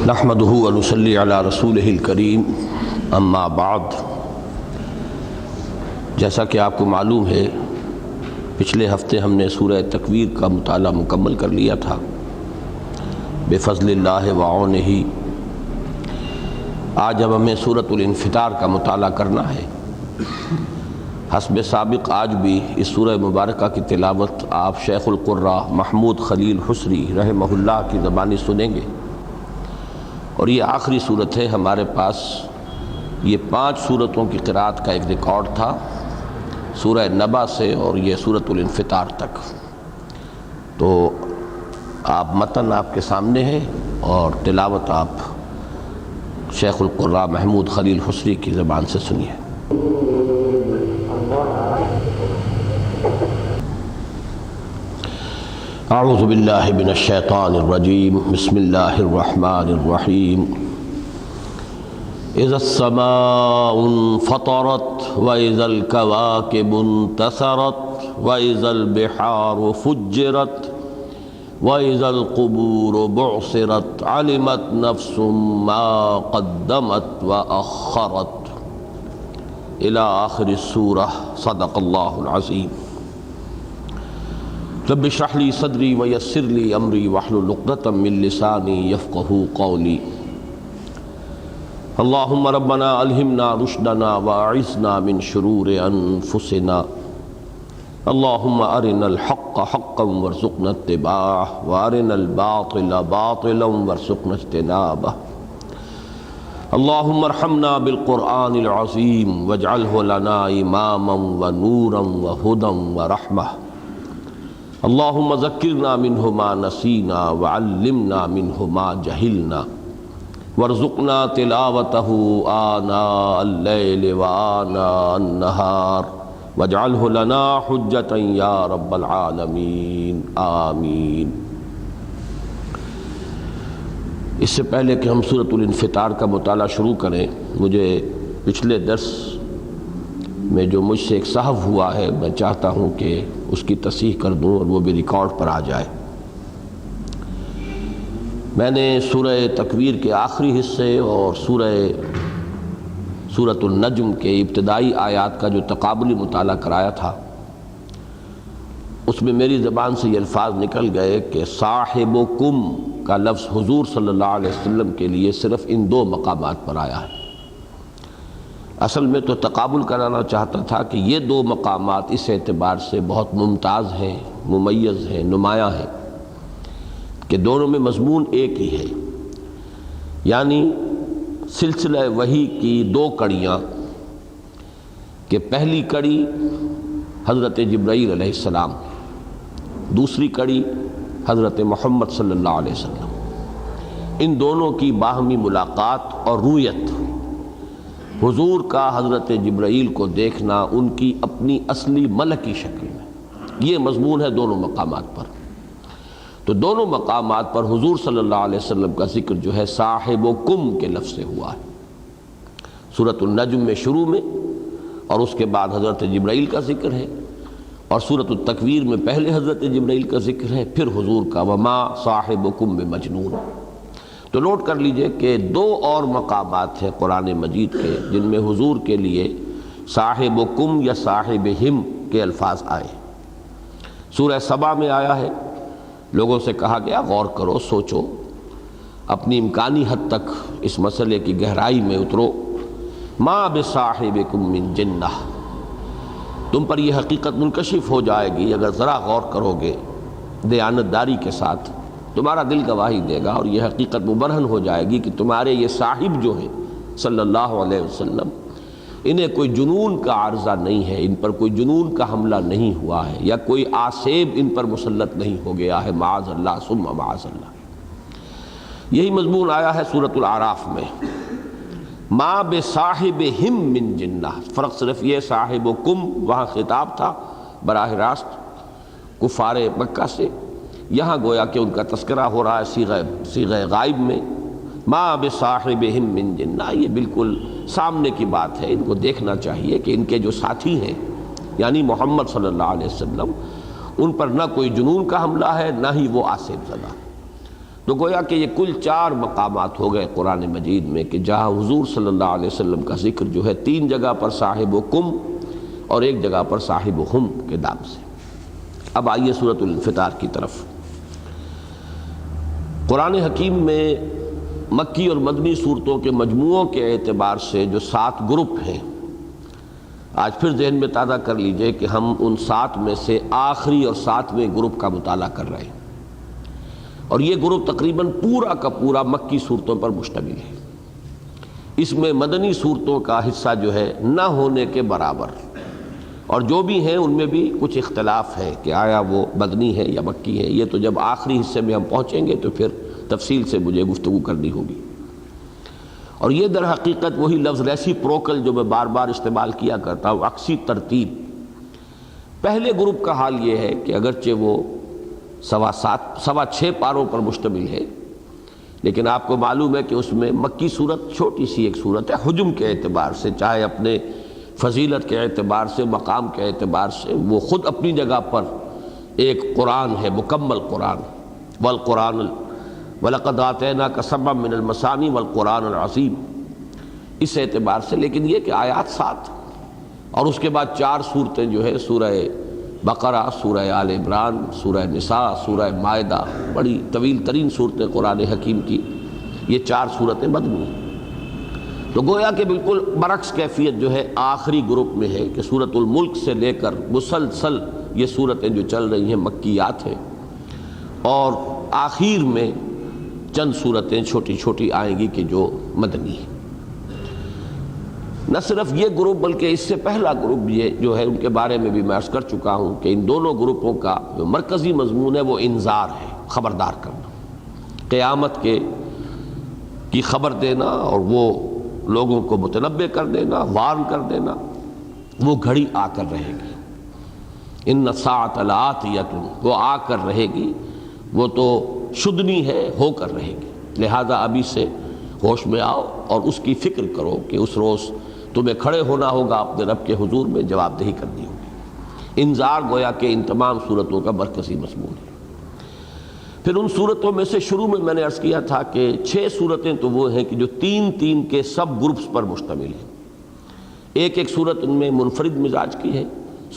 نحمده ونصلي على رسوله الکریم اما بعد۔ جیسا کہ آپ کو معلوم ہے پچھلے ہفتے ہم نے سورہ تکویر کا مطالعہ مکمل کر لیا تھا بفضل اللہ وعونہ۔ آج اب ہمیں سورۃ الانفطار کا مطالعہ کرنا ہے۔ حسب سابق آج بھی اس سورہ مبارکہ کی تلاوت آپ شیخ القراء محمود خلیل حسری رحمہ اللہ کی زبانی سنیں گے، اور یہ آخری صورت ہے ہمارے پاس۔ یہ 5 صورتوں کی قرأت کا ایک ریکارڈ تھا، سورہ نبا سے اور یہ سورۃ الانفطار تک۔ تو آپ متن آپ کے سامنے ہے اور تلاوت آپ شیخ القراء محمود خلیل حسری کی زبان سے سنیے۔ اعوذ باللہ من الشیطان الرجیم، بسم اللہ الرحمن الرحیم۔ اذا السماء انفطرت واذا الكواكب انتثرت واذا البحار فجرت واذا القبور بعثرت علمت نفس ما قدمت واخرت الى آخر السورہ۔ صدق اللہ العظیم۔ رب اشرح لي صدری ویسر لي امری واحلل عقدۃ من لسانی یفقہوا قولی۔ اللہم ربنا الہمنا رشدنا واعذنا من شرور انفسنا۔ اللہم ارنا الحق حقا وارزقنا اتباعہ وارنا الباطل باطلا وارزقنا اجتنابہ۔ اللہم ارحمنا بالقرآن العظیم واجعلہ لنا اماما ونورا وہدی ورحمہ۔ اللہم ذکرنا منہ ما نسینا وعلمنا منہ ما جہلنا وارزقنا تلاوتہ آناء اللیل وآناء النہار واجعلہ لنا حجتا یا رب العالمین، آمین۔ اس سے پہلے کہ ہم سورۃ الانفطار کا مطالعہ شروع کریں، مجھے پچھلے درس میں جو مجھ سے ایک سہو ہوا ہے میں چاہتا ہوں کہ اس کی تصحیح کر دوں اور وہ بھی ریکارڈ پر آ جائے۔ میں نے سورہ تکویر کے آخری حصے اور سورۃ النجم کے ابتدائی آیات کا جو تقابلی مطالعہ کرایا تھا، اس میں میری زبان سے یہ الفاظ نکل گئے کہ صاحبکم کا لفظ حضور صلی اللہ علیہ وسلم کے لیے صرف ان 2 مقامات پر آیا ہے۔ اصل میں تو تقابل کرانا چاہتا تھا کہ یہ 2 مقامات اس اعتبار سے بہت ممتاز ہیں، ممیز ہیں، نمایاں ہیں کہ دونوں میں مضمون ایک ہی ہے، یعنی سلسلہ وحی کی 2 کڑیاں، کہ پہلی کڑی حضرت جبرائیل علیہ السلام، دوسری کڑی حضرت محمد صلی اللہ علیہ وسلم۔ ان دونوں کی باہمی ملاقات اور رویت، حضور کا حضرت جبرائیل کو دیکھنا ان کی اپنی اصلی ملکی شکل میں، یہ مضمون ہے دونوں مقامات پر۔ تو دونوں مقامات پر حضور صلی اللہ علیہ وسلم کا ذکر جو ہے صاحبکم کے لفظ سے ہوا ہے، سورۃ النجم میں شروع میں، اور اس کے بعد حضرت جبرائیل کا ذکر ہے، اور سورۃ التکویر میں پہلے حضرت جبرائیل کا ذکر ہے، پھر حضور کا وما صاحبکم بمجنون۔ تو نوٹ کر لیجئے کہ 2 اور مقامات ہیں قرآن مجید کے جن میں حضور کے لیے صاحبکم یا صاحبہم کے الفاظ آئے۔ سورہ سبا میں آیا ہے، لوگوں سے کہا گیا غور کرو، سوچو، اپنی امکانی حد تک اس مسئلے کی گہرائی میں اترو۔ ما بصاحبکم من جنہ، تم پر یہ حقیقت منکشف ہو جائے گی اگر ذرا غور کرو گے دیانتداری کے ساتھ، تمہارا دل گواہی دے گا، اور یہ حقیقت مبرہن ہو جائے گی کہ تمہارے یہ صاحب جو ہیں صلی اللہ علیہ وسلم، انہیں کوئی جنون کا عارضہ نہیں ہے، ان پر کوئی جنون کا حملہ نہیں ہوا ہے، یا کوئی آسیب ان پر مسلط نہیں ہو گیا ہے، معاذ اللہ ثم معاذ اللہ۔ یہی مضمون آیا ہے سورۃ الاعراف میں، ما بصاحبہم من جنہ۔ فرق صرف یہ صاحبکم وہاں خطاب تھا براہ راست کفار مکہ سے، یہاں گویا کہ ان کا تذکرہ ہو رہا ہے صیغہ غائب میں۔ ما بصاحبہم من جنہ، یہ بالکل سامنے کی بات ہے، ان کو دیکھنا چاہیے کہ ان کے جو ساتھی ہیں یعنی محمد صلی اللہ علیہ وسلم، ان پر نہ کوئی جنون کا حملہ ہے، نہ ہی وہ آسیب زدہ۔ تو گویا کہ یہ کل 4 مقامات ہو گئے قرآن مجید میں کہ جہاں حضور صلی اللہ علیہ وسلم کا ذکر جو ہے 3 جگہ پر صاحبکم اور 1 جگہ پر صاحبہم کے نام سے۔ اب آئیے سورۃ الانفطار کی طرف۔ قرآن حکیم میں مکی اور مدنی صورتوں کے مجموعوں کے اعتبار سے جو 7 گروپ ہیں، آج پھر ذہن میں تازہ کر لیجئے کہ ہم ان 7 میں سے آخری اور 7ویں گروپ کا مطالعہ کر رہے ہیں، اور یہ گروپ تقریباً پورا کا پورا مکی صورتوں پر مشتمل ہے۔ اس میں مدنی صورتوں کا حصہ جو ہے نہ ہونے کے برابر، اور جو بھی ہیں ان میں بھی کچھ اختلاف ہے کہ آیا وہ مدنی ہے یا مکی ہے۔ یہ تو جب آخری حصے میں ہم پہنچیں گے تو پھر تفصیل سے مجھے گفتگو کرنی ہوگی۔ اور یہ در حقیقت وہی لفظ ریسیپروکل جو میں بار بار استعمال کیا کرتا ہوں، عکسی ترتیب۔ پہلے گروپ کا حال یہ ہے کہ اگرچہ وہ 6.25 پاروں پر مشتمل ہے، لیکن آپ کو معلوم ہے کہ اس میں مکی صورت چھوٹی سی ایک صورت ہے، حجم کے اعتبار سے، چاہے اپنے فضیلت کے اعتبار سے، مقام کے اعتبار سے وہ خود اپنی جگہ پر ایک قرآن ہے، مکمل قرآن۔ والقرآن وَلَقَدْ آتَيْنَاكَ سَبْعًا مِّنَ الْمَثَانِي وَالْقُرْآنَ الْعَظِيمِ، اس اعتبار سے۔ لیکن یہ کہ آیات 7 اور اس کے بعد 4 صورتیں جو ہے سورہ بقرہ، سورہ آل عمران، سورہ نساء، سورہ مائدہ، بڑی طویل ترین صورتیں قرآن حکیم کی، یہ 4 صورتیں مدنی ہیں۔ تو گویا کہ بالکل برعکس کیفیت جو ہے آخری گروپ میں ہے کہ سورۃ الملک سے لے کر مسلسل یہ صورتیں جو چل رہی ہیں مکیات ہیں، اور آخر میں چند صورتیں چھوٹی چھوٹی آئیں گی کہ جو مدنی ہیں۔ نہ صرف یہ گروپ بلکہ اس سے پہلا گروپ یہ جو ہے ان کے بارے میں بھی میں عرض کر چکا ہوں کہ ان دونوں گروپوں کا جو مرکزی مضمون ہے وہ انذار ہے، خبردار کرنا، قیامت کی خبر دینا، اور وہ لوگوں کو متنبہ کر دینا، وارن کر دینا۔ وہ گھڑی آ کر رہے گی، ان الساعۃ لآتیۃ، وہ آ کر رہے گی، وہ تو شدنی ہے، ہو کر رہے گی۔ لہذا ابھی سے ہوش میں آؤ اور اس کی فکر کرو کہ اس روز تمہیں کھڑے ہونا ہوگا اپنے رب کے حضور میں، جواب دہی کرنی ہوگی۔ انذار گویا کہ ان تمام صورتوں کا مرکزی مضمون ہے۔ پھر ان صورتوں میں سے شروع میں نے عرض کیا تھا کہ 6 صورتیں تو وہ ہیں کہ جو 3 کے سب گروپس پر مشتمل ہیں۔ ایک صورت ان میں منفرد مزاج کی ہے،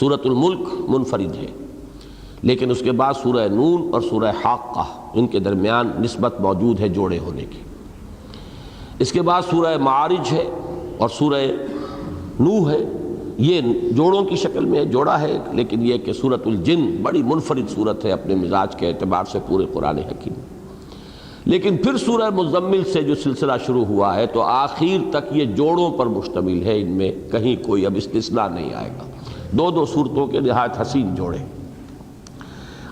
سورۃ الملک منفرد ہے، لیکن اس کے بعد سورہ نون اور سورہ حاقہ، ان کے درمیان نسبت موجود ہے جوڑے ہونے کی۔ اس کے بعد سورہ معارج ہے اور سورہ نوح ہے، یہ جوڑوں کی شکل میں جوڑا ہے، لیکن یہ کہ سورۃ الجن بڑی منفرد صورت ہے اپنے مزاج کے اعتبار سے پورے قرآن حکیم۔ لیکن پھر سورہ مزمل سے جو سلسلہ شروع ہوا ہے تو آخر تک یہ جوڑوں پر مشتمل ہے، ان میں کہیں کوئی اب استثناء نہیں آئے گا۔ 2 صورتوں کے نہایت حسین جوڑے۔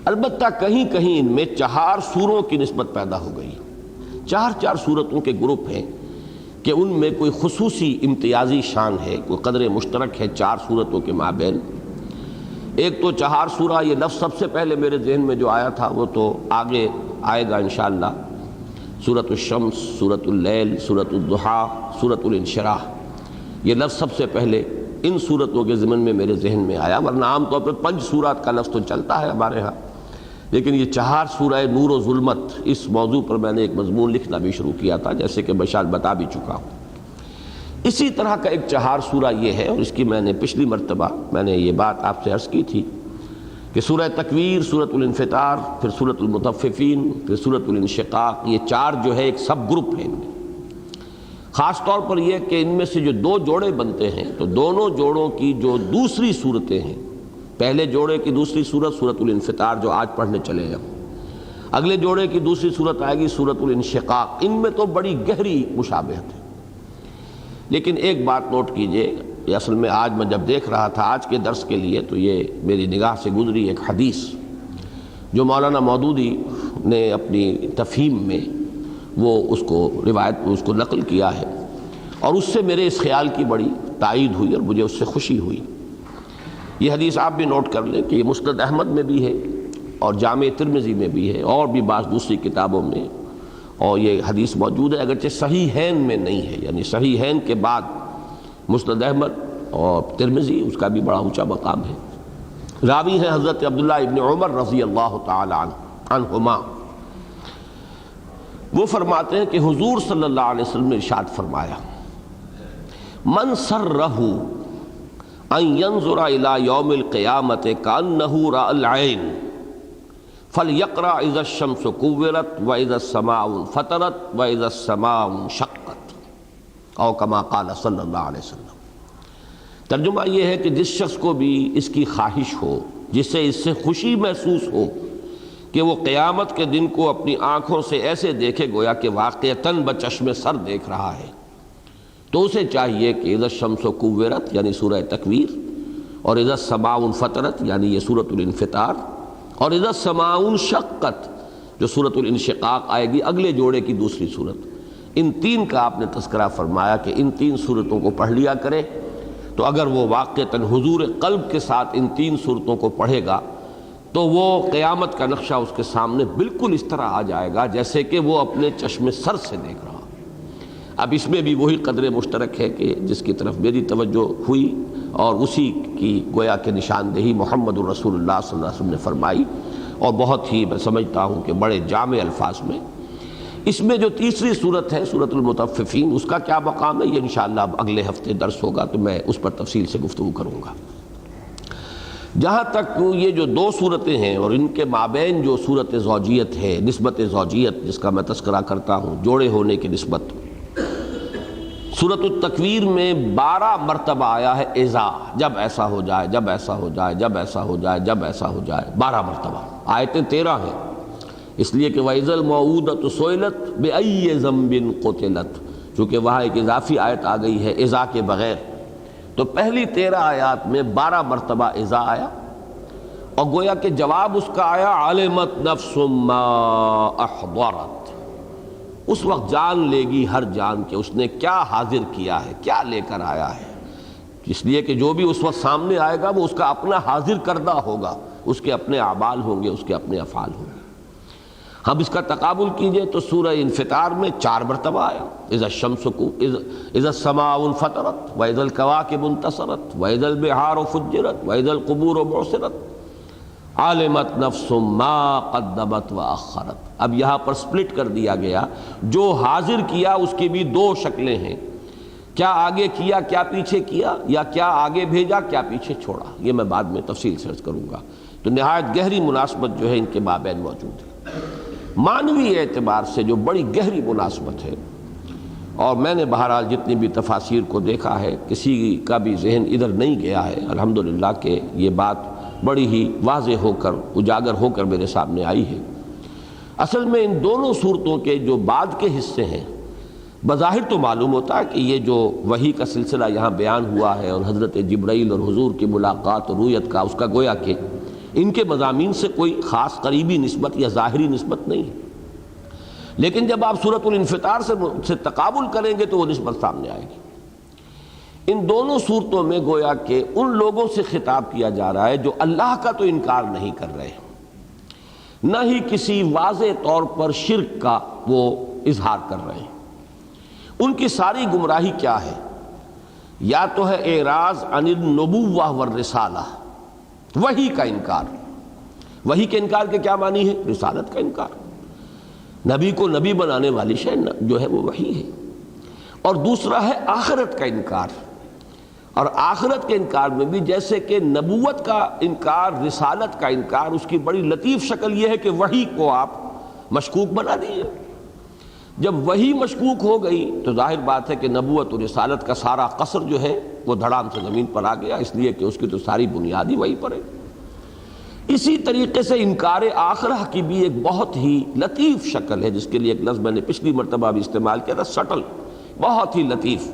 البتہ کہیں کہیں ان میں 4 سوروں کی نسبت پیدا ہو گئی، 4 صورتوں کے گروپ ہیں کہ ان میں کوئی خصوصی امتیازی شان ہے، کوئی قدر مشترک ہے 4 صورتوں کے مابین۔ ایک تو 4 سورہ، یہ لفظ سب سے پہلے میرے ذہن میں جو آیا تھا وہ تو آگے آئے گا انشاءاللہ، سورۃ الشمس، سورۃ اللیل، سورۃ الضحیٰ، سورۃ الانشراح، یہ لفظ سب سے پہلے ان صورتوں کے ضمن میں میرے ذہن میں آیا، ورنہ عام طور پر 5 سورات کا لفظ تو چلتا ہے ہمارے ہاں، لیکن یہ 4 سورہ نور و ظلمت، اس موضوع پر میں نے ایک مضمون لکھنا بھی شروع کیا تھا، جیسے کہ میں شاید بتا بھی چکا ہوں۔ اسی طرح کا ایک 4 سورہ یہ ہے، اور اس کی میں نے پچھلی مرتبہ میں نے یہ بات آپ سے عرض کی تھی کہ سورہ تکویر، سورۃ الانفطار، پھر سورۃ المطففین، پھر سورۃ الانشقاق، یہ 4 جو ہے ایک سب گروپ ہے ان میں۔ خاص طور پر یہ کہ ان میں سے جو 2 جوڑے بنتے ہیں تو دونوں جوڑوں کی جو دوسری صورتیں ہیں، پہلے جوڑے کی دوسری صورت سورۃ الانفطار جو آج پڑھنے چلے ہیں، اگلے جوڑے کی دوسری صورت آئے گی سورۃ الانشقاق، ان میں تو بڑی گہری مشابہت ہے۔ لیکن ایک بات نوٹ کیجئے، یہ اصل میں آج میں جب دیکھ رہا تھا آج کے درس کے لیے تو یہ میری نگاہ سے گزری ایک حدیث جو مولانا مودودی نے اپنی تفہیم میں وہ اس کو روایت اس کو نقل کیا ہے، اور اس سے میرے اس خیال کی بڑی تائید ہوئی اور مجھے اس سے خوشی ہوئی۔ یہ حدیث آپ بھی نوٹ کر لیں کہ یہ مسند احمد میں بھی ہے اور جامع ترمذی میں بھی ہے اور بھی بعض دوسری کتابوں میں، اور یہ حدیث موجود ہے، اگرچہ صحیحین میں نہیں ہے، یعنی صحیحین کے بعد مسند احمد اور ترمذی اس کا بھی بڑا اونچا مقام ہے۔ راوی ہیں حضرت عبداللہ ابن عمر رضی اللہ تعالی عنہما۔ وہ فرماتے ہیں کہ حضور صلی اللہ علیہ وسلم نے ارشاد فرمایا من سرہ ان ينظر الى یوم القیامت کانہ رأى العین فلیقرأ اذا الشمس کورت واذا السماء انفطرت واذا السماء انشقت او کما قال صلی اللہ علیہ وسلم۔ ترجمہ یہ ہے کہ جس شخص کو بھی اس کی خواہش ہو، جسے اس سے خوشی محسوس ہو کہ وہ قیامت کے دن کو اپنی آنکھوں سے ایسے دیکھے گویا کہ واقعتاً بچشم سر دیکھ رہا ہے، تو اسے چاہیے کہ اذا الشمس کورت یعنی سورہ تکویر، اور اذا السماء انفطرت یعنی یہ سورۃ الانفطار، اور اذا السماء انشقت جو سورۃ الانشقاق آئے گی اگلے جوڑے کی دوسری صورت، ان تین کا آپ نے تذکرہ فرمایا کہ ان تین صورتوں کو پڑھ لیا کرے۔ تو اگر وہ واقعتاً حضور قلب کے ساتھ ان تین صورتوں کو پڑھے گا تو وہ قیامت کا نقشہ اس کے سامنے بالکل اس طرح آ جائے گا جیسے کہ وہ اپنے چشم سر سے دیکھ رہا۔ اب اس میں بھی وہی قدر مشترک ہے کہ جس کی طرف میری توجہ ہوئی اور اسی کی گویا کہ نشاندہی محمد الرسول اللہ صلی اللہ علیہ وسلم نے فرمائی، اور بہت ہی میں سمجھتا ہوں کہ بڑے جامع الفاظ میں۔ اس میں جو تیسری صورت ہے سورۃ المطففین، اس کا کیا مقام ہے یہ انشاءاللہ اب اگلے ہفتے درس ہوگا تو میں اس پر تفصیل سے گفتگو کروں گا۔ جہاں تک یہ جو دو صورتیں ہیں اور ان کے مابین جو صورت زوجیت ہے، نسبت زوجیت جس کا میں تذکرہ کرتا ہوں، جوڑے ہونے کی نسبت، سورۃ التکویر میں 12 مرتبہ آیا ہے اذا، جب ایسا ہو جائے، جب ایسا ہو جائے، جب ایسا ہو جائے، جب ایسا ہو جائے، 12 مرتبہ۔ آیتیں 13 ہیں، اس لیے کہ وَإِذَا الْمَوْءُودَةُ سُئِلَتْ بِأَيِّ ذَنبٍ قُتِلَتْ، چونکہ وہاں ایک اضافی آیت آ گئی ہے اذا کے بغیر، تو پہلی 13 آیات میں 12 مرتبہ اذا آیا، اور گویا کہ جواب اس کا آیا عَلِمَتْ نَفْسٌ مَّا أَحْضَرَتْ، اس وقت جان لے گی ہر جان کہ اس نے کیا حاضر کیا ہے، کیا لے کر آیا ہے، اس لیے کہ جو بھی اس وقت سامنے آئے گا وہ اس کا اپنا حاضر کردہ ہوگا، اس کے اپنے اعمال ہوں گے، اس کے اپنے افعال ہوں گے۔ ہم اس کا تقابل کیجئے تو سورہ انفطار میں 4 مرتبہ آیا اذا الشمس اذا السماء انفطرت واذا الكواكب انتصرت واذا البحار فجرت واذا القبور بعثرت علمت نفس ما قدمت واخرت۔ اب یہاں پر سپلٹ کر دیا گیا، جو حاضر کیا اس کی بھی 2 شکلیں ہیں، کیا آگے کیا کیا پیچھے کیا، یا کیا آگے بھیجا کیا پیچھے چھوڑا، یہ میں بعد میں تفصیل سے عرض کروں گا۔ تو نہایت گہری مناسبت جو ہے ان کے مابین موجود ہے، معنوی اعتبار سے جو بڑی گہری مناسبت ہے، اور میں نے بہرحال جتنی بھی تفاسیر کو دیکھا ہے کسی کا بھی ذہن ادھر نہیں گیا ہے الحمدللہ کہ یہ بات بڑی ہی واضح ہو کر اجاگر ہو کر میرے سامنے آئی ہے۔ اصل میں ان دونوں صورتوں کے جو بعد کے حصے ہیں، بظاہر تو معلوم ہوتا ہے کہ یہ جو وحی کا سلسلہ یہاں بیان ہوا ہے اور حضرت جبرائیل اور حضور کی ملاقات اور رؤیت کا، اس کا گویا کہ ان کے مضامین سے کوئی خاص قریبی نسبت یا ظاہری نسبت نہیں ہے، لیکن جب آپ سورۃ الانفطار سے تقابل کریں گے تو وہ نسبت سامنے آئے گی۔ ان دونوں صورتوں میں گویا کہ ان لوگوں سے خطاب کیا جا رہا ہے جو اللہ کا تو انکار نہیں کر رہے، نہ ہی کسی واضح طور پر شرک کا وہ اظہار کر رہے ہیں۔ ان کی ساری گمراہی کیا ہے؟ یا تو ہے اعراض عن النبوہ والرسالہ، وحی کا انکار۔ وحی کے انکار کے کیا معنی ہے؟ رسالت کا انکار، نبی کو نبی بنانے والی شے جو ہے وہ وحی ہے۔ اور دوسرا ہے آخرت کا انکار، اور آخرت کے انکار میں بھی جیسے کہ نبوت کا انکار، رسالت کا انکار، اس کی بڑی لطیف شکل یہ ہے کہ وحی کو آپ مشکوک بنا دیجئے۔ جب وحی مشکوک ہو گئی تو ظاہر بات ہے کہ نبوت اور رسالت کا سارا قصر جو ہے وہ دھڑام سے زمین پر آ گیا، اس لیے کہ اس کی تو ساری بنیادی وہی پر ہے۔ اسی طریقے سے انکار آخرہ کی بھی ایک بہت ہی لطیف شکل ہے، جس کے لیے ایک لفظ میں نے پچھلی مرتبہ بھی استعمال کیا تھا، سٹل، بہت ہی لطیف۔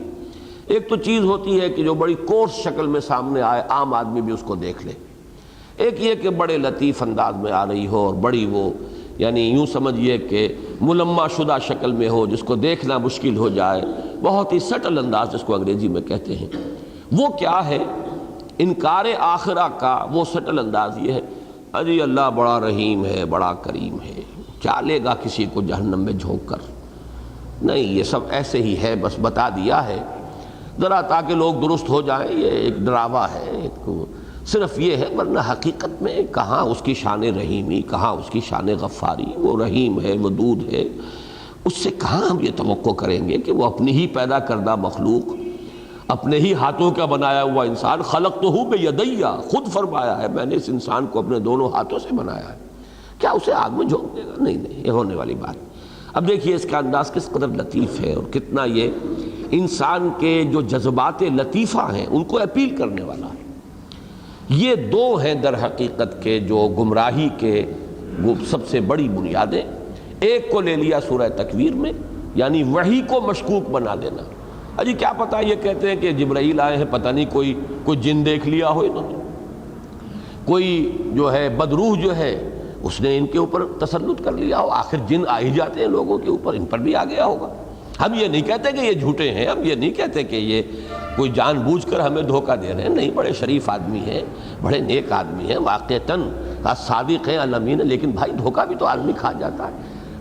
ایک تو چیز ہوتی ہے کہ جو بڑی کورس شکل میں سامنے آئے، عام آدمی بھی اس کو دیکھ لے، ایک یہ کہ بڑے لطیف انداز میں آ رہی ہو اور بڑی وہ یعنی یوں سمجھیے کہ ملمع شدہ شکل میں ہو جس کو دیکھنا مشکل ہو جائے، بہت ہی سٹل انداز جس کو انگریزی میں کہتے ہیں۔ وہ کیا ہے؟ انکار آخرہ کا وہ سٹل انداز یہ ہے، ارے اللہ بڑا رحیم ہے، بڑا کریم ہے، کیا لے گا کسی کو جہنم میں جھونک کر؟ نہیں، یہ سب ایسے ہی ہے، بس بتا دیا ہے ذرا تاکہ لوگ درست ہو جائیں، یہ ایک ڈراوا ہے، صرف یہ ہے، ورنہ حقیقت میں کہاں اس کی شان رحیمی، کہاں اس کی شان غفاری۔ وہ رحیم ہے، ودود ہے، اس سے کہاں ہم یہ توقع کریں گے کہ وہ اپنی ہی پیدا کردہ مخلوق، اپنے ہی ہاتھوں کا بنایا ہوا انسان، خلقتہ بیدیّ، خود فرمایا ہے میں نے اس انسان کو اپنے دونوں ہاتھوں سے بنایا ہے، کیا اسے آگ میں جھونک دے گا؟ نہیں، یہ ہونے والی بات۔ اب دیکھیے اس کا انداز کس قدر لطیف ہے اور کتنا یہ انسان کے جو جذبات لطیفہ ہیں ان کو اپیل کرنے والا ہے۔ یہ دو ہیں در حقیقت کے جو گمراہی کے وہ سب سے بڑی بنیادیں۔ ایک کو لے لیا سورہ تکویر میں، یعنی وحی کو مشکوک بنا دینا۔ اجی کیا پتہ، یہ کہتے ہیں کہ جبرائیل آئے ہیں، پتہ نہیں کوئی جن دیکھ لیا ہو انہوں نے، کوئی جو ہے بدروح جو ہے اس نے ان کے اوپر تسلط کر لیا ہو، آخر جن آ ہی جاتے ہیں لوگوں کے اوپر، ان پر بھی آ گیا ہوگا۔ ہم یہ نہیں کہتے کہ یہ جھوٹے ہیں، ہم یہ نہیں کہتے کہ یہ کوئی جان بوجھ کر ہمیں دھوکہ دے رہے ہیں، نہیں، بڑے شریف آدمی ہیں، بڑے نیک آدمی ہیں، واقعتاً صادق ہیں، الامین ہیں، لیکن بھائی دھوکہ بھی تو آدمی کھا جاتا ہے،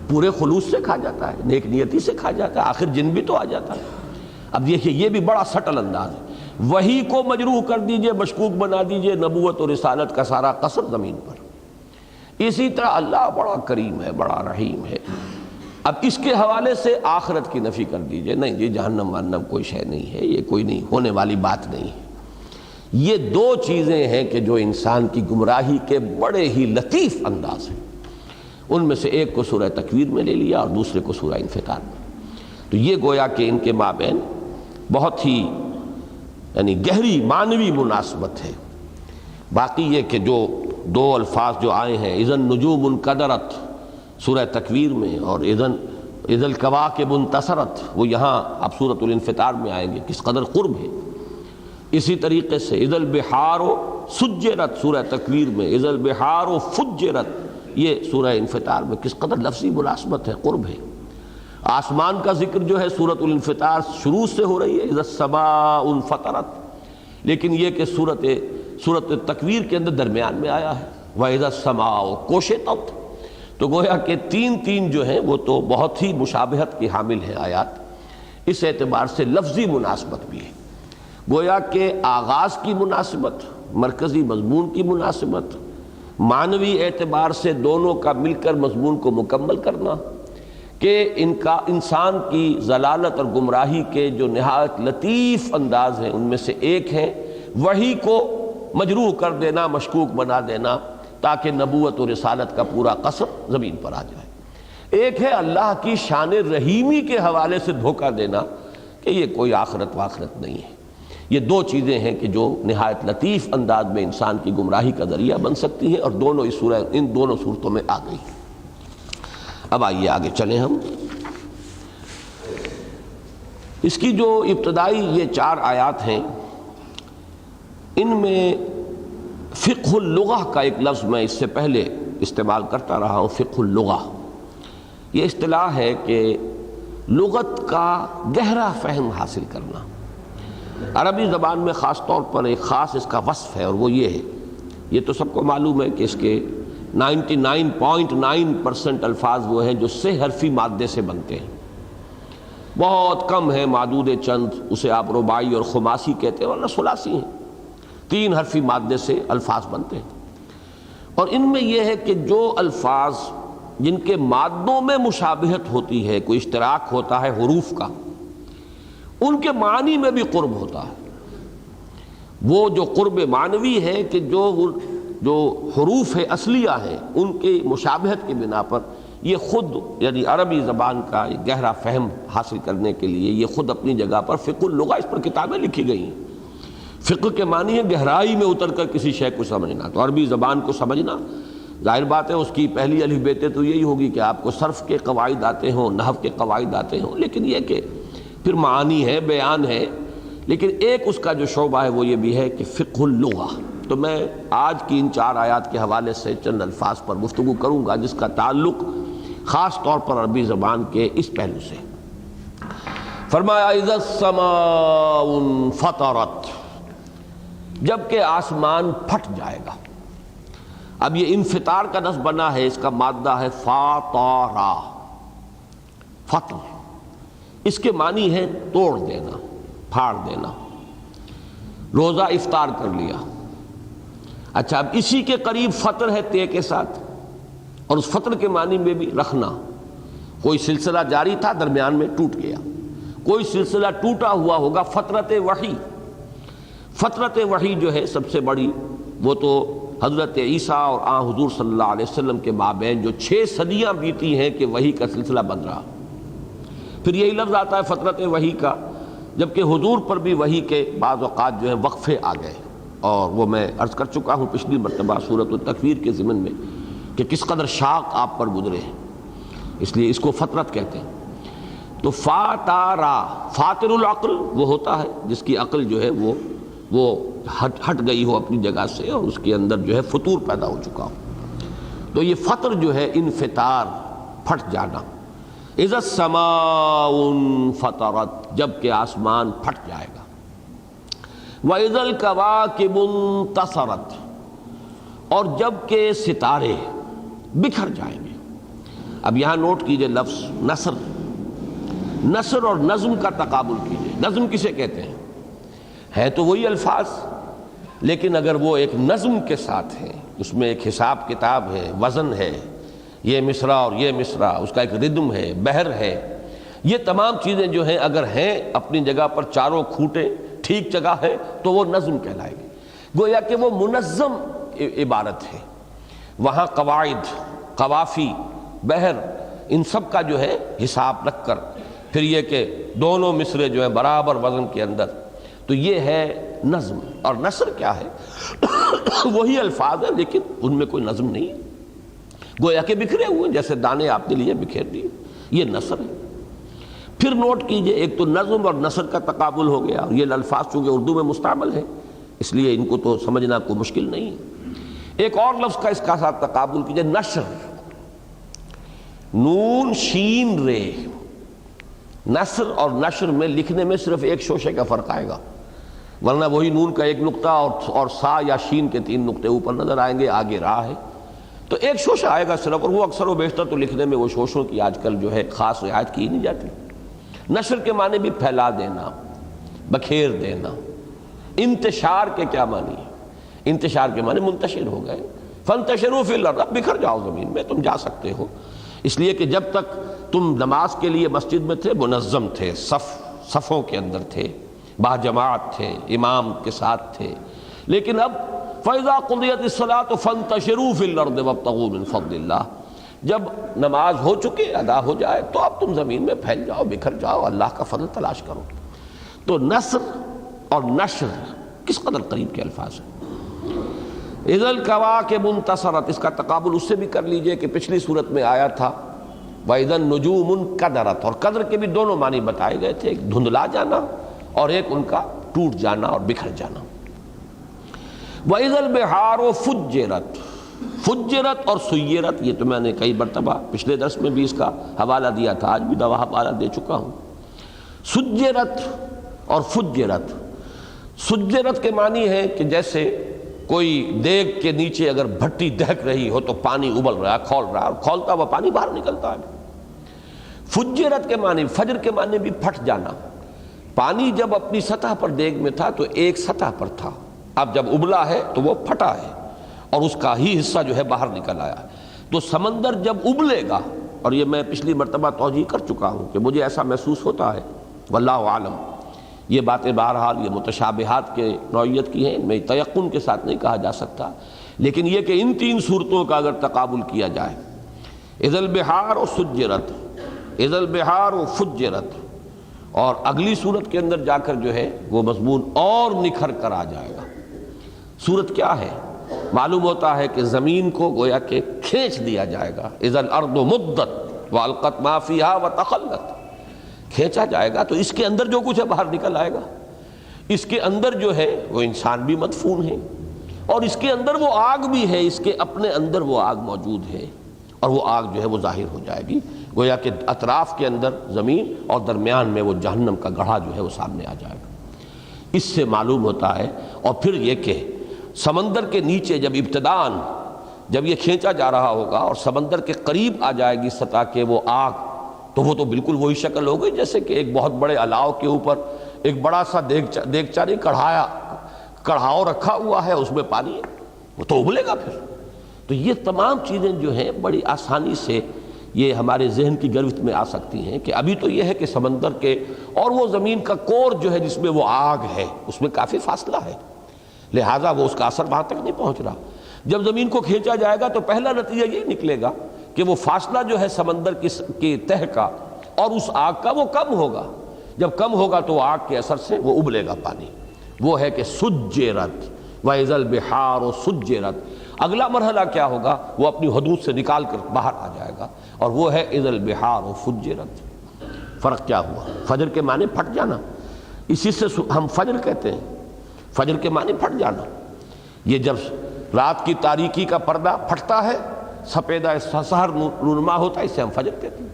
پورے خلوص سے کھا جاتا ہے، نیک نیتی سے کھا جاتا ہے، آخر جن بھی تو آ جاتا ہے۔ اب دیکھیے یہ بھی بڑا سٹل انداز ہے، وحی کو مجروح کر دیجئے، مشکوک بنا دیجئے، نبوت اور رسالت کا سارا قصر زمین پر۔ اسی طرح اللہ بڑا کریم ہے، بڑا رحیم ہے، اب اس کے حوالے سے آخرت کی نفی کر دیجئے، نہیں جی جہنم وہنم کوئی شے نہیں ہے، یہ کوئی نہیں ہونے والی بات نہیں ہے۔ یہ دو چیزیں ہیں کہ جو انسان کی گمراہی کے بڑے ہی لطیف انداز ہیں، ان میں سے ایک کو سورہ تکویر میں لے لیا اور دوسرے کو سورہ انفطار میں۔ تو یہ گویا کہ ان کے مابین بہت ہی یعنی گہری معنوی مناسبت ہے۔ باقی یہ کہ جو دو الفاظ جو آئے ہیں، اذا النجوم انکدرت سورہ تکویر میں اور اذا الکواکب انتصرت، وہ یہاں اب سورۃ الانفطار میں آئیں گے، کس قدر قرب ہے۔ اسی طریقے سے اذا البحار سجرت سورہ تکویر میں، اذا البحار فجرت یہ سورہ انفطار میں، کس قدر لفظی مناسبت ہے، قرب ہے۔ آسمان کا ذکر جو ہے سورۃ الانفطار شروع سے ہو رہی ہے، اذا السماء انفطرت، لیکن یہ کہ سورۃ تکویر کے اندر درمیان میں آیا ہے، وَإِذَا السَّمَاءُ كُشِطَتْ۔ تو گویا کہ تین جو ہیں وہ تو بہت ہی مشابہت کی حامل ہیں آیات، اس اعتبار سے لفظی مناسبت بھی ہے، گویا کہ آغاز کی مناسبت، مرکزی مضمون کی مناسبت، معنوی اعتبار سے دونوں کا مل کر مضمون کو مکمل کرنا، کہ ان کا انسان کی ضلالت اور گمراہی کے جو نہایت لطیف انداز ہیں ان میں سے ایک ہے وحی کو مجروح کر دینا، مشکوک بنا دینا، تاکہ نبوت و رسالت کا پورا قصر زمین پر آ جائے۔ ایک ہے اللہ کی شان رحیمی کے حوالے سے دھوکہ دینا کہ یہ کوئی آخرت واخرت نہیں ہے۔ یہ دو چیزیں ہیں کہ جو نہایت لطیف انداز میں انسان کی گمراہی کا ذریعہ بن سکتی ہیں، اور دونوں ان دونوں صورتوں میں آ گئی۔ اب آئیے آگے چلیں ہم۔ اس کی جو ابتدائی یہ 4 آیات ہیں، ان میں فقہ اللغہ کا ایک لفظ میں اس سے پہلے استعمال کرتا رہا ہوں، فقہ اللغہ۔ یہ اصطلاح ہے کہ لغت کا گہرا فہم حاصل کرنا۔ عربی زبان میں خاص طور پر ایک خاص اس کا وصف ہے، اور وہ یہ ہے، یہ تو سب کو معلوم ہے کہ اس کے 99.9% الفاظ وہ ہیں جو 6 حرفی مادے سے بنتے ہیں، بہت کم ہیں، معدود چند، اسے آپ رباعی اور خماسی کہتے ہیں، ورنہ ثلاثی ہیں، 3 حرفی مادے سے الفاظ بنتے ہیں۔ اور ان میں یہ ہے کہ جو الفاظ جن کے مادوں میں مشابہت ہوتی ہے، کوئی اشتراک ہوتا ہے حروف کا، ان کے معنی میں بھی قرب ہوتا ہے۔ وہ جو قرب معنوی ہے کہ جو حروف اصلیہ ہیں ان کی مشابہت کی بنا پر یہ خود یعنی عربی زبان کا ایک گہرا فہم حاصل کرنے کے لیے یہ خود اپنی جگہ پر فقہ اللغہ، اس پر کتابیں لکھی گئی ہیں۔ فقہ کے معنی ہے گہرائی میں اتر کر کسی شے کو سمجھنا، تو عربی زبان کو سمجھنا ظاہر بات ہے اس کی پہلی الف بیت تو یہی ہوگی کہ آپ کو صرف کے قواعد آتے ہوں، نحو کے قواعد آتے ہوں، لیکن یہ کہ پھر معانی ہے، بیان ہے، لیکن ایک اس کا جو شعبہ ہے وہ یہ بھی ہے کہ فقہ اللغہ۔ تو میں آج کی ان 4 آیات کے حوالے سے چند الفاظ پر گفتگو کروں گا جس کا تعلق خاص طور پر عربی زبان کے اس پہلو سے۔ فرمایا اذا السماء انفطرت، جب کہ آسمان پھٹ جائے گا۔ اب یہ انفطار کا لفظ بنا ہے، اس کا مادہ ہے فاطرہ، فطر، اس کے معنی ہے توڑ دینا، پھاڑ دینا۔ روزہ افطار کر لیا، اچھا اب اسی کے قریب فطر ہے تے کے ساتھ، اور اس فطر کے معنی میں بھی رکھنا، کوئی سلسلہ جاری تھا، درمیان میں ٹوٹ گیا، کوئی سلسلہ ٹوٹا ہوا ہوگا فترت وحی۔ فترت وحی جو ہے سب سے بڑی، وہ تو حضرت عیسیٰ اور حضور صلی اللہ علیہ وسلم کے مابین جو 6 صدیاں بیتی ہیں کہ وحی کا سلسلہ بن رہا۔ پھر یہی لفظ آتا ہے فترت وحی کا، جبکہ حضور پر بھی وحی کے بعض اوقات جو ہے وقفے آ گئے، اور وہ میں عرض کر چکا ہوں پچھلی مرتبہ سورۃ التکویر کے ضمن میں کہ کس قدر شاق آپ پر گزرے ہیں، اس لیے اس کو فترت کہتے ہیں۔ تو فاتارا، فاتر العقل وہ ہوتا ہے جس کی عقل جو ہے وہ ہٹ گئی ہو اپنی جگہ سے، اور اس کے اندر جو ہے فطور پیدا ہو چکا ہو۔ تو یہ فطر جو ہے انفطار، پھٹ جانا۔ اذا السماء انفطرت، جب کہ آسمان پھٹ جائے گا۔ واذا الکواکب انتصرت، اور جب کہ ستارے بکھر جائیں گے۔ اب یہاں نوٹ کیجئے لفظ نثر، نثر اور نظم کا تقابل کیجئے۔ نظم کسے کہتے ہیں؟ ہے تو وہی الفاظ، لیکن اگر وہ ایک نظم کے ساتھ ہیں، اس میں ایک حساب کتاب ہے، وزن ہے، یہ مصرع اور یہ مصرع، اس کا ایک ردم ہے، بحر ہے، یہ تمام چیزیں جو ہیں اگر ہیں اپنی جگہ پر، چاروں کھوٹیں ٹھیک جگہ ہے، تو وہ نظم کہلائے گی۔ گویا کہ وہ منظم عبارت ہے، وہاں قواعد، قوافی، بحر، ان سب کا جو ہے حساب رکھ کر، پھر یہ کہ دونوں مصرے جو ہیں برابر وزن کے اندر، تو یہ ہے نظم۔ اور نثر کیا ہے؟ وہی الفاظ ہیں لیکن ان میں کوئی نظم نہیں ہے، گویا کہ بکھرے ہوئے جیسے دانے آپ نے لیے بکھیر دیے، یہ نثر ہے۔ پھر نوٹ کیجئے، ایک تو نظم اور نثر کا تقابل ہو گیا، اور یہ الفاظ چونکہ اردو میں مستعمل ہے اس لیے ان کو تو سمجھنا کوئی مشکل نہیں ہے۔ ایک اور لفظ کا اس کا ساتھ تقابل کیجئے، نشر، نون شین رے۔ نثر اور نشر میں لکھنے میں صرف ایک شوشے کا فرق آئے گا، ورنہ وہی نون کا ایک نقطہ اور سا یا شین کے 3 نقطے اوپر نظر آئیں گے، آگے راہ ہے، تو ایک شوشہ آئے گا صرف، اور وہ اکثر و بیشتر تو لکھنے میں وہ شوشوں کی آج کل جو ہے خاص رعایت کی نہیں جاتی۔ نشر کے معنی بھی پھیلا دینا، بکھیر دینا۔ انتشار کے کیا معنی ہے؟ انتشار کے معنی منتشر ہو گئے، فانتشروا فی الارض، بکھر جاؤ زمین میں، تم جا سکتے ہو۔ اس لیے کہ جب تک تم نماز کے لیے مسجد میں تھے، منظم تھے، صفوں کے اندر تھے، باجماعت تھے، امام کے ساتھ تھے، لیکن اب فَإِذَا قُضِيَتِ الصَّلَاةُ فَانتَشِرُوا فِي الْأَرْضِ وَابْتَغُوا مِنْ فَضْلِ اللَّهِ، جب نماز ہو چکے، ادا ہو جائے، تو اب تم زمین میں پھیل جاؤ، بکھر جاؤ، اللہ کا فضل تلاش کرو۔ تو نثر اور نشر کس قدر قریب کے الفاظ ہیں۔ اذا الکواکب انتصرت، اس کا تقابل اس سے بھی کر لیجئے کہ پچھلی صورت میں آیا تھا وَإِذَا النُّجُومُ انْكَدَرَتْ، اور قدر کے بھی دونوں معنی بتائے گئے تھے، ایک دھندلا جانا اور ایک ان کا ٹوٹ جانا اور بکھر جانا۔ وَإِذَا الْبِحَارُ فُجِّرَتْ، فجرت اور سیرت، یہ تو میں نے کئی مرتبہ پچھلے درس میں بھی اس کا حوالہ دیا تھا، آج بھی دوا حوالہ دے چکا ہوں۔ سجرت اور فجرت، سجرت کے معنی ہے کہ جیسے کوئی دیگ کے نیچے اگر بھٹی دہک رہی ہو تو پانی ابل رہا ہے، کھول رہا ہے، اور کھولتا ہوا پانی باہر نکلتا ہے۔ فجرت کے معنی، فجر کے معنی بھی پھٹ جانا، پانی جب اپنی سطح پر دیگ میں تھا تو ایک سطح پر تھا، اب جب ابلا ہے تو وہ پھٹا ہے اور اس کا ہی حصہ جو ہے باہر نکل آیا۔ تو سمندر جب ابلے گا، اور یہ میں پچھلی مرتبہ توجیہ کر چکا ہوں کہ مجھے ایسا محسوس ہوتا ہے، واللہ عالم، یہ باتیں بہرحال یہ متشابہات کے نوعیت کی ہیں، میں تیقن کے ساتھ نہیں کہا جا سکتا، لیکن یہ کہ ان 3 صورتوں کا اگر تقابل کیا جائے، اذا البحار و سجرت، اذا البحار و فجرت، اور اگلی صورت کے اندر جا کر جو ہے وہ مضمون اور نکھر کر آ جائے گا۔ صورت کیا ہے؟ معلوم ہوتا ہے کہ زمین کو گویا کہ کھینچ دیا جائے گا، اذا الارض مدت والقت ما فیہا وتخلت، کھینچا جائے گا، تو اس کے اندر جو کچھ ہے باہر نکل آئے گا۔ اس کے اندر جو ہے وہ انسان بھی مدفون ہے، اور اس کے اندر وہ آگ بھی ہے، اس کے اپنے اندر وہ آگ موجود ہے، اور وہ آگ جو ہے وہ ظاہر ہو جائے گی، گویا کہ اطراف کے اندر زمین اور درمیان میں وہ جہنم کا گڑھا جو ہے وہ سامنے آ جائے گا۔ اس سے معلوم ہوتا ہے، اور پھر یہ کہ سمندر کے نیچے جب ابتداً جب یہ کھینچا جا رہا ہوگا اور سمندر کے قریب آ جائے گی سطح کے وہ آگ، تو وہ تو بالکل وہی شکل ہو گئی جیسے کہ ایک بہت بڑے الاؤ کے اوپر ایک بڑا سا دیگچا نہیں، کڑھاؤ رکھا ہوا ہے، اس میں پانی ہے، وہ تو ابلے گا پھر۔ تو یہ تمام چیزیں جو ہیں بڑی آسانی سے یہ ہمارے ذہن کی گرفت میں آ سکتی ہیں کہ ابھی تو یہ ہے کہ سمندر کے اور وہ زمین کا کور جو ہے جس میں وہ آگ ہے اس میں کافی فاصلہ ہے، لہٰذا وہ اس کا اثر وہاں تک نہیں پہنچ رہا۔ جب زمین کو کھینچا جائے گا تو پہلا نتیجہ یہ نکلے گا کہ وہ فاصلہ جو ہے سمندر کی تہہ کا اور اس آگ کا وہ کم ہوگا، جب کم ہوگا تو آگ کے اثر سے وہ ابلے گا پانی، وہ ہے کہ سجرت وَإِذَا الْبِحَارُ سُجِّرَتْ۔ اگلا مرحلہ کیا ہوگا؟ وہ اپنی حدود سے نکال کر باہر آ جائے گا، اور وہ ہے اِذَا الْبِحَارُ فُجِّرَتْ۔ فرق کیا ہوا؟ فجر کے معنی پھٹ جانا، اسی سے ہم فجر کہتے ہیں، فجر کے معنی پھٹ جانا۔ یہ جب رات کی تاریکی کا پردہ پھٹتا ہے، سپیدہ سحر نورما ہوتا ہے، اسے ہم فجر کہتے ہیں۔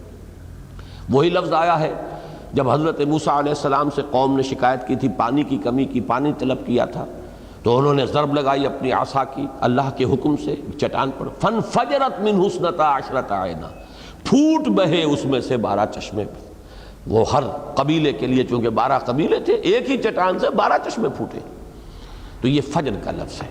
وہی لفظ آیا ہے جب حضرت موسیٰ علیہ السلام سے قوم نے شکایت کی تھی، پانی کی کمی کی، پانی طلب کیا تھا، تو انہوں نے ضرب لگائی اپنی عصا کی اللہ کے حکم سے چٹان پر، فَانْفَجَرَتْ مِنْهُ اثْنَتَا عَشْرَةَ عَيْنًا، پھوٹ بہے اس میں سے 12 چشمے۔ وہ ہر قبیلے کے لیے، چونکہ 12 قبیلے تھے، ایک ہی چٹان سے 12 چشمے پھوٹے۔ تو یہ فجر کا لفظ ہے۔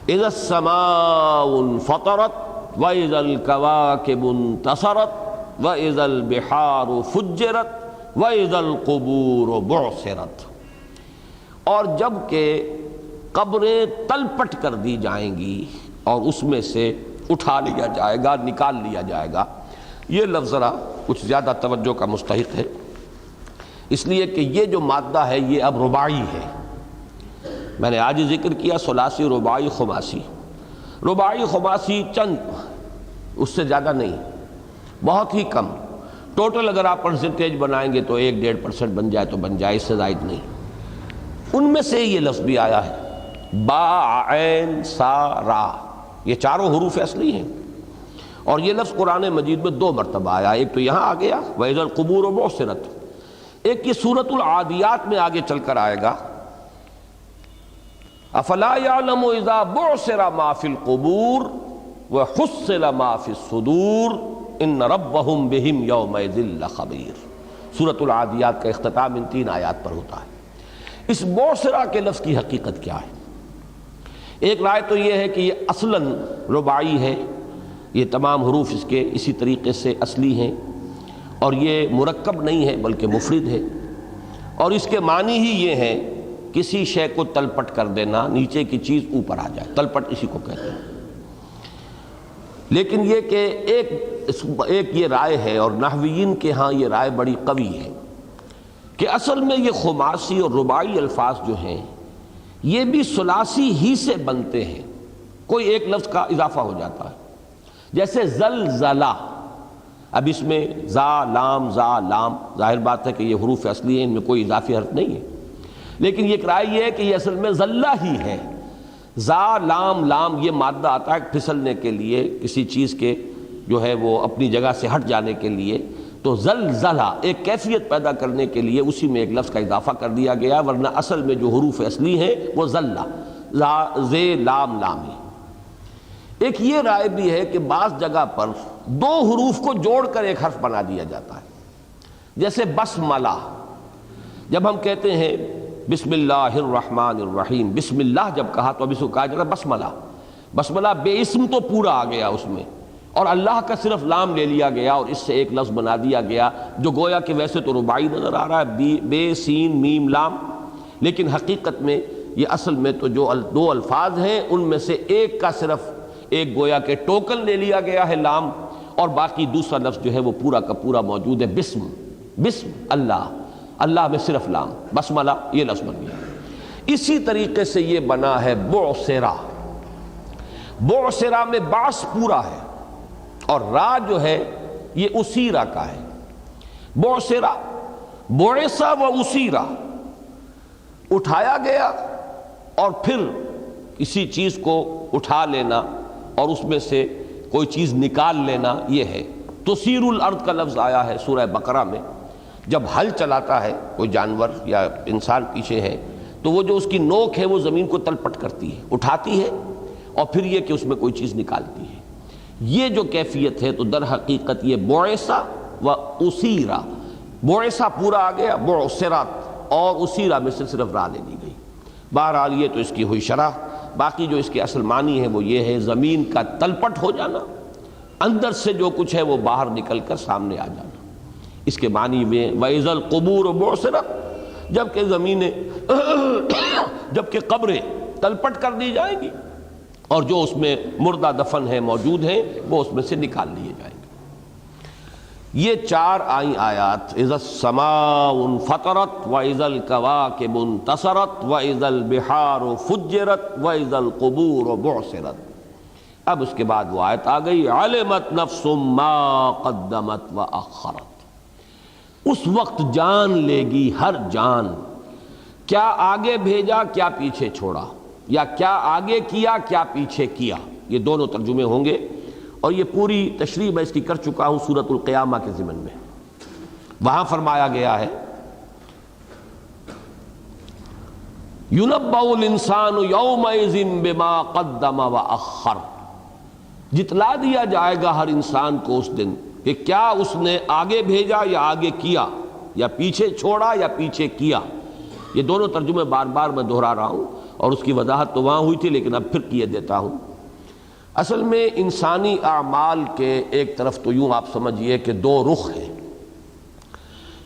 اِذَا السَّمَاءُ انْفَطَرَتْ وَإِذَا الْكَوَاكِبُ انْتَثَرَتْ وَإِذَا الْبِحَارُ فُجِّرَتْ وَإِذَا الْقُبُورُ بُعْثِرَتْ۔ اور جب کہ قبریں تل پٹ کر دی جائیں گی اور اس میں سے اٹھا لیا جائے گا، نکال لیا جائے گا۔ یہ لفظ ذرا کچھ زیادہ توجہ کا مستحق ہے، اس لیے کہ یہ جو مادہ ہے یہ اب رباعی ہے۔ میں نے آج ذکر کیا ثلاثی، رباعی، خماسی۔ رباعی خماسی چند، اس سے زیادہ نہیں، بہت ہی کم۔ ٹوٹل اگر آپ پرسنٹیج بنائیں گے تو 1-1.5% بن جائے تو بن جائے، اس سے زائد نہیں۔ ان میں سے یہ لفظ بھی آیا ہے، با عین سا را، یہ چاروں حروف اصلی ہیں، اور یہ لفظ قرآن مجید میں 2 مرتبہ آیا، ایک تو یہاں آ گیا وَإِذَا الْقُبُورُ بُعْثِرَتْ، ایک یہ سورۃ العادیات میں آگے چل کر آئے گا، افلا یعلم اذا بعثر ما فی القبور وحصل ما فی الصدور ان ربهم بهم یومئذ لخبیر۔ سورۃ العادیات کا اختتام ان 3 آیات پر ہوتا ہے۔ اس بعثرہ کے لفظ کی حقیقت کیا ہے؟ ایک رائے تو یہ ہے کہ یہ اصلاً رباعی ہے، یہ تمام حروف اس کے اسی طریقے سے اصلی ہیں، اور یہ مرکب نہیں ہے بلکہ مفرد ہے، اور اس کے معنی ہی یہ ہے کسی شے کو تلپٹ کر دینا، نیچے کی چیز اوپر آ جائے، تلپٹ اسی کو کہتے ہیں۔ لیکن یہ کہ ایک یہ رائے ہے، اور نحویین کے ہاں یہ رائے بڑی قوی ہے، کہ اصل میں یہ خماسی اور رباعی الفاظ جو ہیں یہ بھی ثلاثی ہی سے بنتے ہیں، کوئی ایک لفظ کا اضافہ ہو جاتا ہے، جیسے زلزلہ۔ اب اس میں زا لام، ظاہر بات ہے کہ یہ حروف اصلی ہیں، ان میں کوئی اضافی حرف نہیں ہے، لیکن یہ رائے یہ ہے کہ یہ اصل میں زلہ ہی ہے۔ زا لام یہ مادہ آتا ہے پھسلنے کے لیے، کسی چیز کے جو ہے وہ اپنی جگہ سے ہٹ جانے کے لیے، تو زلزلہ ایک کیفیت پیدا کرنے کے لیے اسی میں ایک لفظ کا اضافہ کر دیا گیا، ورنہ اصل میں جو حروف اصلی ہیں وہ زلہ، زے لام ہی۔ ایک یہ رائے بھی ہے کہ بعض جگہ پر 2 حروف کو جوڑ کر ایک حرف بنا دیا جاتا ہے، جیسے بسملہ۔ جب ہم کہتے ہیں بسم اللہ الرحمن الرحیم، بسم اللہ جب کہا تو اب اس کو کہا جاتا ہے بسملہ۔ بسملہ بے اسم تو پورا آ گیا اس میں، اور اللہ کا صرف لام لے لیا گیا اور اس سے ایک لفظ بنا دیا گیا، جو گویا کہ ویسے تو رباعی نظر آ رہا ہے، بے سین میم لام، لیکن حقیقت میں یہ اصل میں تو جو 2 الفاظ ہیں ان میں سے ایک کا صرف ایک گویا کہ ٹوکن لے لیا گیا ہے لام، اور باقی دوسرا لفظ جو ہے وہ پورا کا پورا موجود ہے، بسم اللہ، اللہ میں صرف لام، بسملہ یہ لفظ بن گیا۔ اسی طریقے سے یہ بنا ہے بعثرہ۔ بعثرہ میں باس پورا ہے، اور را جو ہے یہ اسیرہ کا ہے۔ بعثرہ، بعثہ و اسیرہ، اٹھایا گیا اور پھر کسی چیز کو اٹھا لینا اور اس میں سے کوئی چیز نکال لینا، یہ ہے۔ تسیر الارض کا لفظ آیا ہے سورہ بقرہ میں، جب ہل چلاتا ہے کوئی جانور یا انسان پیچھے ہے تو وہ جو اس کی نوک ہے وہ زمین کو تلپٹ کرتی ہے، اٹھاتی ہے، اور پھر یہ کہ اس میں کوئی چیز نکالتی ہے۔ یہ جو کیفیت ہے تو در حقیقت یہ بعثہ و اسیرہ، بعثہ پورا آ گیا، بعثرت، اور اسیرہ میں سے صرف را لے لی گئی۔ بہرحال یہ تو اس کی ہوئی شرح، باقی جو اس کے اصل معنی ہے وہ یہ ہے زمین کا تلپٹ ہو جانا، اندر سے جو کچھ ہے وہ باہر نکل کر سامنے آ جانا۔ اس کے معنی میں وَإِذَا الْقُبُورُ بُعْثِرَتْ، جبکہ زمینیں جبکہ قبریں تلپٹ کر دی جائیں گی اور جو اس میں مردہ دفن ہیں موجود ہیں وہ اس میں سے نکال لیے جائیں گے۔ یہ 4 آئیں آیات اذا السماء انفطرت واذا الكواكب انتصرت واذا البحار فجرت واذا القبور بعثرت۔ اب اس کے بعد وہ آیت آ گئی علمت نفس ما قدمت واخرت۔ اس وقت جان لے گی ہر جان کیا آگے بھیجا کیا پیچھے چھوڑا، یا کیا آگے کیا کیا پیچھے کیا۔ یہ دونوں ترجمے ہوں گے اور یہ پوری تشریح میں اس کی کر چکا ہوں سورۃ القیامہ کے ضمن میں۔ وہاں فرمایا گیا ہے یُنَبَّأُ الْإِنسَانُ يَوْمَئِذٍ بِمَا قَدَّمَ وَأَخَّرَ، جتلا دیا جائے گا ہر انسان کو اس دن کہ کیا اس نے آگے بھیجا یا آگے کیا، یا پیچھے چھوڑا یا پیچھے کیا۔ یہ دونوں ترجمے بار بار میں دہرا رہا ہوں اور اس کی وضاحت تو وہاں ہوئی تھی لیکن اب پھر کیے دیتا ہوں۔ اصل میں انسانی اعمال کے ایک طرف تو یوں آپ سمجھیے کہ 2 رخ ہیں۔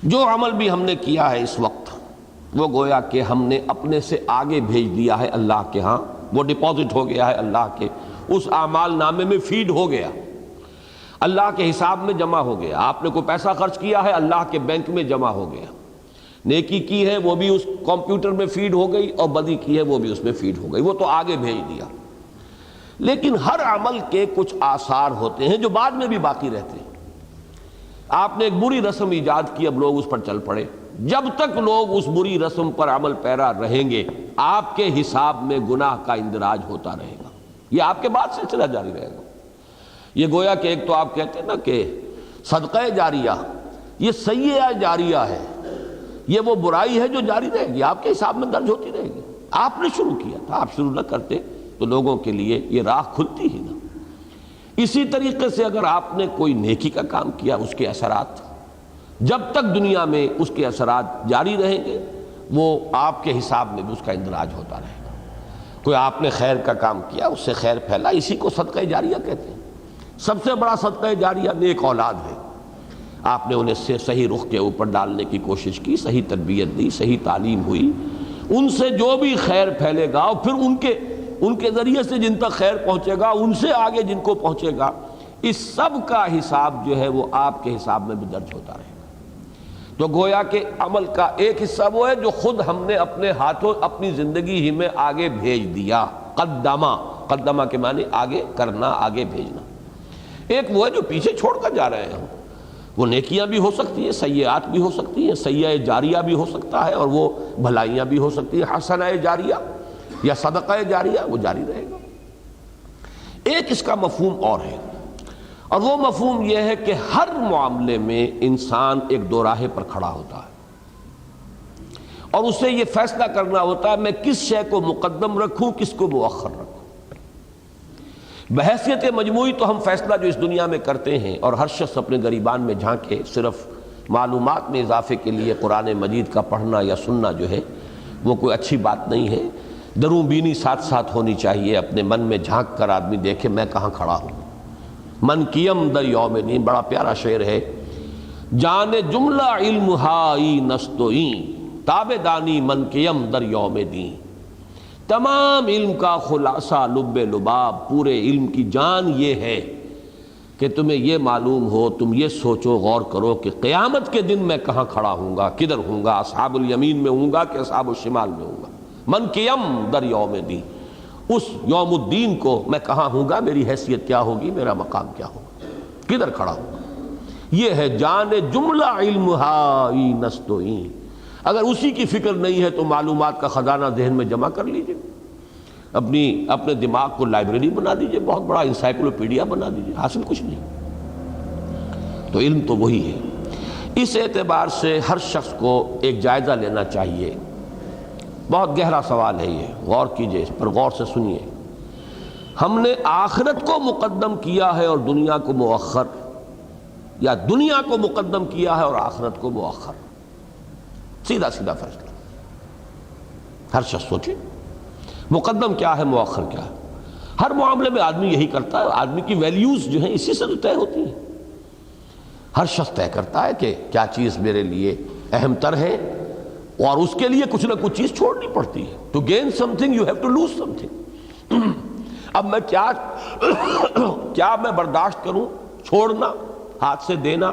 جو عمل بھی ہم نے کیا ہے اس وقت وہ گویا کہ ہم نے اپنے سے آگے بھیج دیا ہے اللہ کے ہاں، وہ ڈپازٹ ہو گیا ہے اللہ کے اس اعمال نامے میں، فیڈ ہو گیا، اللہ کے حساب میں جمع ہو گیا۔ آپ نے کوئی پیسہ خرچ کیا ہے اللہ کے بینک میں جمع ہو گیا، نیکی کی ہے وہ بھی اس کمپیوٹر میں فیڈ ہو گئی اور بدی کی ہے وہ بھی اس میں فیڈ ہو گئی، وہ تو آگے بھیج دیا۔ لیکن ہر عمل کے کچھ آثار ہوتے ہیں جو بعد میں بھی باقی رہتے ہیں۔ آپ نے ایک بری رسم ایجاد کی، اب لوگ اس پر چل پڑے، جب تک لوگ اس بری رسم پر عمل پیرا رہیں گے آپ کے حساب میں گناہ کا اندراج ہوتا رہے گا، یہ آپ کے بعد سلسلہ جاری رہے گا۔ یہ گویا کہ ایک تو آپ کہتے ہیں نا کہ صدقہ جاریہ، یہ سیئہ جاریہ ہے، یہ وہ برائی ہے جو جاری رہے گی، آپ کے حساب میں درج ہوتی رہے گی۔ آپ نے شروع کیا تھا، آپ شروع نہ کرتے تو لوگوں کے لیے یہ راہ کھلتی ہی نہ۔ اسی طریقے سے اگر آپ نے کوئی نیکی کا کام کیا، اس کے اثرات جب تک دنیا میں اس کے اثرات جاری رہیں گے وہ آپ کے حساب میں بھی اس کا اندراج ہوتا رہے گا۔ کوئی آپ نے خیر کا کام کیا، اس سے خیر پھیلا، اسی کو صدقہ جاریہ کہتے ہیں۔ سب سے بڑا صدقہ جاریہ نیک اولاد ہے، آپ نے انہیں صحیح رخ کے اوپر ڈالنے کی کوشش کی، صحیح تربیت دی، صحیح تعلیم ہوئی، ان سے جو بھی خیر پھیلے گا اور پھر ان کے ذریعے سے جن تک خیر پہنچے گا، ان سے آگے جن کو پہنچے گا، اس سب کا حساب جو ہے وہ آپ کے حساب میں بھی درج ہوتا رہے گا۔ تو گویا کہ عمل کا ایک حصہ وہ ہے جو خود ہم نے اپنے ہاتھوں اپنی زندگی ہی میں آگے بھیج دیا، قدمہ کے معنی آگے کرنا، آگے بھیجنا۔ ایک وہ ہے جو پیچھے چھوڑ کر جا رہے ہیں ہم، وہ نیکیاں بھی ہو سکتی ہیں، سیئات بھی ہو سکتی ہیں، سیئہ جاریہ بھی ہو سکتا ہے اور وہ بھلائیاں بھی ہو سکتی ہیں، حسنہ جاریہ یا صدقہ جاریہ وہ جاری رہے گا۔ ایک اس کا مفہوم اور ہے، اور وہ مفہوم یہ ہے کہ ہر معاملے میں انسان ایک دوراہے پر کھڑا ہوتا ہے اور اسے یہ فیصلہ کرنا ہوتا ہے میں کس شے کو مقدم رکھوں، کس کو مؤخر رکھوں۔ بحیثیت مجموعی تو ہم فیصلہ جو اس دنیا میں کرتے ہیں اور ہر شخص اپنے گریبان میں جھانکے صرف معلومات میں اضافے کے لیے قرآن مجید کا پڑھنا یا سننا جو ہے وہ کوئی اچھی بات نہیں ہے۔ دروں بینی ساتھ ساتھ ہونی چاہیے، اپنے من میں جھانک کر آدمی دیکھے میں کہاں کھڑا ہوں۔ من کیم در یوم دین، بڑا پیارا شعر ہے، جان جملہ علم ہائی نستوئیں تابع دانی من کیم در یوم دین۔ تمام علم کا خلاصہ لب لباب، پورے علم کی جان یہ ہے کہ تمہیں یہ معلوم ہو، تم یہ سوچو غور کرو کہ قیامت کے دن میں کہاں کھڑا ہوں گا، کدھر ہوں گا، اصحاب الیمین میں ہوں گا کہ اصحاب الشمال میں ہوں گا۔ من کیم در یوم دین، اس یوم الدین کو میں کہاں ہوں گا، میری حیثیت کیا ہوگی، میرا مقام کیا ہوگا، کدھر کھڑا ہوں گا۔ یہ ہے جان جملہ علم ہائی نستوئیں۔ اگر اسی کی فکر نہیں ہے تو معلومات کا خزانہ ذہن میں جمع کر لیجئے، اپنے دماغ کو لائبریری بنا دیجئے، بہت بڑا انسائکلوپیڈیا بنا دیجئے، حاصل کچھ نہیں۔ تو علم تو وہی ہے۔ اس اعتبار سے ہر شخص کو ایک جائزہ لینا چاہیے۔ بہت گہرا سوال ہے یہ، غور کیجئے اس پر، غور سے سنیے۔ ہم نے آخرت کو مقدم کیا ہے اور دنیا کو مؤخر، یا دنیا کو مقدم کیا ہے اور آخرت کو مؤخر؟ سیدھا سیدھا فیصلہ ہر شخص سوچے، مقدم کیا ہے، مؤخر کیا ہے۔ ہر معاملے میں آدمی یہی کرتا ہے، آدمی کی ویلیوز جو ہیں اسی سے تو طے ہوتی ہیں۔ ہر شخص طے کرتا ہے کہ کیا چیز میرے لیے اہم تر ہے، اور اس کے لیے کچھ نہ کچھ چیز چھوڑنی پڑتی ہے۔ To gain some thing you have to lose some thing. اب میں کیا میں برداشت کروں، چھوڑنا، ہاتھ سے دینا،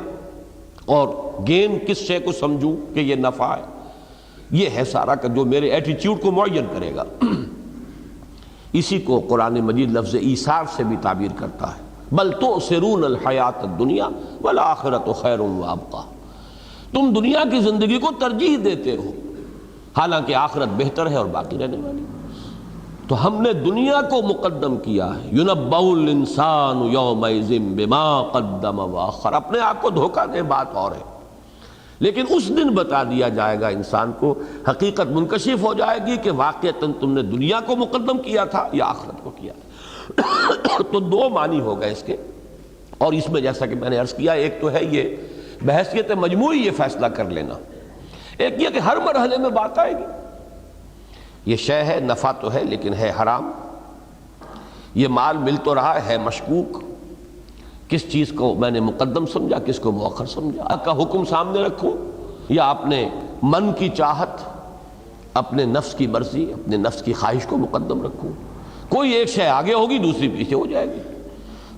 اور گین کس شے کو سمجھوں کہ یہ نفع ہے، یہ ہے سارا کا جو میرے ایٹیٹیوڈ کو معین کرے گا۔ اسی کو قرآن مجید لفظ ایثار سے بھی تعبیر کرتا ہے، بل تؤثرون الحیات الدنیا والآخرۃ خیر وابقیٰ، تم دنیا کی زندگی کو ترجیح دیتے ہو حالانکہ آخرت بہتر ہے اور باقی رہنے والی۔ تو ہم نے دنیا کو مقدم کیا ہے۔ يُنَبَّأُ الْإِنسَانُ يَوْمَئِذٍ بِمَا قَدَّمَ وَأَخَّرَ، اپنے آپ کو دھوکہ دے بات اور ہے، لیکن اس دن بتا دیا جائے گا انسان کو، حقیقت منکشف ہو جائے گی کہ واقعتاً تم نے دنیا کو مقدم کیا تھا یا آخرت کو کیا تھا۔ تو دو معنی ہو گئے اس کے، اور اس میں جیسا کہ میں نے عرض کیا، ایک تو ہے یہ بحیثیت مجموعی یہ فیصلہ کر لینا، ایک یہ کہ ہر مرحلے میں بات آئے گی، یہ شے ہے، نفع تو ہے لیکن ہے حرام، یہ مال مل تو رہا ہے مشکوک، کس چیز کو میں نے مقدم سمجھا، کس کو مؤخر سمجھا، اللہ کا حکم سامنے رکھوں یا اپنے من کی چاہت، اپنے نفس کی مرضی، اپنے نفس کی خواہش کو مقدم رکھوں، کوئی ایک شے آگے ہوگی دوسری پیچھے ہو جائے گی۔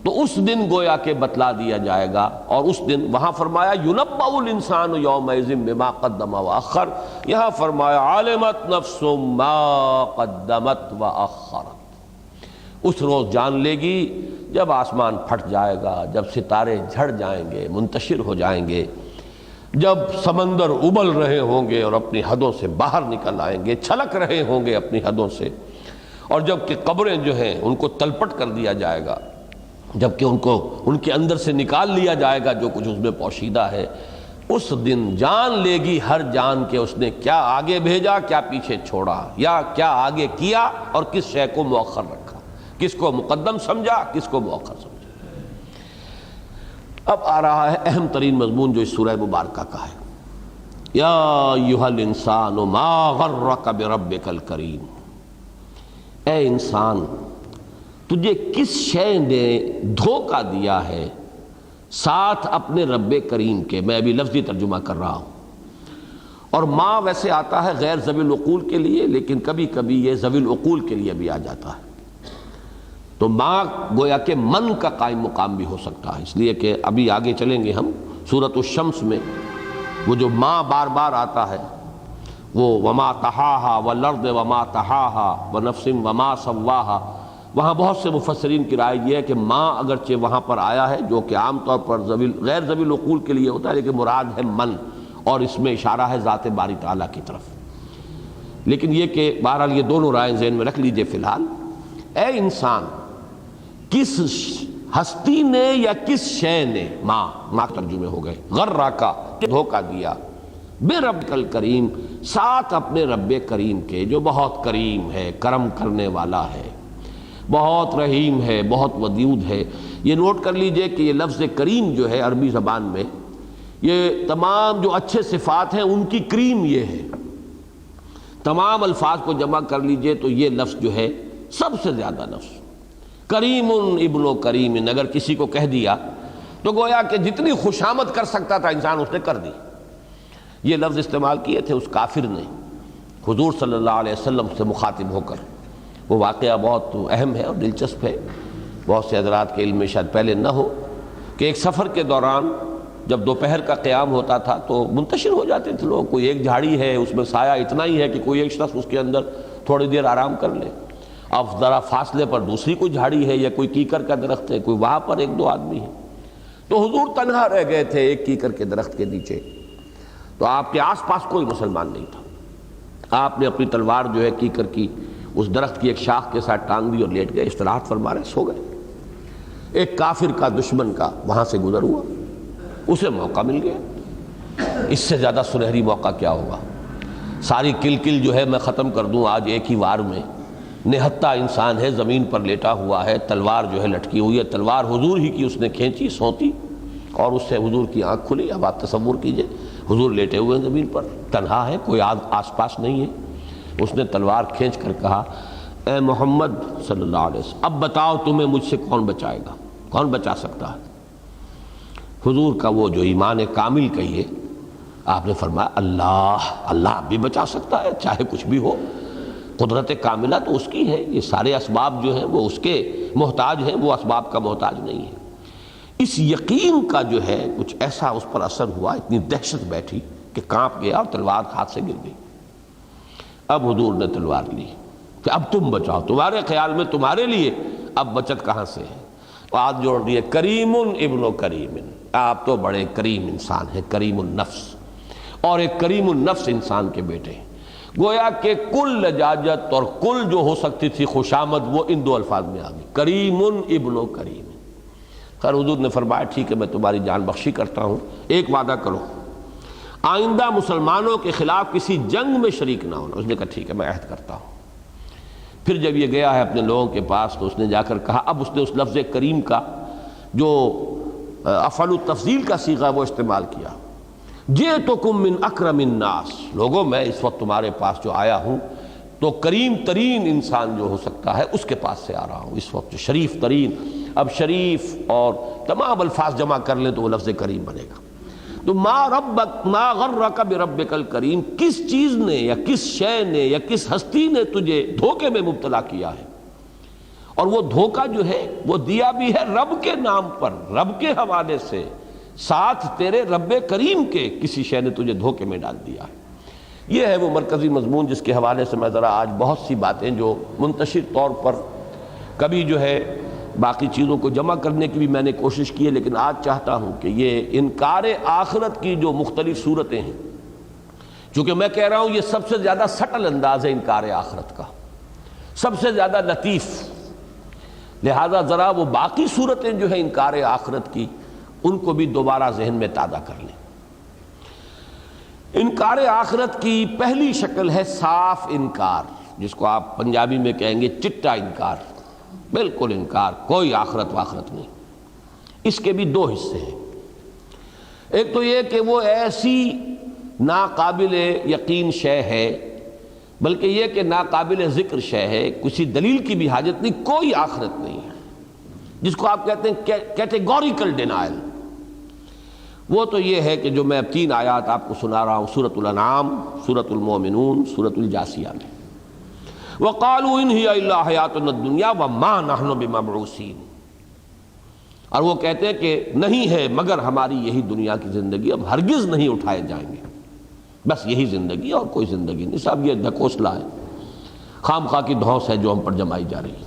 تو اس دن گویا کہ بتلا دیا جائے گا، اور اس دن وہاں فرمایا يُنَبَّأُ الْإِنسَانُ يَوْمَئِذٍ بِمَا قَدَّمَ وَأَخَّرَ، یہاں فرمایا عَلِمَتْ نَفْسٌ مَا قَدَّمَتْ وَأَخَّرَتْ، اس روز جان لے گی جب آسمان پھٹ جائے گا، جب ستارے جھڑ جائیں گے، منتشر ہو جائیں گے، جب سمندر ابل رہے ہوں گے اور اپنی حدوں سے باہر نکل آئیں گے، چھلک رہے ہوں گے اپنی حدوں سے، اور جب کہ قبریں جو ہیں ان کو تلپٹ کر دیا جائے گا، جبکہ ان کے اندر سے نکال لیا جائے گا جو کچھ اس میں پوشیدہ ہے، اس دن جان لے گی ہر جان کے اس نے کیا آگے بھیجا، کیا پیچھے چھوڑا، یا کیا آگے کیا اور کس شے کو مؤخر رکھا، کس کو مقدم سمجھا، کس کو مؤخر سمجھا۔ اب آ رہا ہے اہم ترین مضمون جو اس سورہ مبارکہ کا ہے، یا ایھا الانسان ما غرک بربک الکریم، اے انسان تجھے کس شے نے دھوکہ دیا ہے ساتھ اپنے رب کریم کے۔ میں ابھی لفظی ترجمہ کر رہا ہوں، اور ماں ویسے آتا ہے غیر ذوی العقول کے لیے، لیکن کبھی کبھی یہ ذوی العقول کے لیے بھی آ جاتا ہے، تو ماں گویا کہ من کا قائم مقام بھی ہو سکتا ہے، اس لیے کہ ابھی آگے چلیں گے ہم سورۃ الشمس میں وہ جو ماں بار بار آتا ہے، وہ وما طحاہا والارض وما طحاہا ونفس وما سواہا، وہاں بہت سے مفسرین کی رائے یہ ہے کہ ماں اگرچہ وہاں پر آیا ہے جو کہ عام طور پر غیر ذوی العقول کے لیے ہوتا ہے، لیکن مراد ہے من، اور اس میں اشارہ ہے ذات باری تعالیٰ کی طرف، لیکن یہ کہ بہرحال یہ دونوں رائیں ذہن میں رکھ لیجئے فی الحال۔ اے انسان، کس ہستی نے یا کس شے نے، ماں ترجمے ہو گئے، غرّاکا دھوکہ دیا، بے ربک الکریم ساتھ اپنے رب کریم کے جو بہت کریم ہے، کرم کرنے والا ہے، بہت رحیم ہے، بہت ودود ہے۔ یہ نوٹ کر لیجئے کہ یہ لفظ کریم جو ہے عربی زبان میں، یہ تمام جو اچھے صفات ہیں ان کی کریم یہ ہے، تمام الفاظ کو جمع کر لیجئے تو یہ لفظ جو ہے سب سے زیادہ لفظ کریم ابن و کریم، اگر کسی کو کہہ دیا تو گویا کہ جتنی خوشامد کر سکتا تھا انسان اس نے کر دی۔ یہ لفظ استعمال کیے تھے اس کافر نے حضور صلی اللہ علیہ وسلم سے مخاطب ہو کر۔ وہ واقعہ بہت اہم ہے اور دلچسپ ہے، بہت سے حضرات کے علم میں شاید پہلے نہ ہو کہ ایک سفر کے دوران جب دوپہر کا قیام ہوتا تھا تو منتشر ہو جاتے تھے لوگ، کوئی ایک جھاڑی ہے اس میں سایہ اتنا ہی ہے کہ کوئی ایک شخص اس کے اندر تھوڑی دیر آرام کر لے، اب ذرا فاصلے پر دوسری کوئی جھاڑی ہے یا کوئی کیکر کا درخت ہے، کوئی وہاں پر ایک دو آدمی ہیں، تو حضور تنہا رہ گئے تھے ایک کیکر کے درخت کے نیچے، تو آپ کے آس پاس کوئی مسلمان نہیں تھا، آپ نے اپنی تلوار جو ہے کیکر کی اس درخت کی ایک شاخ کے ساتھ ٹانگ دی اور لیٹ گئے، استراحت فرما رہے، سو گئے۔ ایک کافر کا، دشمن کا وہاں سے گزر ہوا، اسے موقع مل گیا، اس سے زیادہ سنہری موقع کیا ہوگا؟ ساری کل جو ہے میں ختم کر دوں آج ایک ہی وار میں۔ نہتہ انسان ہے، زمین پر لیٹا ہوا ہے، تلوار جو ہے لٹکی ہوئی ہے، تلوار حضور ہی کی اس نے کھینچی سونتی اور اس سے حضور کی آنکھ کھلی۔ اب آپ تصور کیجئے حضور لیٹے ہوئے ہیں زمین پر، تنہا ہے، کوئی آس پاس نہیں ہے، اس نے تلوار کھینچ کر کہا اے محمد صلی اللہ علیہ وسلم اب بتاؤ تمہیں مجھ سے کون بچائے گا، کون بچا سکتا ہے؟ حضور کا وہ جو ایمان کامل کہیے، آپ نے فرمایا اللہ بھی بچا سکتا ہے چاہے کچھ بھی ہو، قدرت کاملہ تو اس کی ہے، یہ سارے اسباب جو ہیں وہ اس کے محتاج ہیں، وہ اسباب کا محتاج نہیں ہے۔ اس یقین کا جو ہے کچھ ایسا اس پر اثر ہوا، اتنی دہشت بیٹھی کہ کانپ گیا اور تلوار ہاتھ سے گر گئی۔ اب حضور نے تلوار لی کہ اب تم بچاؤ، تمہارے خیال میں تمہارے لیے اب بچت کہاں سے ہے؟ ہاتھ جوڑ دیے، کریم ابن کریم، آپ تو بڑے کریم انسان ہیں، کریم النفس، اور ایک کریم النفس انسان کے بیٹے ہیں۔ گویا کہ کل لجاجت اور کل جو ہو سکتی تھی خوشامد وہ ان دو الفاظ میں آ گئی، کریم ابن کریم۔ خیر حضور نے فرمایا ٹھیک ہے میں تمہاری جان بخشی کرتا ہوں، ایک وعدہ کرو آئندہ مسلمانوں کے خلاف کسی جنگ میں شریک نہ ہونا۔ اس نے کہا ٹھیک ہے میں عہد کرتا ہوں۔ پھر جب یہ گیا ہے اپنے لوگوں کے پاس تو اس نے جا کر کہا، اب اس نے اس لفظ کریم کا جو افعل التفضیل کا صیغہ وہ استعمال کیا، جئتکم من اکرم الناس، لوگوں میں اس وقت تمہارے پاس جو آیا ہوں تو کریم ترین انسان جو ہو سکتا ہے اس کے پاس سے آ رہا ہوں اس وقت، جو شریف ترین۔ اب شریف اور تمام الفاظ جمع کر لیں تو وہ لفظ کریم بنے گا۔ تو ما غرک بربک الکریم، کس چیز نے یا کس شے نے یا کس ہستی نے تجھے دھوکے میں مبتلا کیا ہے؟ اور وہ دھوکہ جو ہے وہ دیا بھی ہے رب کے نام پر، رب کے حوالے سے، ساتھ تیرے رب کریم کے کسی شے نے تجھے دھوکے میں ڈال دیا ہے۔ یہ ہے وہ مرکزی مضمون جس کے حوالے سے میں ذرا آج بہت سی باتیں جو منتشر طور پر کبھی جو ہے باقی چیزوں کو جمع کرنے کی بھی میں نے کوشش کی ہے، لیکن آج چاہتا ہوں کہ یہ انکار آخرت کی جو مختلف صورتیں ہیں، چونکہ میں کہہ رہا ہوں یہ سب سے زیادہ سٹل انداز ہے انکار آخرت کا، سب سے زیادہ لطیف، لہذا ذرا وہ باقی صورتیں جو ہیں انکار آخرت کی ان کو بھی دوبارہ ذہن میں تازہ کر لیں۔ انکار آخرت کی پہلی شکل ہے صاف انکار، جس کو آپ پنجابی میں کہیں گے چٹا انکار، بالکل انکار، کوئی آخرت واخرت نہیں۔ اس کے بھی دو حصے ہیں، ایک تو یہ کہ وہ ایسی ناقابل یقین شے ہے، بلکہ یہ کہ ناقابل ذکر شے ہے، کسی دلیل کی بھی حاجت نہیں، کوئی آخرت نہیں ہے، جس کو آپ کہتے ہیں کیٹیگوریکل ڈینائل۔ وہ تو یہ ہے کہ جو میں اب 3 آیات آپ کو سنا رہا ہوں، سورۃ الانعام، سورۃ المومنون، سورۃ الجاثیہ میں، وَقَالُوا إِنْ هِيَ إِلَّا حَيَاتُنَا الدُّنْيَا وَمَا نَحْنُ بِمَبْعُوثِينَ، اور وہ کہتے ہیں کہ نہیں ہے مگر ہماری یہی دنیا کی زندگی، اب ہرگز نہیں اٹھائے جائیں گے، بس یہی زندگی اور کوئی زندگی نہیں۔ صاحب یہ ڈھکوسلا ہے، خام خواہ کی دھونس ہے جو ہم پر جمائی جا رہی ہے۔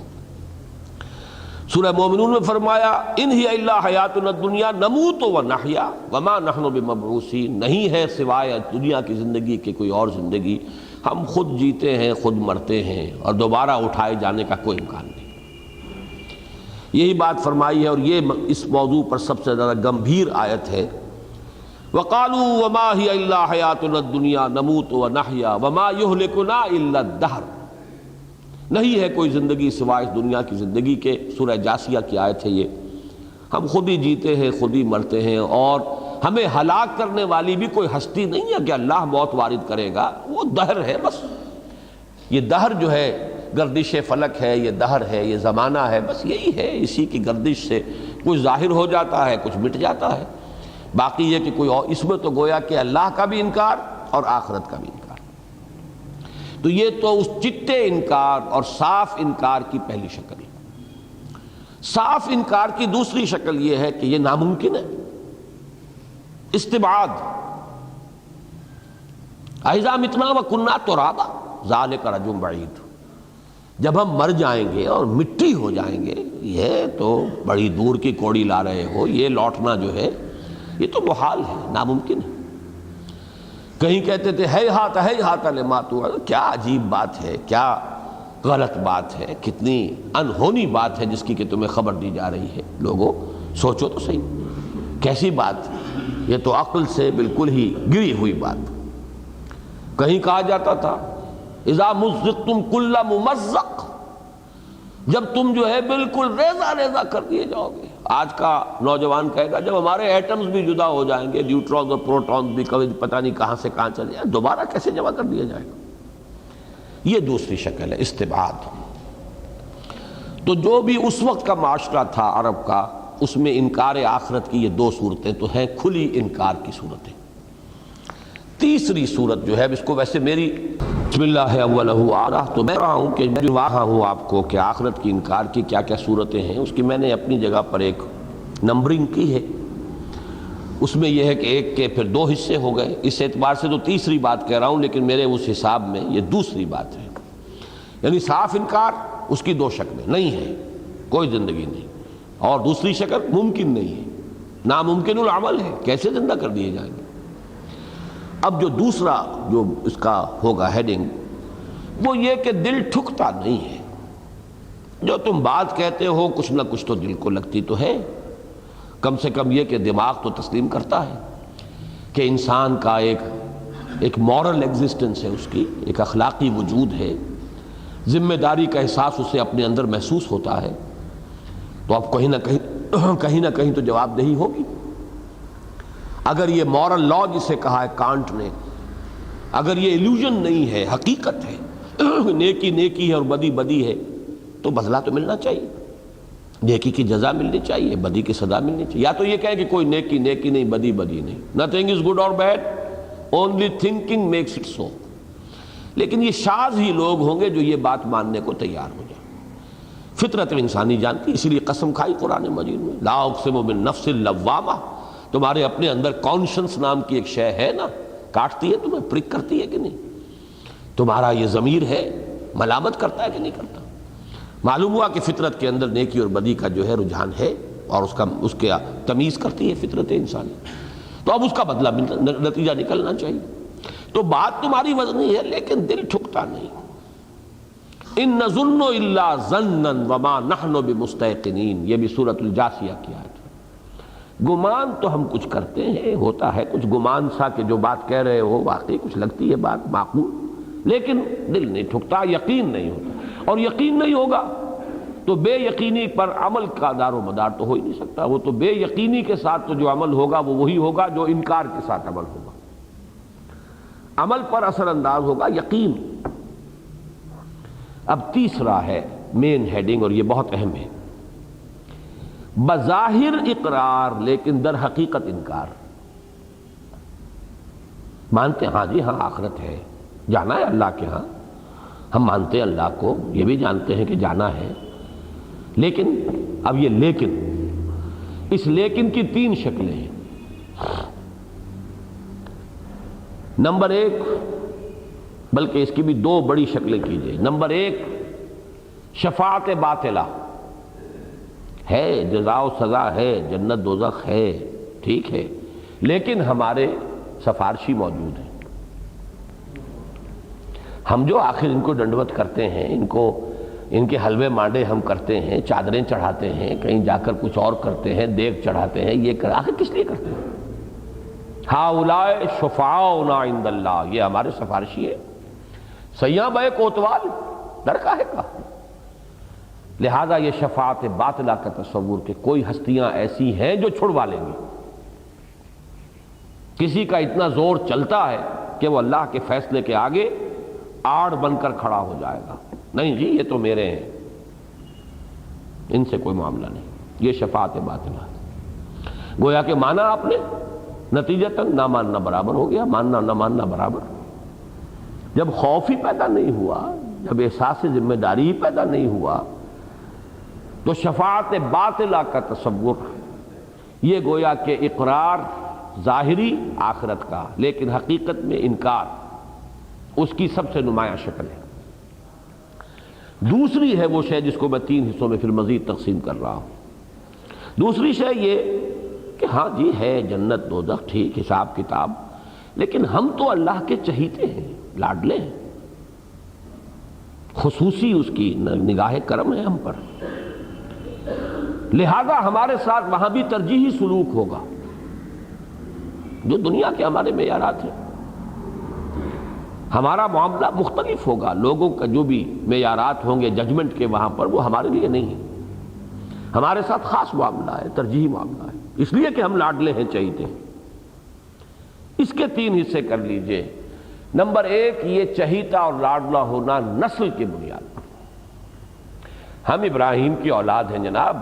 سورہ مومنون میں فرمایا ان ہی الا حیاتنا الدنیا نموت ونحیا وما نحن بمبعوثین، نہیں ہے سوائے دنیا کی زندگی کے کوئی اور زندگی، ہم خود جیتے ہیں خود مرتے ہیں اور دوبارہ اٹھائے جانے کا کوئی امکان نہیں۔ یہی بات فرمائی ہے، اور یہ اس موضوع پر سب سے زیادہ گمبھیر آیت ہے۔ وقالوا وما هي الا حیاتنا الدنیا نموت ونحیا وما یہلکنا الا الدہر، نہیں ہے کوئی زندگی سوائے اس دنیا کی زندگی کے۔ سورہ جاثیہ کی آیت ہے یہ، ہم خود ہی جیتے ہیں خود ہی مرتے ہیں، اور ہمیں ہلاک کرنے والی بھی کوئی ہستی نہیں ہے کہ اللہ موت وارد کرے گا، وہ دہر ہے بس۔ یہ دہر جو ہے گردش فلک ہے، یہ دہر ہے، یہ زمانہ ہے، بس یہی ہے، اسی کی گردش سے کچھ ظاہر ہو جاتا ہے کچھ مٹ جاتا ہے، باقی یہ کہ کوئی اور، اس میں تو گویا کہ اللہ کا بھی انکار اور آخرت کا بھی انکار۔ تو یہ تو اس چٹے انکار اور صاف انکار کی پہلی شکل ہے۔ صاف انکار کی دوسری شکل یہ ہے کہ یہ ناممکن ہے، استبعاد، اذا متنا وکنا ترابا ذالک رجل بعید، جب ہم مر جائیں گے اور مٹی ہو جائیں گے، یہ تو بڑی دور کی کوڑی لا رہے ہو، یہ لوٹنا جو ہے یہ تو محال ہے، ناممکن ہے۔ کہیں کہتے تھے ہے ہاتھ لما توعد، کیا عجیب بات ہے، کیا غلط بات ہے، کتنی انہونی بات ہے جس کی کہ تمہیں خبر دی جا رہی ہے۔ لوگوں سوچو تو صحیح، کیسی بات، یہ تو عقل سے بالکل ہی گری ہوئی بات۔ کہیں کہا جاتا تھا اذا مزقتم کل ممزق، جب تم جو ہے بالکل ریزہ ریزہ کر دیے جاؤ گے۔ آج کا نوجوان کہے گا جب ہمارے ایٹمز بھی جدا ہو جائیں گے، نیوٹرونز اور پروٹونز بھی کبھی پتہ نہیں کہاں سے کہاں چلے جائیں، دوبارہ کیسے جمع کر دیا جائے گا۔ یہ دوسری شکل ہے استبعاد۔ تو جو بھی اس وقت کا معاشرہ تھا عرب کا، اس میں انکار آخرت کی یہ دو صورتیں تو ہیں کھلی انکار کی صورتیں۔ تیسری صورت جو ہے، اس کو ویسے میری بسم اللہ اولہ آ رہا تو میں رہا ہوں کہ جو وہاں ہوں آپ کو کہ آخرت کی انکار کی کیا کیا صورتیں ہیں، اس کی میں نے اپنی جگہ پر ایک نمبرنگ کی ہے۔ اس میں یہ ہے کہ ایک کے پھر دو حصے ہو گئے، اس اعتبار سے تو تیسری بات کہہ رہا ہوں، لیکن میرے اس حساب میں یہ دوسری بات ہے۔ یعنی صاف انکار، اس کی دو شکلیں نہیں ہیں، کوئی زندگی نہیں، اور دوسری شکل ممکن نہیں ہے، ناممکن العمل ہے، کیسے زندہ کر دیے جائیں گے۔ اب جو دوسرا جو اس کا ہوگا ہیڈنگ، وہ یہ کہ دل ٹھکتا نہیں ہے۔ جو تم بات کہتے ہو کچھ نہ کچھ تو دل کو لگتی تو ہے، کم سے کم یہ کہ دماغ تو تسلیم کرتا ہے کہ انسان کا ایک مورل ایگزسٹنس ہے، اس کی ایک اخلاقی وجود ہے، ذمہ داری کا احساس اسے اپنے اندر محسوس ہوتا ہے، تو اب کہیں نہ کہیں تو جواب دہی ہوگی۔ اگر یہ مورل لا جسے کہا ہے کانٹ نے، اگر یہ ایلیوژن نہیں ہے، حقیقت ہے، نیکی نیکی ہے اور بدی بدی ہے، تو بدلہ تو ملنا چاہیے، نیکی کی جزا ملنی چاہیے، بدی کی سزا ملنی چاہیے۔ یا تو یہ کہیں کہ کوئی نیکی نیکی نہیں، بدی بدی نہیں، nothing is good or bad, only thinking makes it so۔ لیکن یہ شاذ ہی لوگ ہوں گے جو یہ بات ماننے کو تیار ہو جائیں۔ فطرت انسانی جانتی، اسی لیے قسم کھائی قرآن مجید میں، لا اقسم بالنفس اللوامہ، تمہارے اپنے اندر کانشنس نام کی ایک شے ہے نا، کاٹتی ہے تمہیں، پرک کرتی ہے کہ نہیں؟ تمہارا یہ ضمیر ہے، ملامت کرتا ہے کہ نہیں کرتا؟ معلوم ہوا کہ فطرت کے اندر نیکی اور بدی کا جو ہے رجحان ہے، اور اس کے تمیز کرتی ہے فطرت انسانی، تو اب اس کا بدلہ نتیجہ نکلنا چاہیے۔ تو بات تمہاری وزنی ہے، لیکن دل ٹھکتا نہیں۔ ان نظن الا ظنا وما نحن بمستيقنين، یہ بھی سورۃ الجاثیہ کی آیت ہے۔ گمان تو ہم کچھ کرتے ہیں، ہوتا ہے کچھ گمان سا کہ جو بات کہہ رہے ہو واقعی کچھ لگتی ہے بات معقول، لیکن دل نہیں ٹھکتا، یقین نہیں ہوتا، اور یقین نہیں ہوگا تو بے یقینی پر عمل کا دار و مدار تو ہو ہی نہیں سکتا۔ وہ تو بے یقینی کے ساتھ تو جو عمل ہوگا وہ وہی ہوگا جو انکار کے ساتھ عمل ہوگا۔ عمل پر اثر انداز ہوگا یقین۔ اب تیسرا ہے مین ہیڈنگ، اور یہ بہت اہم ہے، بظاہر اقرار لیکن در حقیقت انکار۔ مانتے ہیں ہاں جی ہاں آخرت ہے، جانا ہے اللہ کے ہاں، ہم مانتے ہیں اللہ کو، یہ بھی جانتے ہیں کہ جانا ہے، لیکن اب یہ لیکن، اس لیکن کی تین شکلیں ہیں۔ نمبر ایک، بلکہ اس کی بھی دو بڑی شکلیں کیجئے۔ نمبر ایک، شفاعت باطلہ ہے، جزا و سزا ہے، جنت دوزخ ہے، ٹھیک ہے، لیکن ہمارے سفارشی موجود ہیں۔ ہم جو آخر ان کو ڈنڈوت کرتے ہیں، ان کے حلوے مانڈے ہم کرتے ہیں، چادریں چڑھاتے ہیں، کہیں جا کر کچھ اور کرتے ہیں، دیگ چڑھاتے ہیں، یہ آخر کس لیے کرتے ہیں؟ ہؤلاء شفعاؤنا عند اللہ، یہ ہمارے سفارشی ہیں، سیاں بے کوتوال درکا ہے کا۔ لہذا یہ شفاعت باطلہ کا تصور کہ کوئی ہستیاں ایسی ہیں جو چھڑوا لیں گی، کسی کا اتنا زور چلتا ہے کہ وہ اللہ کے فیصلے کے آگے آڑ بن کر کھڑا ہو جائے گا، نہیں جی یہ تو میرے ہیں، ان سے کوئی معاملہ نہیں، یہ شفاعت باطلہ ہے۔ گویا کہ مانا آپ نے، نتیجتاً نہ ماننا برابر ہو گیا، ماننا نہ ماننا برابر۔ جب خوف ہی پیدا نہیں ہوا، جب احساس ذمہ داری ہی پیدا نہیں ہوا، تو شفاعت باطلہ کا تصور یہ گویا کہ اقرار ظاہری آخرت کا لیکن حقیقت میں انکار، اس کی سب سے نمایاں شکل ہے۔ دوسری ہے وہ شے جس کو میں تین حصوں میں پھر مزید تقسیم کر رہا ہوں۔ دوسری شے یہ کہ ہاں جی ہے جنت دوزخ، ٹھیک، حساب کتاب، لیکن ہم تو اللہ کے چہیتے ہیں، لاڈلے ہیں، خصوصی اس کی نگاہ کرم ہے ہم پر، لہذا ہمارے ساتھ وہاں بھی ترجیحی سلوک ہوگا جو دنیا کے ہمارے معیارات ہیں، ہمارا معاملہ مختلف ہوگا، لوگوں کا جو بھی معیارات ہوں گے ججمنٹ کے وہاں پر وہ ہمارے لیے نہیں ہے، ہمارے ساتھ خاص معاملہ ہے، ترجیحی معاملہ ہے، اس لیے کہ ہم لاڈلے ہیں، چہیتے ہیں۔ اس کے تین حصے کر لیجئے۔ نمبر ایک، یہ چہیتا اور لاڈلا ہونا نسل کی بنیاد پر، ہم ابراہیم کی اولاد ہیں جناب،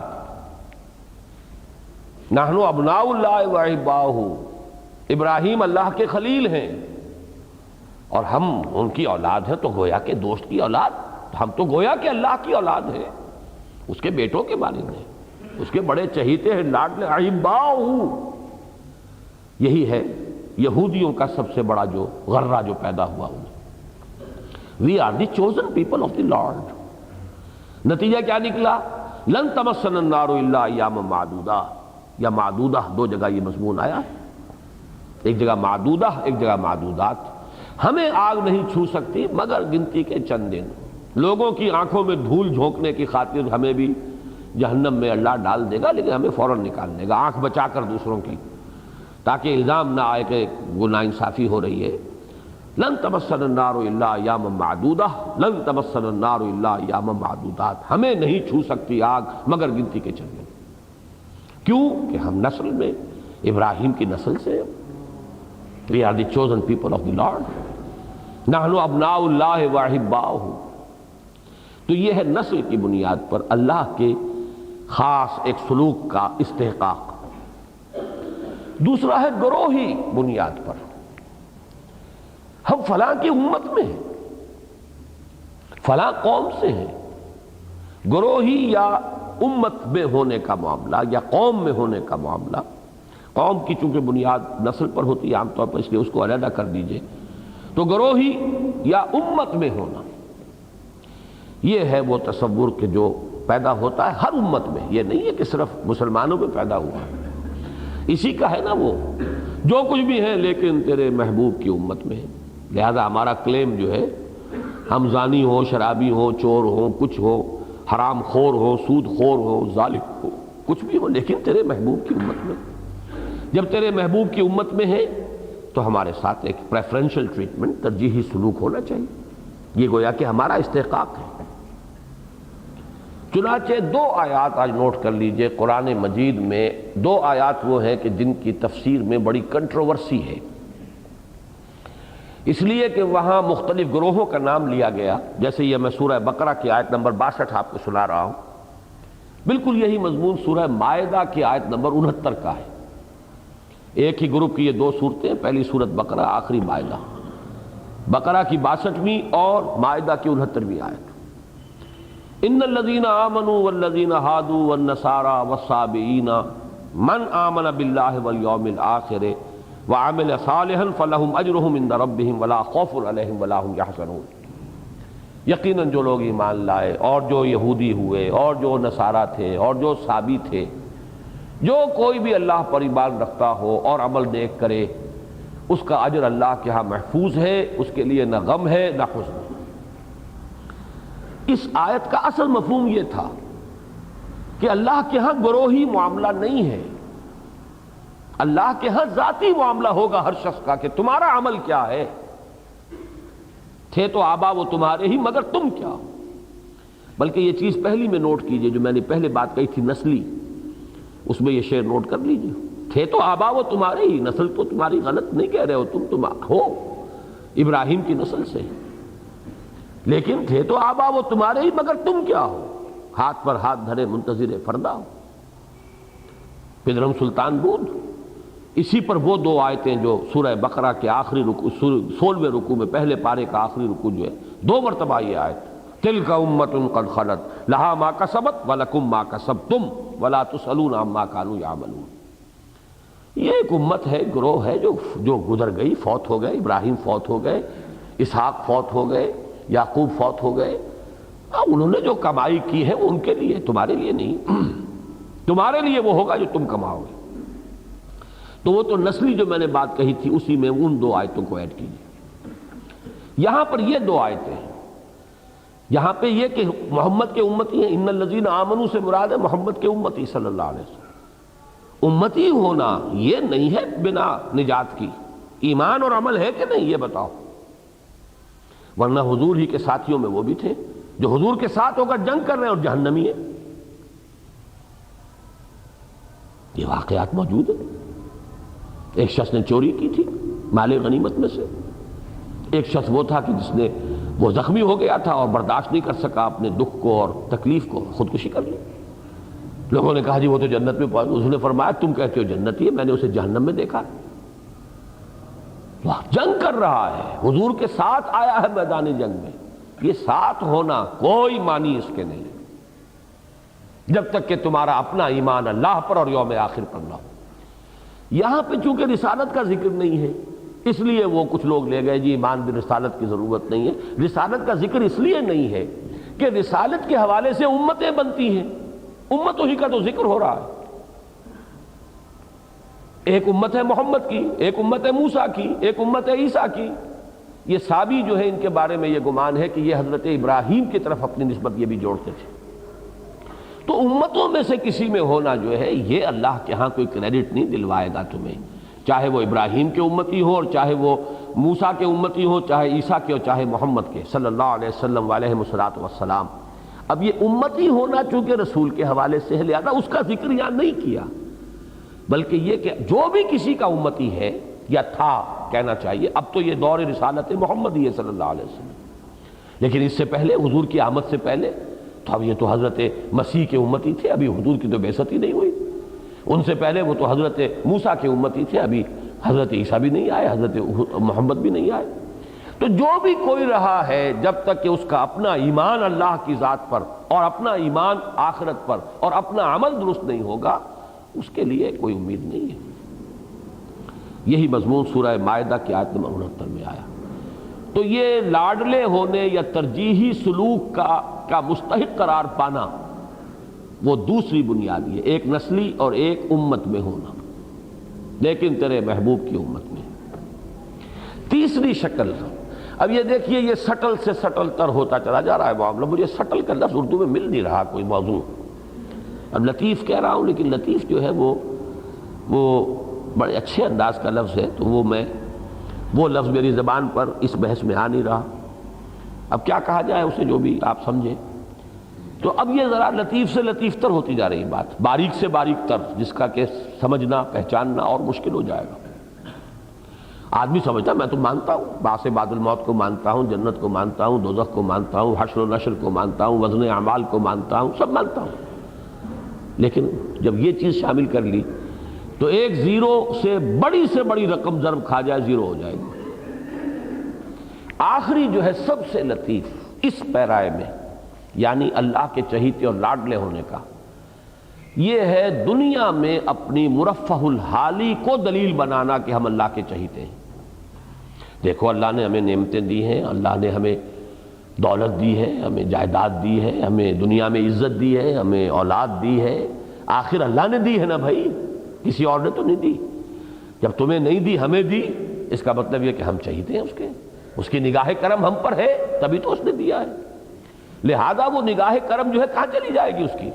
نحن ابناء اللہ و احباؤہ، ابراہیم اللہ کے خلیل ہیں اور ہم ان کی اولاد ہیں، تو گویا کہ دوست کی اولاد، ہم تو گویا کہ اللہ کی اولاد ہیں، اس کے بیٹوں کے مانند ہیں، اس کے بڑے چہیتے ہیں، لاڈلے احباؤہ۔ یہی ہے یہودیوں کا سب سے بڑا جو غرہ جو پیدا ہوا انہیں، we are the chosen people of the lord. نتیجہ کیا نکلا؟ لن تمسنا النار الا ایاما معدودہ، یا معدودہ، دو جگہ یہ مضمون آیا، ایک جگہ معدودہ، ایک جگہ معدودات۔ ہمیں آگ نہیں چھو سکتی مگر گنتی کے چند دن۔ لوگوں کی آنکھوں میں دھول جھونکنے کی خاطر ہمیں بھی جہنم میں اللہ ڈال دے گا، لیکن ہمیں فوراً نکال دے گا، آنکھ بچا کر دوسروں کی، تاکہ الزام نہ آئے کہ وہ ناانصافی ہو رہی ہے۔ لن تمسنا النار الا ایاما معدودہ، لن تمسنا النار الا ایاما معدودات، ہمیں نہیں چھو سکتی آگ مگر گنتی کے چند دن۔ کیوں کہ ہم نسل میں ابراہیم کی نسل سے، we are the chosen people of the Lord، نحن ابناء اللہ و احباؤہ۔ تو یہ ہے نسل کی بنیاد پر اللہ کے خاص ایک سلوک کا استحقاق۔ دوسرا ہے گروہی بنیاد پر، ہم فلاں کی امت میں ہیں، فلاں قوم سے ہیں۔ گروہی یا امت میں ہونے کا معاملہ یا قوم میں ہونے کا معاملہ، قوم کی چونکہ بنیاد نسل پر ہوتی ہے عام طور پر، اس لیے اس کو علیحدہ کر دیجئے، تو گروہی یا امت میں ہونا، یہ ہے وہ تصور کہ جو پیدا ہوتا ہے ہر امت میں، یہ نہیں ہے کہ صرف مسلمانوں میں پیدا ہوا ہے۔ اسی کا ہے نا وہ جو کچھ بھی ہے لیکن تیرے محبوب کی امت میں ہے۔ لہذا ہمارا کلیم جو ہے، ہم زانی ہو، شرابی ہو، چور ہو، کچھ ہو، حرام خور ہو، سود خور ہو، ظالم ہو، کچھ بھی ہو، لیکن تیرے محبوب کی امت میں۔ جب تیرے محبوب کی امت میں ہے تو ہمارے ساتھ ایک پریفرنشل ٹریٹمنٹ، ترجیحی سلوک ہونا چاہیے، یہ گویا کہ ہمارا استحقاق ہے۔ چنانچہ دو آیات آج نوٹ کر لیجئے، قرآن مجید میں دو آیات وہ ہیں کہ جن کی تفسیر میں بڑی کنٹروورسی ہے، اس لیے کہ وہاں مختلف گروہوں کا نام لیا گیا۔ جیسے یہ میں سورہ بقرہ کی آیت نمبر 62 آپ کو سنا رہا ہوں، بالکل یہی مضمون سورہ مائدہ کی آیت نمبر 69 کا ہے۔ ایک ہی گروپ کی یہ دو صورتیں، پہلی سورت بقرہ، آخری مائدہ، بقرہ کی 62ویں اور مائدہ کی 69ویں آیت۔ ان الذین آمنوا والذین ہادوا والنصارى والصابئین من آمن باللہ والیوم الآخر وعمل صالحا فلہم اجرہم عند ربہم ولا خوف علیہم ولا ہم یحزنون۔ یقیناً جو لوگ ایمان لائے اور جو یہودی ہوئے اور جو نصارہ تھے اور جو صابی تھے، جو کوئی بھی اللہ پر ایمان رکھتا ہو اور عمل نیک کرے، اس کا اجر اللہ کے ہاں محفوظ ہے، اس کے لیے نہ غم ہے نہ حزن۔ اس آیت کا اصل مفہوم یہ تھا کہ اللہ کے ہاں گروہی معاملہ نہیں ہے، اللہ کے ہاں ذاتی معاملہ ہوگا ہر شخص کا کہ تمہارا عمل کیا ہے۔ تھے تو آبا وہ تمہارے ہی مگر تم کیا ہو۔ بلکہ یہ چیز پہلی میں نوٹ کیجئے، جو میں نے پہلے بات کہی تھی نسلی، اس میں یہ شعر نوٹ کر لیجئے۔ تھے تو آبا وہ تمہارے ہی، نسل تو تمہاری غلط نہیں کہہ رہے ہو، تم ہو ابراہیم کی نسل سے، لیکن تھے تو آبا وہ تمہارے ہی مگر تم کیا ہو، ہاتھ پر ہاتھ دھرے منتظر فردا ہو۔ پدرم سلطان بود۔ اسی پر وہ دو آیتیں جو سورہ بقرہ کے آخری رکوع 16ویں رکوع میں پہلے پارے کا آخری رکوع جو ہے، دو مرتبہ یہ آیت، تلک امۃ قد خلت لہا ما کسبت ولکم ما کسبتم ولا تسألون عما کانوا یعملون۔ یہ ایک امت ہے، گروہ ہے جو گزر گئی، فوت ہو گئے، ابراہیم فوت ہو گئے، اسحاق فوت ہو گئے، یعقوب فوت ہو گئے، انہوں نے جو کمائی کی ہے وہ ان کے لیے، تمہارے لیے نہیں۔ تمہارے لیے وہ ہوگا جو تم کماؤ گے۔ تو وہ تو نسلی جو میں نے بات کہی تھی، اسی میں ان دو آیتوں کو ایڈ کیجیے۔ یہاں پر یہ دو آیتیں ہیں، یہاں پہ یہ کہ محمد کے امتی ہیں، ان الذین آمنوا سے مراد ہے محمد کے امتی صلی اللہ علیہ وسلم۔ امتی ہونا یہ نہیں ہے بنا نجات کی، ایمان اور عمل ہے کہ نہیں یہ بتاؤ، ورنہ حضور ہی کے ساتھیوں میں وہ بھی تھے جو حضور کے ساتھ ہو کر جنگ کر رہے ہیں اور جہنمی ہیں۔ یہ واقعات موجود ہیں۔ ایک شخص نے چوری کی تھی مال غنیمت میں سے، ایک شخص وہ تھا کہ جس نے وہ زخمی ہو گیا تھا اور برداشت نہیں کر سکا اپنے دکھ کو اور تکلیف کو، خودکشی کر لی۔ لوگوں نے کہا جی وہ تو جنت میں پہنچ، اس نے فرمایا تم کہتے ہو جنتی ہے، میں نے اسے جہنم میں دیکھا۔ وہ جنگ کر رہا ہے، حضور کے ساتھ آیا ہے میدان جنگ میں۔ یہ ساتھ ہونا کوئی معنی اس کے نہیں جب تک کہ تمہارا اپنا ایمان اللہ پر اور یوم آخر پر نہ ہو۔ یہاں پہ چونکہ رسالت کا ذکر نہیں ہے اس لیے وہ کچھ لوگ لے گئے جی ایمان بھی رسالت کی ضرورت نہیں ہے۔ رسالت کا ذکر اس لیے نہیں ہے کہ رسالت کے حوالے سے امتیں بنتی ہیں، امتوں ہی کا تو ذکر ہو رہا ہے۔ ایک امت ہے محمد کی، ایک امت ہے موسیٰ کی، ایک امت ہے عیسیٰ کی۔ یہ سابی جو ہے ان کے بارے میں یہ گمان ہے کہ یہ حضرت ابراہیم کی طرف اپنی نسبت یہ بھی جوڑتے تھے۔ تو امتوں میں سے کسی میں ہونا جو ہے یہ اللہ کے ہاں کوئی کریڈٹ نہیں دلوائے گا تمہیں، چاہے وہ ابراہیم کے امتی ہو اور چاہے وہ موسیٰ کے امتی ہو، چاہے عیسیٰ کے اور چاہے محمد کے صلی اللہ علیہ وسلم علیہ الصلوۃ والسلام۔ اب یہ امتی ہونا چونکہ رسول کے حوالے سے ہے لہذا اس کا ذکر یہاں نہیں کیا، بلکہ یہ کہ جو بھی کسی کا امتی ہے یا تھا کہنا چاہیے، اب تو یہ دور رسالت محمد ہی ہے صلی اللہ علیہ وسلم، لیکن اس سے پہلے حضور کی آمد سے پہلے تو اب یہ تو حضرت مسیح کے امتی تھے، ابھی حضور کی تو بعثت ہی نہیں ہوئی۔ ان سے پہلے وہ تو حضرت موسیٰ کے امتی تھے، ابھی حضرت عیسیٰ بھی نہیں آئے، حضرت محمد بھی نہیں آئے۔ تو جو بھی کوئی رہا ہے جب تک کہ اس کا اپنا ایمان اللہ کی ذات پر اور اپنا ایمان آخرت پر اور اپنا عمل درست نہیں ہوگا اس کے لیے کوئی امید نہیں ہے۔ یہی مضمون سورہ مائدہ کی آیت نمبر 69 میں آیا۔ تو یہ لاڈلے ہونے یا ترجیحی سلوک کا مستحق قرار پانا وہ دوسری بنیاد ہے، ایک نسلی اور ایک امت میں ہونا، لیکن تیرے محبوب کی امت میں۔ تیسری شکل، اب یہ دیکھیے یہ سٹل سے سٹل تر ہوتا چلا جا رہا ہے معاملہ۔ مجھے سٹل کا لفظ اردو میں مل نہیں رہا کوئی موضوع، اب لطیف کہہ رہا ہوں لیکن لطیف جو ہے وہ بڑے اچھے انداز کا لفظ ہے، تو وہ لفظ میری زبان پر اس بحث میں آ نہیں رہا۔ اب کیا کہا جائے اسے، جو بھی آپ سمجھیں۔ تو اب یہ ذرا لطیف سے لطیف تر ہوتی جا رہی بات، باریک سے باریک تر، جس کا کہ سمجھنا پہچاننا اور مشکل ہو جائے گا۔ آدمی سمجھتا میں تو مانتا ہوں، بعث بعد الموت کو مانتا ہوں، جنت کو مانتا ہوں، دوزخ کو مانتا ہوں، حشر و نشر کو مانتا ہوں، وزن اعمال کو مانتا ہوں، سب مانتا ہوں، لیکن جب یہ چیز شامل کر لی تو ایک زیرو سے بڑی رقم ضرب کھا جائے زیرو ہو جائے گی۔ آخری جو ہے سب سے لطیف اس پیرائے میں، یعنی اللہ کے چہیتے اور لاڈلے ہونے کا، یہ ہے دنیا میں اپنی مرفہ الحالی کو دلیل بنانا کہ ہم اللہ کے چہیتے ہیں۔ دیکھو اللہ نے ہمیں نعمتیں دی ہیں، اللہ نے ہمیں دولت دی ہے، ہمیں جائیداد دی ہے، ہمیں دنیا میں عزت دی ہے، ہمیں اولاد دی ہے، آخر اللہ نے دی ہے نا بھائی، کسی اور نے تو نہیں دی۔ جب تمہیں نہیں دی ہمیں دی، اس کا مطلب یہ کہ ہم چہیتے ہیں اس کی نگاہ کرم ہم پر ہے، تبھی تو اس نے دیا ہے۔ لہذا وہ نگاہ کرم جو ہے کہاں چلی جائے گی اس کی؟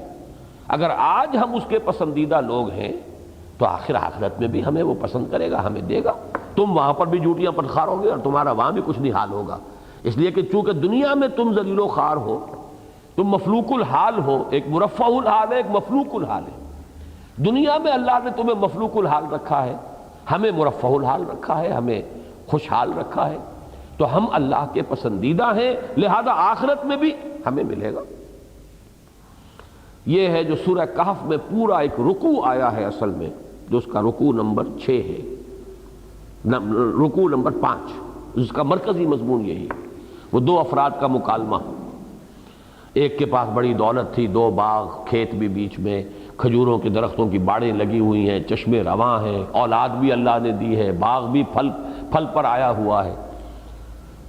اگر آج ہم اس کے پسندیدہ لوگ ہیں تو آخر آخرت میں بھی ہمیں وہ پسند کرے گا، ہمیں دے گا۔ تم وہاں پر بھی جوٹیاں پٹخار ہوگے اور تمہارا وہاں بھی کچھ نہیں حال ہوگا، اس لیے کہ چونکہ دنیا میں تم ذلیل و خوار ہو، تم مفلوق الحال ہو، ایک مرفع الحال ہے، ایک مفلوق الحال ہے۔ دنیا میں اللہ نے تمہیں مفلوق الحال رکھا ہے، ہمیں مرفع الحال رکھا ہے، ہمیں خوشحال رکھا ہے، تو ہم اللہ کے پسندیدہ ہیں، لہذا آخرت میں بھی ہمیں ملے گا۔ یہ ہے جو سورہ کہف میں پورا ایک رکوع آیا ہے اصل میں، جو اس کا رکوع نمبر 6 ہے، رکوع نمبر 5، اس کا مرکزی مضمون یہی ہے۔ وہ دو افراد کا مکالمہ، ایک کے پاس بڑی دولت تھی، 2 باغ، کھیت بھی بیچ میں، کھجوروں کے درختوں کی باڑیں لگی ہوئی ہیں، چشمے رواں ہیں، اولاد بھی اللہ نے دی ہے، باغ بھی پھل پر آیا ہوا ہے۔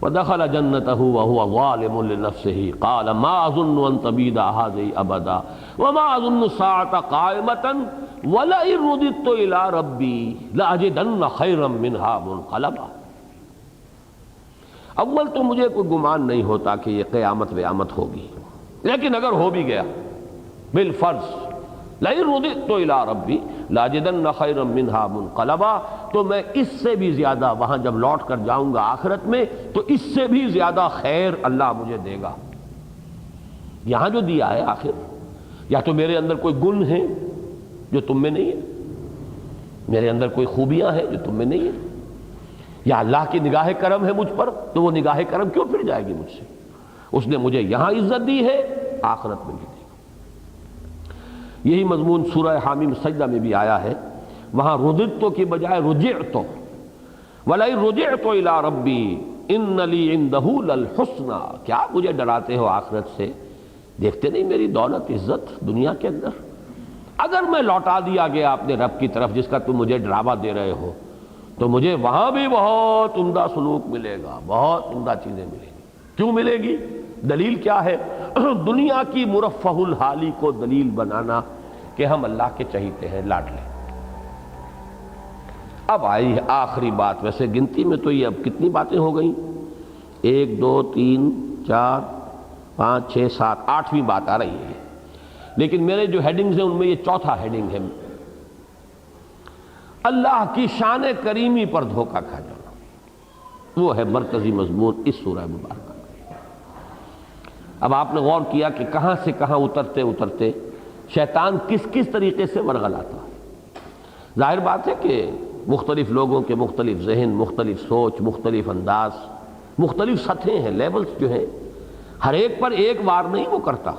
وَدَخَلَ جَنَّتَهُ وَهُوَ ظَالِمٌ لِّنَفْسِهِ قَالَ مَا أَظُنُّ أَن تَبِيدَ هَٰذِهِ أَبَدًا وَمَا أَظُنُّ السَّاعَةَ قَائِمَةً وَلَئِن رُّدِدتُّ إِلَىٰ رَبِّي لَأَجِدَنَّ خَيْرًا مِّنْهَا مُنقَلَبًا۔ اول تو مجھے کوئی گمان نہیں ہوتا کہ یہ قیامت ویامت ہوگی، لیکن اگر ہو بھی گیا بالفرض، لَئِن رُّدِدتُّ إِلَىٰ رَبِّي لَأَجِدَنَّ خَيْرًا مِّنْهَا مُنقَلَبًا، تو میں اس سے بھی زیادہ وہاں جب لوٹ کر جاؤں گا آخرت میں تو اس سے بھی زیادہ خیر اللہ مجھے دے گا۔ یہاں جو دیا ہے آخر، یا تو میرے اندر کوئی گن ہے جو تم میں نہیں ہے، میرے اندر کوئی خوبیاں ہیں جو تم میں نہیں ہے، یا اللہ کی نگاہ کرم ہے مجھ پر تو وہ نگاہ کرم کیوں پھر جائے گی مجھ سے؟ اس نے مجھے یہاں عزت دی ہے، آخرت میں بھی دی۔ یہی مضمون سورہ حامیم سجدہ میں بھی آیا ہے، وہاں رُدِدتُ کی بجائے رُجِعْتُ، وَلَئِن رُجِعْتُ إِلَىٰ رَبِّي إِنَّ لِي عِندَهُ لَلْحُسْنَىٰ، کیا مجھے ڈراتے ہو آخرت سے؟ دیکھتے نہیں میری دولت عزت دنیا کے اندر؟ اگر میں لوٹا دیا گیا اپنے رب کی طرف جس کا تم مجھے ڈراوا دے رہے ہو تو مجھے وہاں بھی بہت عمدہ سلوک ملے گا، بہت عمدہ چیزیں ملیں گی۔ کیوں ملے گی؟ دلیل کیا ہے؟ دنیا کی مرفہ الحالی کو دلیل بنانا کہ ہم اللہ کے چہیتے ہیں، لاڈلے۔ اب آئی آخری بات، ویسے گنتی میں تو یہ اب کتنی باتیں ہو گئیں؟ 1 2 3 4 5 6 7 8ویں بات آ رہی ہے، لیکن میرے جو ہیڈنگز ہیں ان میں یہ چوتھا ہیڈنگ ہے، اللہ کی شان کریمی پر دھوکہ کھا جانا۔ وہ ہے مرکزی مضمون اس سورہ مبارکہ۔ اب آپ نے غور کیا کہ کہاں سے کہاں اترتے اترتے شیطان کس کس طریقے سے ورغلاتا ہے۔ ظاہر بات ہے کہ مختلف لوگوں کے مختلف ذہن، مختلف سوچ، مختلف انداز، مختلف سطحیں ہیں، لیولز جو ہیں، ہر ایک پر ایک وار نہیں وہ کرتا۔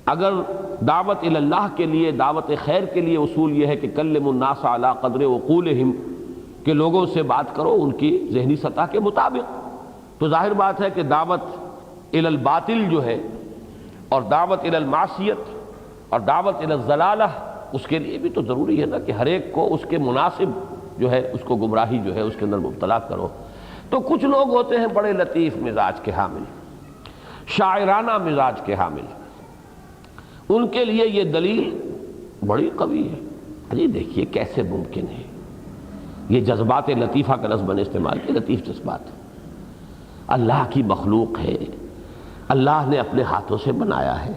اگر دعوت اللہ کے لیے، دعوت خیر کے لیے اصول یہ ہے کہ کلموا الناس علی قدر عقولہم، کہ لوگوں سے بات کرو ان کی ذہنی سطح کے مطابق، تو ظاہر بات ہے کہ دعوت الی الباطل جو ہے، اور دعوت الی المعصیت، اور دعوت الی الضلالہ، اس کے لیے بھی تو ضروری ہے نا کہ ہر ایک کو اس کے مناسب جو ہے اس کو گمراہی جو ہے اس کے اندر مبتلا کرو۔ تو کچھ لوگ ہوتے ہیں بڑے لطیف مزاج کے حامل، شاعرانہ مزاج کے حامل، ان کے لیے یہ دلیل بڑی قوی ہے۔ جی دیکھیے کیسے ممکن ہے، یہ جذبات لطیفہ کا لفظ میں نے استعمال کیا، لطیف جذبات، اللہ کی مخلوق ہے، اللہ نے اپنے ہاتھوں سے بنایا ہے۔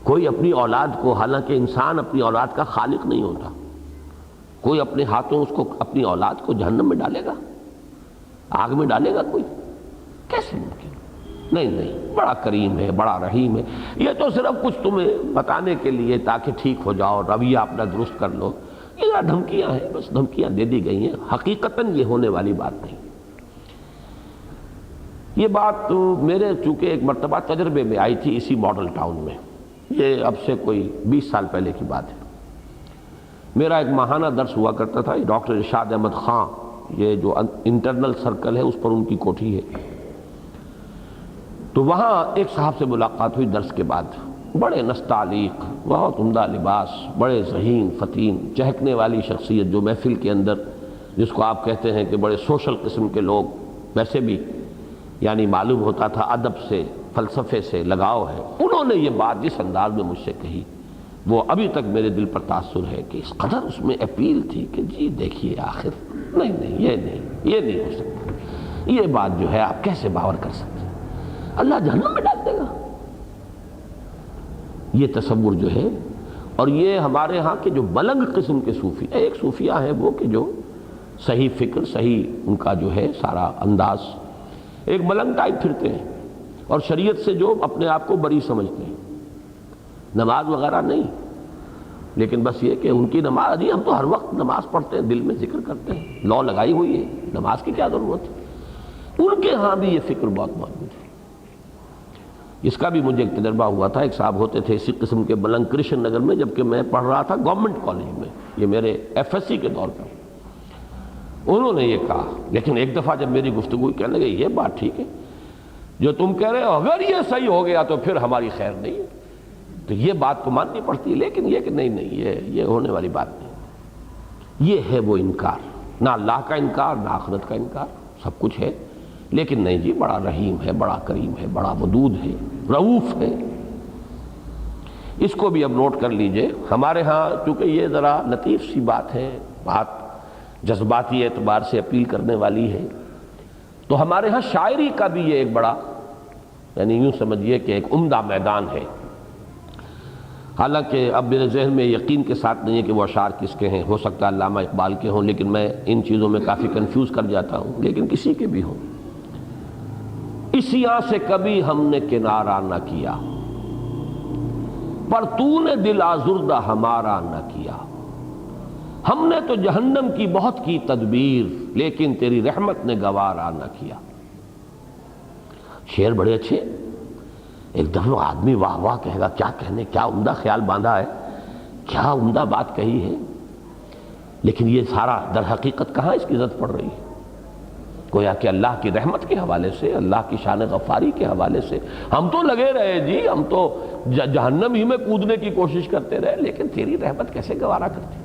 کوئی اپنی اولاد کو، حالانکہ انسان اپنی اولاد کا خالق نہیں ہوتا، کوئی اپنے ہاتھوں اس کو، اپنی اولاد کو جہنم میں ڈالے گا، آگ میں ڈالے گا کوئی؟ کیسے ممکن؟ نہیں، بڑا کریم ہے، بڑا رحیم ہے۔ یہ تو صرف کچھ تمہیں بتانے کے لیے تاکہ ٹھیک ہو جاؤ، رویہ اپنا درست کر لو، یہ دھمکیاں ہیں، بس دھمکیاں دے دی گئی ہیں، حقیقتاً یہ ہونے والی بات نہیں۔ یہ بات میرے چونکہ ایک مرتبہ تجربے میں آئی تھی اسی ماڈل ٹاؤن میں، یہ اب سے کوئی 20 سال پہلے کی بات ہے۔ میرا ایک ماہانہ درس ہوا کرتا تھا، ڈاکٹر ارشاد احمد خان، یہ جو انٹرنل سرکل ہے اس پر ان کی کوٹھی ہے، تو وہاں ایک صاحب سے ملاقات ہوئی درس کے بعد، بڑے نستعلیق، بہت عمدہ لباس، بڑے ذہین فتین، چہکنے والی شخصیت، جو محفل کے اندر جس کو آپ کہتے ہیں کہ بڑے سوشل قسم کے لوگ، ویسے بھی یعنی معلوم ہوتا تھا ادب سے، فلسفے سے لگاؤ ہے۔ انہوں نے یہ بات جس انداز میں مجھ سے کہی وہ ابھی تک میرے دل پر تاثر ہے کہ اس قدر اس میں اپیل تھی کہ جی دیکھیے آخر نہیں یہ نہیں ہو سکتا، یہ بات جو ہے آپ کیسے باور کر سکتے ہیں، اللہ جہنم میں ڈال دے گا، یہ تصور جو ہے۔ اور یہ ہمارے ہاں کے جو ملنگ قسم کے صوفی، ایک صوفیہ ہے وہ کہ جو صحیح فکر، صحیح ان کا جو ہے سارا انداز، ایک ملنگ ٹائپ پھرتے ہیں اور شریعت سے جو اپنے آپ کو بری سمجھتے ہیں، نماز وغیرہ نہیں، لیکن بس یہ کہ ان کی نماز نہیں، ہم تو ہر وقت نماز پڑھتے ہیں، دل میں ذکر کرتے ہیں، لو لگائی ہوئی ہے، نماز کی کیا ضرورت ہے؟ ان کے ہاں بھی یہ فکر بہت موجود ہے۔ اس کا بھی مجھے ایک تجربہ ہوا تھا، ایک صاحب ہوتے تھے اسی قسم کے ملنگ کرشن نگر میں، جبکہ میں پڑھ رہا تھا گورنمنٹ کالج میں، یہ میرے FSC کے دور پر۔ انہوں نے یہ کہا، لیکن ایک دفعہ جب میری گفتگو کہنے لگے یہ بات ٹھیک ہے جو تم کہہ رہے ہو، اگر یہ صحیح ہو گیا تو پھر ہماری خیر نہیں ہے، تو یہ بات تو ماننی پڑتی ہے، لیکن یہ کہ نہیں یہ ہونے والی بات نہیں۔ یہ ہے وہ انکار، نہ اللہ کا انکار، نہ آخرت کا انکار، سب کچھ ہے، لیکن نہیں جی بڑا رحیم ہے، بڑا کریم ہے، بڑا ودود ہے، رؤوف ہے۔ اس کو بھی اب نوٹ کر لیجئے۔ ہمارے ہاں چونکہ یہ ذرا لطیف سی بات ہے، بات جذباتی اعتبار سے اپیل کرنے والی ہے، تو ہمارے ہاں شاعری کا بھی یہ ایک بڑا، یعنی یوں سمجھیے کہ ایک عمدہ میدان ہے۔ حالانکہ اب میرے ذہن میں یقین کے ساتھ نہیں ہے کہ وہ اشعار کس کے ہیں، ہو سکتا ہے علامہ اقبال کے ہوں، لیکن میں ان چیزوں میں کافی کنفیوز کر جاتا ہوں، لیکن کسی کے بھی ہوں۔ اسیاں سے کبھی ہم نے کنارہ نہ کیا، پر تو نے دل آزردہ ہمارا نہ کیا، ہم نے تو جہنم کی بہت کی تدبیر لیکن تیری رحمت نے گوارا نہ کیا۔ شعر بڑے اچھے، ایک دفعہ آدمی واہ واہ کہے گا، کیا کہنے، کیا عمدہ خیال باندھا ہے، کیا عمدہ بات کہی ہے، لیکن یہ سارا در حقیقت کہاں اس کی عزت پڑ رہی ہے؟ گویا کہ اللہ کی رحمت کے حوالے سے، اللہ کی شان غفاری کے حوالے سے ہم تو لگے رہے جی، ہم تو جہنم ہی میں کودنے کی کوشش کرتے رہے، لیکن تیری رحمت کیسے گوارا کرتی؟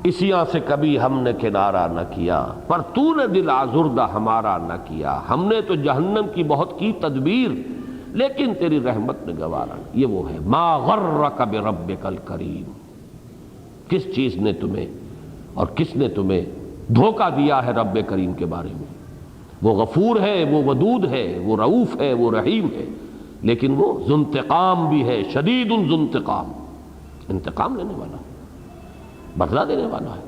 اسیاں سے کبھی ہم نے کنارہ نہ کیا، پر تو نے دل آزردہ ہمارا نہ کیا۔ ہم نے تو جہنم کی بہت کی تدبیر لیکن تیری رحمت نے گوارا نہ۔ یہ وہ ہے ما غرک بربک الکریم، کس چیز نے تمہیں اور کس نے تمہیں دھوکہ دیا ہے رب کریم کے بارے میں؟ وہ غفور ہے، وہ ودود ہے، وہ رؤوف ہے، وہ رحیم ہے، لیکن وہ ذو انتقام بھی ہے، شدید ذو انتقام، انتقام لینے والا، بدلہ دینے والا ہے۔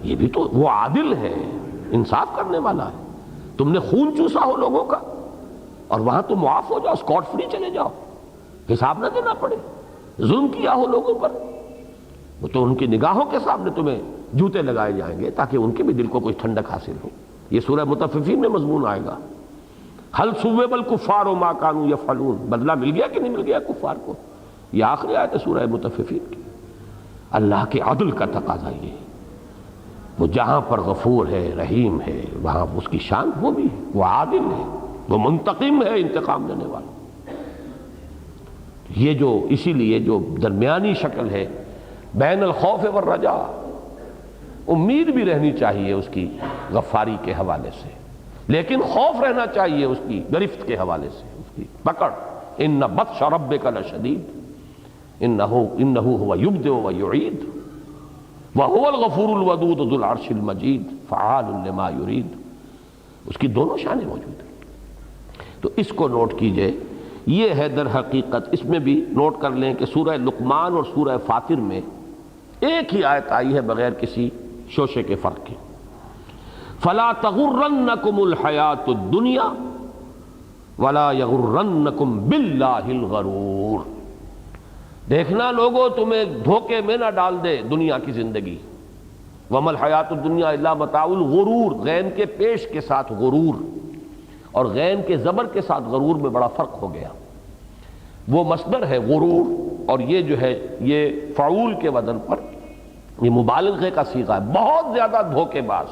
یہ بھی تو وہ عادل ہے، انصاف کرنے والا ہے۔ تم نے خون چوسا ہو لوگوں کا اور وہاں تو معاف ہو جاؤ، اسکاٹ فری چلے جاؤ، حساب نہ دینا پڑے۔ ظلم کیا ہو لوگوں پر، وہ تو ان کی نگاہوں کے سامنے تمہیں جوتے لگائے جائیں گے تاکہ ان کے بھی دل کو کوئی ٹھنڈک حاصل ہو۔ یہ سورہ مطففین میں مضمون آئے گا، ہل ثوب الکفار ما کانوا یفعلون، بدلہ مل گیا کہ نہیں مل گیا کفار کو؟ یہ آخری آیت ہے سورہ مطففین کی۔ اللہ کے عدل کا تقاضا یہ ہے، وہ جہاں پر غفور ہے، رحیم ہے، وہاں اس کی شان وہ بھی ہے، وہ عادل ہے، وہ منتقم ہے، انتقام لینے والا۔ یہ جو اسی لیے جو درمیانی شکل ہے بین الخوف والرجاء، امید بھی رہنی چاہیے اس کی غفاری کے حوالے سے، لیکن خوف رہنا چاہیے اس کی گرفت کے حوالے سے، اس کی پکڑ۔ ان بطش ربک لشدید انہ هو یبدئ ویعید وهو الغفور الودود ذو العرش المجید فعال لما یرید۔ اس کی دونوں شانیں موجود ہیں، تو اس کو نوٹ کیجئے۔ یہ ہے در حقیقت، اس میں بھی نوٹ کر لیں کہ سورہ لقمان اور سورہ فاطر میں ایک ہی آیت آئی ہے بغیر کسی شوشے کے فرق کے۔ فلا تغرنکم الحیات الدنیا ولا یغرنکم باللہ الغرور۔ دیکھنا لوگوں تمہیں دھوکے میں نہ ڈال دے دنیا کی زندگی۔ وما الحیات الدنیا الا متاع الغرور، غین کے پیش کے ساتھ غرور اور غین کے زبر کے ساتھ غرور میں بڑا فرق ہو گیا۔ وہ مصدر ہے غرور، اور یہ جو ہے یہ فعول کے وزن پر، یہ مبالغے کا صیغہ ہے، بہت زیادہ دھوکے باز۔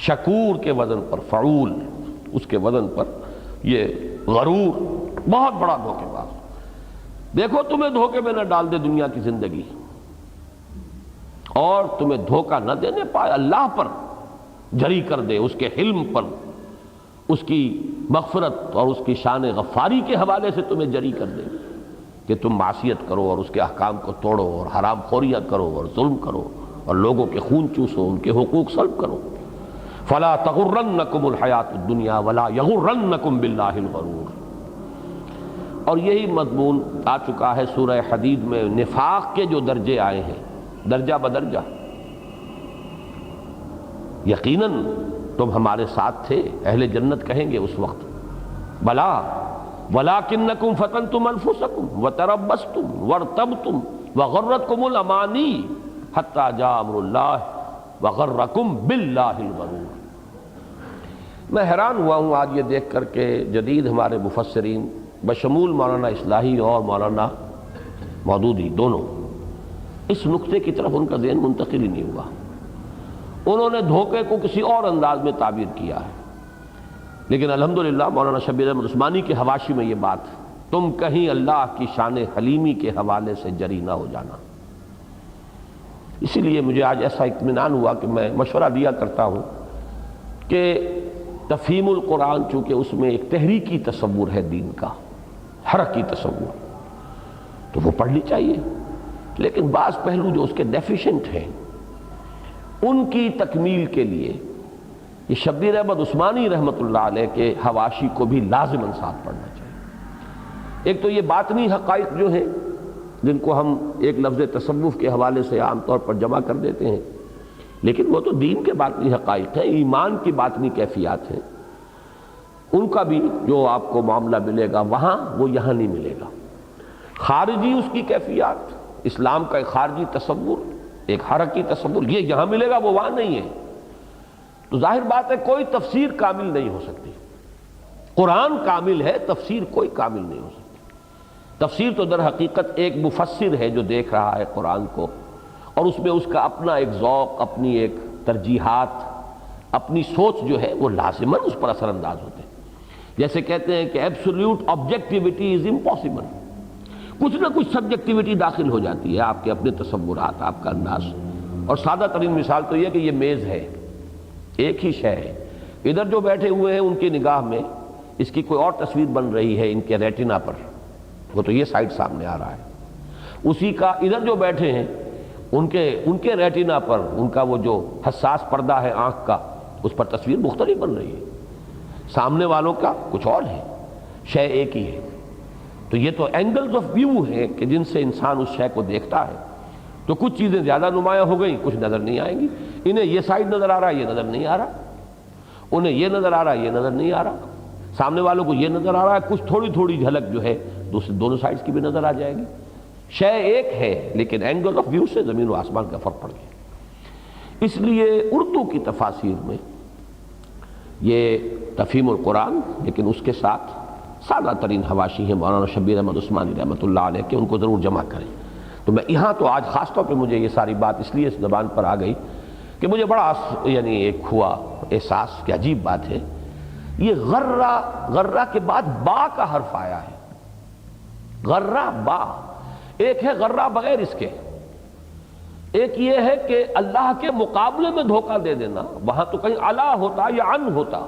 شکور کے وزن پر فعول، اس کے وزن پر یہ غرور، بہت بڑا دھوکے باز۔ دیکھو تمہیں دھوکے میں نہ ڈال دے دنیا کی زندگی، اور تمہیں دھوکہ نہ دینے پائے، اللہ پر جری کر دے، اس کے حلم پر، اس کی مغفرت اور اس کی شان غفاری کے حوالے سے تمہیں جری کر دے کہ تم معصیت کرو اور اس کے احکام کو توڑو اور حرام خوریاں کرو اور ظلم کرو اور لوگوں کے خون چوسو، ان کے حقوق سلب کرو۔ فلا تغرنکم الحیات الدنیا ولا یغرنکم باللہ الغرور۔ اور یہی مضمون آ چکا ہے سورہ حدید میں، نفاق کے جو درجے آئے ہیں درجہ بدرجہ۔ یقیناً تم ہمارے ساتھ تھے، اہل جنت کہیں گے اس وقت، بلا ولکنکم فتنتم انفسکم وتربصتم وارتبتم وغرتکم الامانی حتی جاء امر اللہ وغرکم باللہ الغرور۔ میں حیران ہوا ہوں آج یہ دیکھ کر کہ جدید ہمارے مفسرین بشمول مولانا اصلاحی اور مولانا مودودی دونوں، اس نقطے کی طرف ان کا ذہن منتقل ہی نہیں ہوا۔ انہوں نے دھوکے کو کسی اور انداز میں تعبیر کیا ہے، لیکن الحمدللہ مولانا شبیر احمد عثمانی کے حواشی میں یہ بات، تم کہیں اللہ کی شان حلیمی کے حوالے سے جری نہ ہو جانا۔ اسی لیے مجھے آج ایسا اطمینان ہوا کہ میں مشورہ دیا کرتا ہوں کہ تفہیم القرآن چونکہ اس میں ایک تحریکی تصور ہے دین کا، حرکی تصور، تو وہ پڑھنی چاہیے، لیکن بعض پہلو جو اس کے ڈیفیشنٹ ہیں ان کی تکمیل کے لیے یہ شبیر احمد عثمانی رحمۃ اللہ علیہ کے حواشی کو بھی لازماً ساتھ پڑھنا چاہیے۔ ایک تو یہ باطنی حقائق جو ہیں جن کو ہم ایک لفظ تصوف کے حوالے سے عام طور پر جمع کر دیتے ہیں، لیکن وہ تو دین کے باطنی حقائق ہیں، ایمان کی باطنی کیفیات ہیں، ان کا بھی جو آپ کو معاملہ ملے گا وہاں وہ یہاں نہیں ملے گا۔ خارجی اس کی کیفیات اسلام کا ایک خارجی تصور، ایک حرکی تصور، یہ یہاں ملے گا وہ وہاں نہیں ہے، تو ظاہر بات ہے کوئی تفسیر کامل نہیں ہو سکتی۔ قرآن کامل ہے، تفسیر کوئی کامل نہیں ہو سکتی۔ تفسیر تو در حقیقت ایک مفسر ہے جو دیکھ رہا ہے قرآن کو، اور اس میں اس کا اپنا ایک ذوق، اپنی ایک ترجیحات، اپنی سوچ جو ہے وہ لازماً اس پر اثر انداز ہوتے ہیں۔ جیسے کہتے ہیں کہ ایبسولوٹ آبجیکٹیوٹی از امپاسبل، کچھ نہ کچھ سبجیکٹیوٹی داخل ہو جاتی ہے، آپ کے اپنے تصورات، آپ کا انداز۔ اور سادہ ترین مثال تو یہ کہ یہ میز ہے، ایک ہی شے ہے، ادھر جو بیٹھے ہوئے ہیں ان کی نگاہ میں اس کی کوئی اور تصویر بن رہی ہے ان کے ریٹنا پر، وہ تو یہ سائڈ سامنے آ رہا ہے، اسی کا ادھر جو بیٹھے ہیں ان کے ریٹنا پر، ان کا وہ جو حساس پردہ ہے آنکھ کا، اس پر تصویر مختلف بن رہی ہے، سامنے والوں کا کچھ اور ہے، شے ایک ہی ہے۔ تو یہ تو اینگلز آف ویو ہیں کہ جن سے انسان اس شے کو دیکھتا ہے، تو کچھ چیزیں زیادہ نمایاں ہو گئیں، کچھ نظر نہیں آئیں گی۔ انہیں یہ سائڈ نظر آ رہا ہے، یہ نظر نہیں آ رہا، انہیں یہ نظر آ رہا ہے، یہ نظر نہیں آ رہا، سامنے والوں کو یہ نظر آ رہا ہے، کچھ تھوڑی تھوڑی جھلک جو ہے دونوں سائڈز کی بھی نظر آ جائے گی۔ شے ایک ہے لیکن اینگل آف ویو سے زمین و آسمان کا فرق پڑ گیا۔ اس لیے اردو کی تفاسیر میں یہ تفہیم القرآن، لیکن اس کے ساتھ سادہ ترین حواشی ہیں مولانا شبیر احمد عثمانی رحمۃ اللہ علیہ کہ ان کو ضرور جمع کریں۔ تو میں یہاں تو آج خاص طور پہ مجھے یہ ساری بات اس لیے اس زبان پر آ گئی کہ مجھے بڑا یعنی ایک ہوا احساس کہ عجیب بات ہے، یہ غرہ کے بعد با کا حرف آیا ہے، غرہ با، ایک ہے غرہ بغیر اس کے، ایک یہ ہے کہ اللہ کے مقابلے میں دھوکہ دے دینا، وہاں تو کہیں علا ہوتا یا عن ہوتا،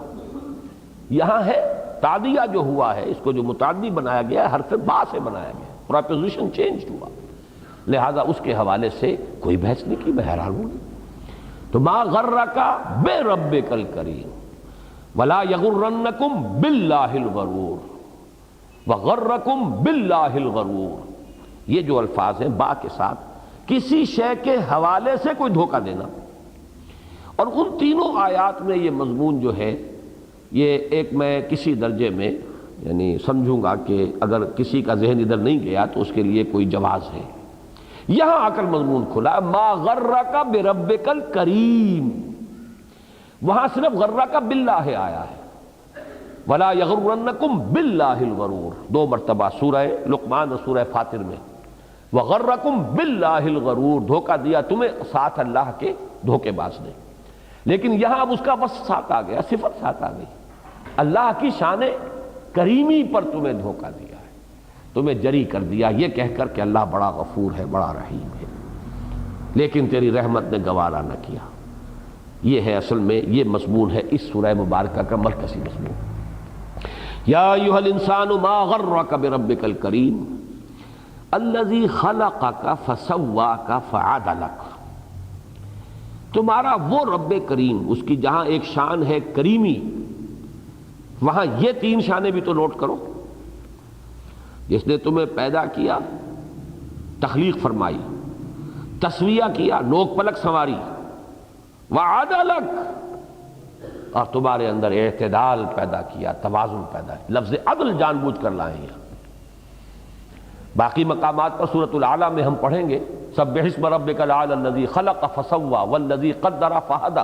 یہاں ہے تعدیہ جو ہوا ہے، اس کو جو متعدی بنایا گیا ہے حرف با سے بنایا گیا، پراپوزیشن چینج ہوا، لہذا اس کے حوالے سے کوئی بحث نہیں کی، میں حیران ہوں۔ تو ما غرک بے ربک الکریم ولا یغرنکم باللہ الغرور وغرکم باللہ الغرور، یہ جو الفاظ ہیں با کے ساتھ کسی شے کے حوالے سے کوئی دھوکہ دینا، اور ان تینوں آیات میں یہ مضمون جو ہے یہ ایک میں کسی درجے میں یعنی سمجھوں گا کہ اگر کسی کا ذہن ادھر نہیں گیا تو اس کے لیے کوئی جواز ہے۔ یہاں آ کر مضمون کھلا ما غرک بربک الکریم، وہاں صرف غرک باللہ آیا ہے، ولا یغرنکم باللہ الغرور، دو مرتبہ سورہ لقمان اور سورہ فاطر میں، وغرکم باللہ الغرور، دھوکہ دیا تمہیں ساتھ اللہ کے دھوکے باز نے۔ لیکن یہاں اب اس کا بس ساتھ آ گیا، صفت ساتھ آ گئی، اللہ کی شان کریمی پر تمہیں دھوکہ دیا ہے، تمہیں جری کر دیا یہ کہہ کر کہ اللہ بڑا غفور ہے، بڑا رحیم ہے، لیکن تیری رحمت نے گوارا نہ کیا۔ یہ ہے اصل میں یہ مضمون ہے اس سورہ مبارکہ کا مرکزی مضمون۔ یا ایھا الانسان ما غرک بربک الکریم الذی خلقک فسواک فعدلک، تمہارا وہ رب کریم، اس کی جہاں ایک شان ہے کریمی، وہاں یہ تین شانیں بھی تو نوٹ کرو، جس نے تمہیں پیدا کیا، تخلیق فرمائی، تسویہ کیا، نوک پلک سنواری، وعدلک، اور تمہارے اندر اعتدال پیدا کیا، توازن پیدا کیا، لفظ عدل جان بوجھ کر لائے ہیں۔ باقی مقامات پر سورۃ الاعلیٰ میں ہم پڑھیں گے سبح اسم ربک الاعلی الذی خلق فسوی والذی قدر فہدی،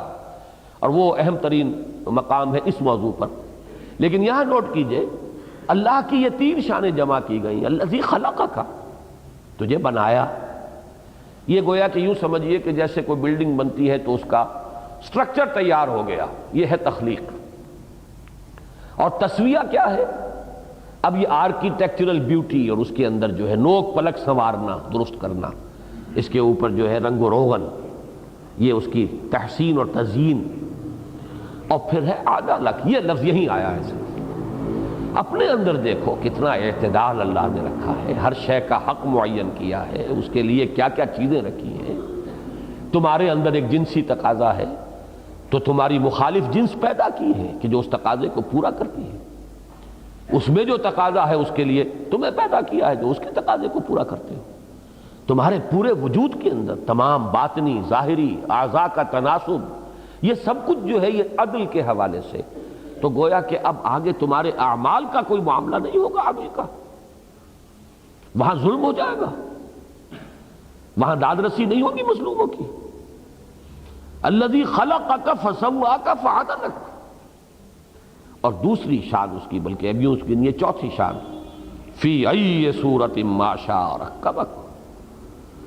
اور وہ اہم ترین مقام ہے اس موضوع پر۔ لیکن یہاں نوٹ کیجئے اللہ کی یہ تین شانیں جمع کی گئیں، الذی خلقک، تجھے بنایا، یہ گویا کہ یوں سمجھیے کہ جیسے کوئی بلڈنگ بنتی ہے تو اس کا سٹرکچر تیار ہو گیا، یہ ہے تخلیق۔ اور تسویہ کیا ہے؟ اب یہ آرکیٹیکچرل بیوٹی اور اس کے اندر جو ہے نوک پلک سنوارنا، درست کرنا، اس کے اوپر جو ہے رنگ و روغن، یہ اس کی تحسین اور تزیین، اور پھر ہے عدلک، یہ لفظ یہیں آیا ہے۔ اپنے اندر دیکھو کتنا اعتدال اللہ نے رکھا ہے، ہر شے کا حق معین کیا ہے، اس کے لیے کیا کیا چیزیں رکھی ہیں۔ تمہارے اندر ایک جنسی تقاضا ہے تو تمہاری مخالف جنس پیدا کی ہے کہ جو اس تقاضے کو پورا کرتی ہے، اس میں جو تقاضا ہے اس کے لیے تمہیں پیدا کیا ہے جو اس کے تقاضے کو پورا کرتے ہو۔ تمہارے پورے وجود کے اندر تمام باطنی ظاہری اعضاء کا تناسب، یہ سب کچھ جو ہے یہ عدل کے حوالے سے، تو گویا کہ اب آگے تمہارے اعمال کا کوئی معاملہ نہیں ہوگا عدل کا، وہاں ظلم ہو جائے گا۔ وہاں داد رسی نہیں ہوگی مظلوموں کی. الذی خلقک فسواک فعدلک. اور دوسری شان اس کی، بلکہ اب یوں اس کی یہ چوتھی شان، فی ای صورت ما شاء رکبک.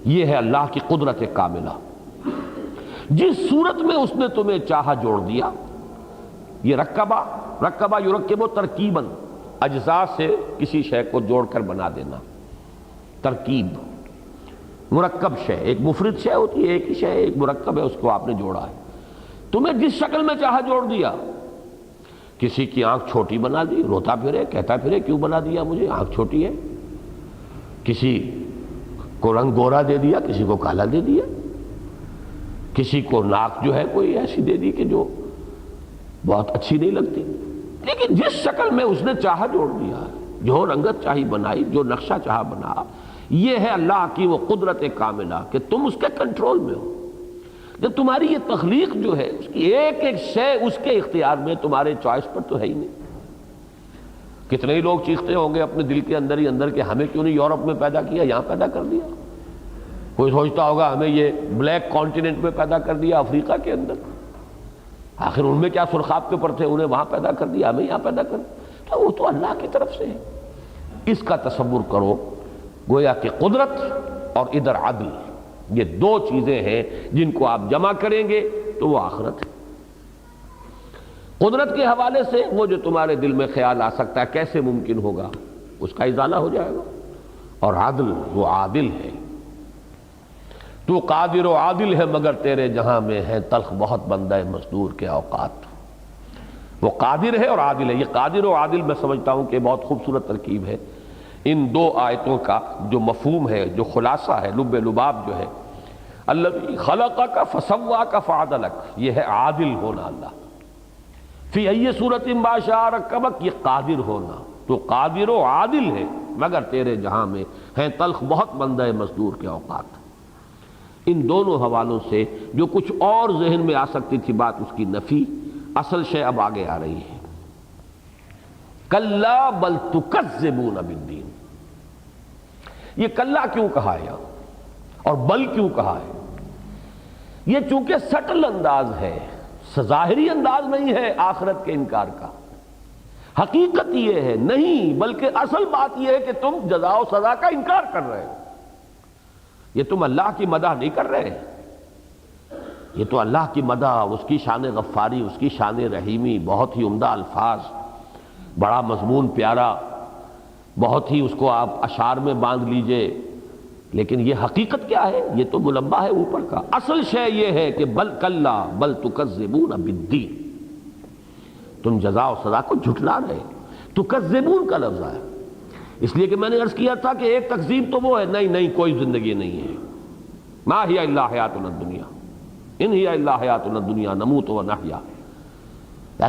یہ ہے اللہ کی قدرت کاملہ، جس صورت میں اس نے تمہیں چاہا جوڑ دیا. یہ رکبہ یرکب ترکیباً، اجزاء سے کسی شے کو جوڑ کر بنا دینا. ترکیب مرکب شے، ایک مفرد شے ہوتی ہے، ایک ہی شے، ایک مرکب ہے، اس کو آپ نے جوڑا ہے. تمہیں جس شکل میں چاہا جوڑ دیا. کسی کی آنکھ چھوٹی بنا دی، روتا پھرے کہتا پھرے کیوں بنا دیا مجھے، آنکھ چھوٹی ہے. کسی کو رنگ گورا دے دیا، کسی کو کالا دے دیا، کسی کو ناک جو ہے کوئی ایسی دے دی کہ جو بہت اچھی نہیں لگتی. لیکن جس شکل میں اس نے چاہا جوڑ دیا، جو رنگت چاہی بنائی، جو نقشہ چاہا بنا. یہ ہے اللہ کی وہ قدرت کاملہ کہ تم اس کے کنٹرول میں ہو. جب تمہاری یہ تخلیق جو ہے، اس کی ایک ایک شے اس کے اختیار میں، تمہارے چوائس پر تو ہے ہی نہیں. کتنے ہی لوگ چیختے ہوں گے اپنے دل کے اندر ہی اندر کہ ہمیں کیوں نہیں یورپ میں پیدا کیا، یہاں پیدا کر دیا. کوئی سوچتا ہوگا ہمیں یہ بلیک کانٹیننٹ میں پیدا کر دیا، افریقہ کے اندر. آخر ان میں کیا سرخاب کے پر تھے، انہیں وہاں پیدا کر دیا، ہمیں یہاں پیدا کر دیا. تو وہ تو اللہ کی طرف سے ہے. اس کا تصور کرو گویا کہ قدرت اور ادھر عدل، یہ دو چیزیں ہیں جن کو آپ جمع کریں گے تو وہ آخرت ہے. قدرت کے حوالے سے وہ جو تمہارے دل میں خیال آ سکتا ہے کیسے ممکن ہوگا، اس کا ازالہ ہو جائے گا. اور عدل، وہ عادل ہے. تو قادر و عادل ہے مگر تیرے جہاں میں ہے تلخ بہت بندہ مزدور کے اوقات. وہ قادر ہے اور عادل ہے. یہ قادر و عادل میں سمجھتا ہوں کہ بہت خوبصورت ترکیب ہے. ان دو آیتوں کا جو مفہوم ہے، جو خلاصہ ہے، لب لباب جو ہے، الذی خلقک فسواک فعدلک، یہ ہے عادل ہونا اللہ. فی ای صورت ما شاء رکبک، یہ قادر ہونا. تو قادر و عادل ہے مگر تیرے جہاں میں ہیں تلخ بہت بندہ مزدور کے اوقات. ان دونوں حوالوں سے جو کچھ اور ذہن میں آ سکتی تھی بات، اس کی نفی. اصل شے اب آگے آ رہی ہے. کلا بل تکذبون بالدین. یہ کلا کیوں کہا ہے اور بل کیوں کہا ہے؟ یہ چونکہ سٹل انداز ہے، ظاہری انداز نہیں ہے آخرت کے انکار کا. حقیقت یہ ہے نہیں، بلکہ اصل بات یہ ہے کہ تم جزا و سزا کا انکار کر رہے ہو. یہ تم اللہ کی مدح نہیں کر رہے، یہ تو اللہ کی مدح، اس کی شان غفاری، اس کی شان رحیمی، بہت ہی عمدہ الفاظ، بڑا مضمون پیارا، بہت ہی اس کو آپ اشعار میں باندھ لیجئے. لیکن یہ حقیقت کیا ہے؟ یہ تو ملبہ ہے اوپر کا. اصل شے یہ ہے کہ بل کلا بل تکذبون بالدین، تم جزا و سزا کو جھٹلا رہے. تکذبون کا لفظ ہے اس لیے کہ میں نے عرض کیا تھا کہ ایک تکذیب تو وہ ہے نہیں کوئی زندگی نہیں ہے. ما ہی الا حیاتنا الدنیا ان ہی الا حیاتنا الدنیا نموت و نحیا.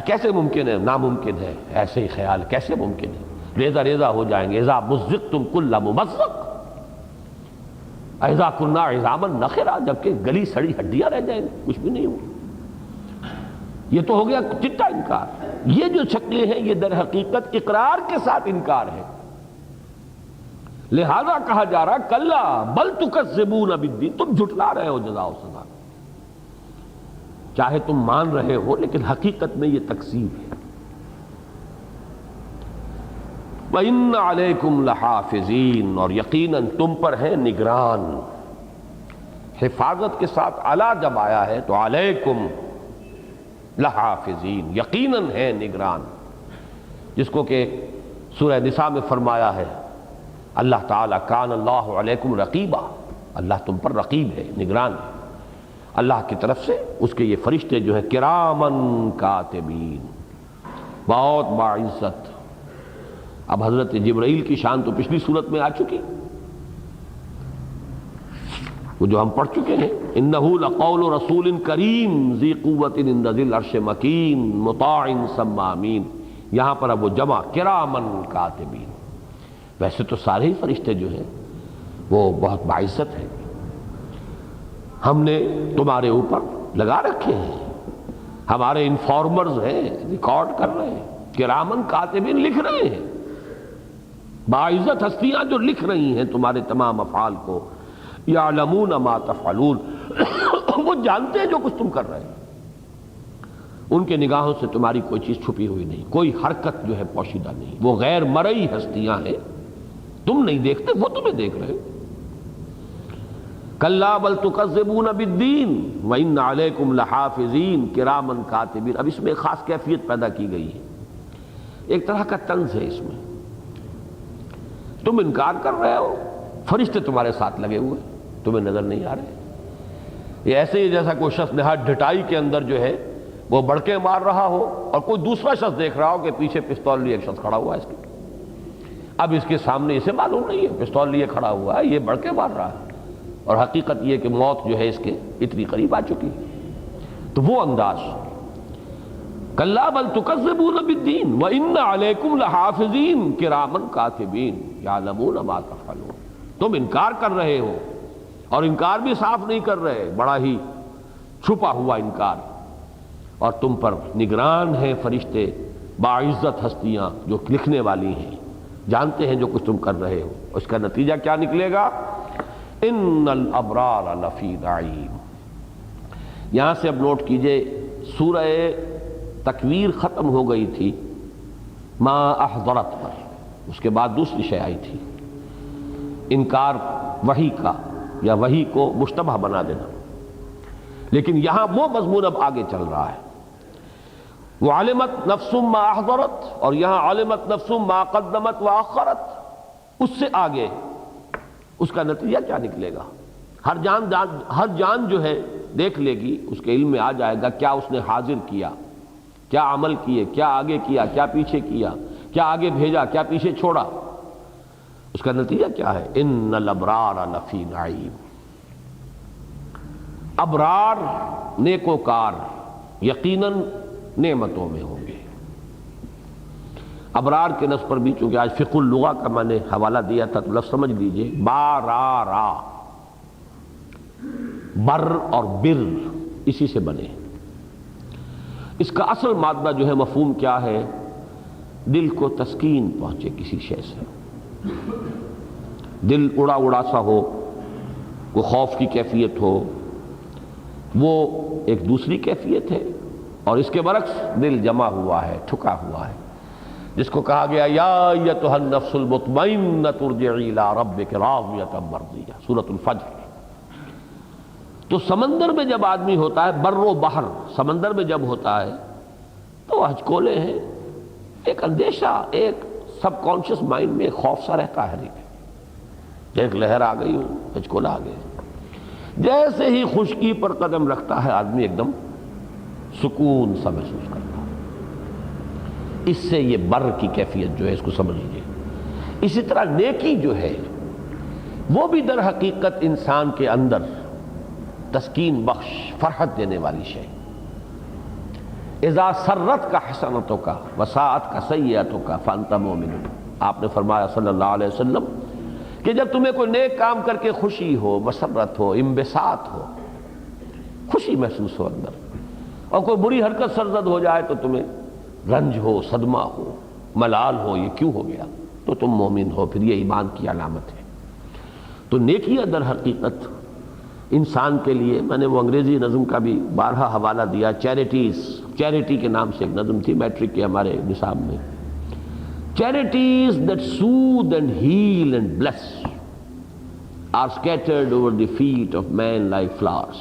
کیسے ممکن ہے؟ ناممکن ہے. ایسے ہی خیال کیسے ممکن ہے؟ ریزہ ریزہ ہو جائیں گے. اذا مزقتم کل ممزق اذا کنا عظاما نخرا، جبکہ گلی سڑی ہڈیاں رہ جائیں گے، کچھ بھی نہیں ہوگا. یہ تو ہو گیا چٹا انکار. یہ جو شکلیں ہیں یہ در حقیقت اقرار کے ساتھ انکار ہے. لہذا کہا جا رہا کلا بل تکذبون بالدین، تم جھٹلا رہے ہو جزا و سزا. چاہے تم مان رہے ہو لیکن حقیقت میں یہ تکذیب ہے. وَإِنَّ عَلَيْكُمْ لَحَافِظِينَ، اور یقیناً تم پر ہے نگران. حفاظت کے ساتھ علی جب آیا ہے تو علیکم لحافظین، یقیناً ہے نگران. جس کو کہ سورہ نساء میں فرمایا ہے اللہ تعالیٰ کان اللہ علیکم رقیبا، اللہ تم پر رقیب ہے، نگران ہے. اللہ کی طرف سے اس کے یہ فرشتے جو ہیں کرامن کاتبین، بہت باعزت. اب حضرت جبرائیل کی شان تو پچھلی صورت میں آ چکی، وہ جو ہم پڑھ چکے ہیں. انہ لقول رسول کریم ذی قوت عند ذی العرش مکین مطاع ثم امین. یہاں پر اب وہ جمع کرامن کاتبین. ویسے تو سارے ہی فرشتے جو ہیں وہ بہت باعزت ہیں، ہم نے تمہارے اوپر لگا رکھے ہیں، ہمارے انفارمرز ہیں، ریکارڈ کر رہے ہیں. کرامن کاتبین لکھ رہے ہیں، باعزت ہستیاں جو لکھ رہی ہیں تمہارے تمام افعال کو. یعلمون ما تفعلون وہ جانتے ہیں جو کچھ تم کر رہے ہیں، ان کے نگاہوں سے تمہاری کوئی چیز چھپی ہوئی نہیں، کوئی حرکت جو ہے پوشیدہ نہیں، وہ غیر مرئی ہستیاں ہیں، تم نہیں دیکھتے وہ تمہیں دیکھ رہے ہیں۔ کلا بل تکذبون بالدین وان علیکم لحافظین کراما کاتبین۔ اب اس میں ایک خاص کیفیت پیدا کی گئی ہے، ایک طرح کا طنز ہے اس میں۔ تم انکار کر رہے ہو، فرشتے تمہارے ساتھ لگے ہوئے تمہیں نظر نہیں آ رہے۔ یہ ایسے ہی جیسا کوئی شخص نہایت ڈھٹائی کے اندر جو ہے وہ بڑکے مار رہا ہو اور کوئی دوسرا شخص دیکھ رہا ہو کہ پیچھے پستول لیے ایک شخص کھڑا ہوا ہے اس کے، اب اس کے سامنے اسے معلوم نہیں ہے پستول لیے کھڑا ہوا ہے، یہ بڑکے مار رہا ہے، اور حقیقت یہ کہ موت جو ہے اس کے اتنی قریب آ چکی ہے۔ تو وہ انداز، کلا بل تکذبون بالدین وان علیکم لحافظین کراما کاتبین یعلمون ما تفعلون۔ تم انکار کر رہے ہو، اور انکار بھی صاف نہیں کر رہے، بڑا ہی چھپا ہوا انکار، اور تم پر نگران ہیں فرشتے باعزت ہستیاں جو لکھنے والی ہیں، جانتے ہیں جو کچھ تم کر رہے ہو۔ اس کا نتیجہ کیا نکلے گا؟ ان الابرار لفی نعیم۔ یہاں سے اب نوٹ کیجئے، سورہ تکویر ختم ہو گئی تھی ما احضرت پر، اس کے بعد دوسری شے آئی تھی، انکار وحی کا یا وحی کو مشتبہ بنا دینا، لیکن یہاں وہ مضمون اب آگے چل رہا ہے، وہ علمت نفس ما احضرت، اور یہاں علمت نفس ما قدمت واخرت، اس سے آگے اس کا نتیجہ کیا نکلے گا؟ ہر جان جو ہے دیکھ لے گی، اس کے علم میں آ جائے گا کیا اس نے حاضر کیا، کیا عمل کیے، کیا آگے کیا، کیا پیچھے کیا، کیا آگے بھیجا، کیا پیچھے چھوڑا، اس کا نتیجہ کیا ہے؟ ان الابرار لفی نعیم۔ ابرار نیکوکار یقیناً نعمتوں میں ہوں گے۔ ابرار کے لفظ پر بھی چونکہ آج فقہ اللغہ کا میں نے حوالہ دیا تھا تو لفظ سمجھ لیجئے، بارارا، بر اور بر اسی سے بنے۔ اس کا اصل مادہ جو ہے مفہوم کیا ہے؟ دل کو تسکین پہنچے کسی شے سے، دل اڑا اڑا سا ہو، کوئی خوف کی کیفیت ہو، وہ ایک دوسری کیفیت ہے، اور اس کے برعکس دل جمع ہوا ہے، ٹھکا ہوا ہے، جس کو کہا گیا یا ایتھا النفس المطمئنہ ارجعی الی ربک راضیۃ مرضیہ، سورۃ الفجر۔ تو سمندر میں جب آدمی ہوتا ہے، بر و بحر، سمندر میں جب ہوتا ہے تو ہچکولے ہیں، ایک اندیشہ، ایک سب کانشیس مائنڈ میں خوف سا رہتا ہے، ایک لہر آ گئی ہو، ہچکولا آ گیا۔ جیسے ہی خشکی پر قدم رکھتا ہے آدمی ایک دم سکون سا محسوس کرتا ہے۔ اس سے یہ بر کی کیفیت جو ہے اس کو سمجھ لیجیے۔ اسی طرح نیکی جو ہے وہ بھی در حقیقت انسان کے اندر تسکین بخش، فرحت دینے والی شے۔ اذا سرت کا حسنتوں کا وساعت کا سیئتوں کا فانت مومن، آپ نے فرمایا صلی اللہ علیہ وسلم کہ جب تمہیں کوئی نیک کام کر کے خوشی ہو، مسرت ہو، انبساط ہو، خوشی محسوس ہو اندر، اور کوئی بری حرکت سرزد ہو جائے تو تمہیں رنج ہو، صدمہ ہو، ملال ہو، یہ کیوں ہو گیا، تو تم مومن ہو، پھر یہ ایمان کی علامت ہے۔ تو نیکیاں در حقیقت انسان کے لیے، میں نے وہ انگریزی نظم کا بھی بارہا حوالہ دیا، چیریٹی کے نام سے ایک نظم تھی میٹرک کے ہمارے نصاب میں، charities that soothe and heal and bless are scattered over the feet of man like flowers۔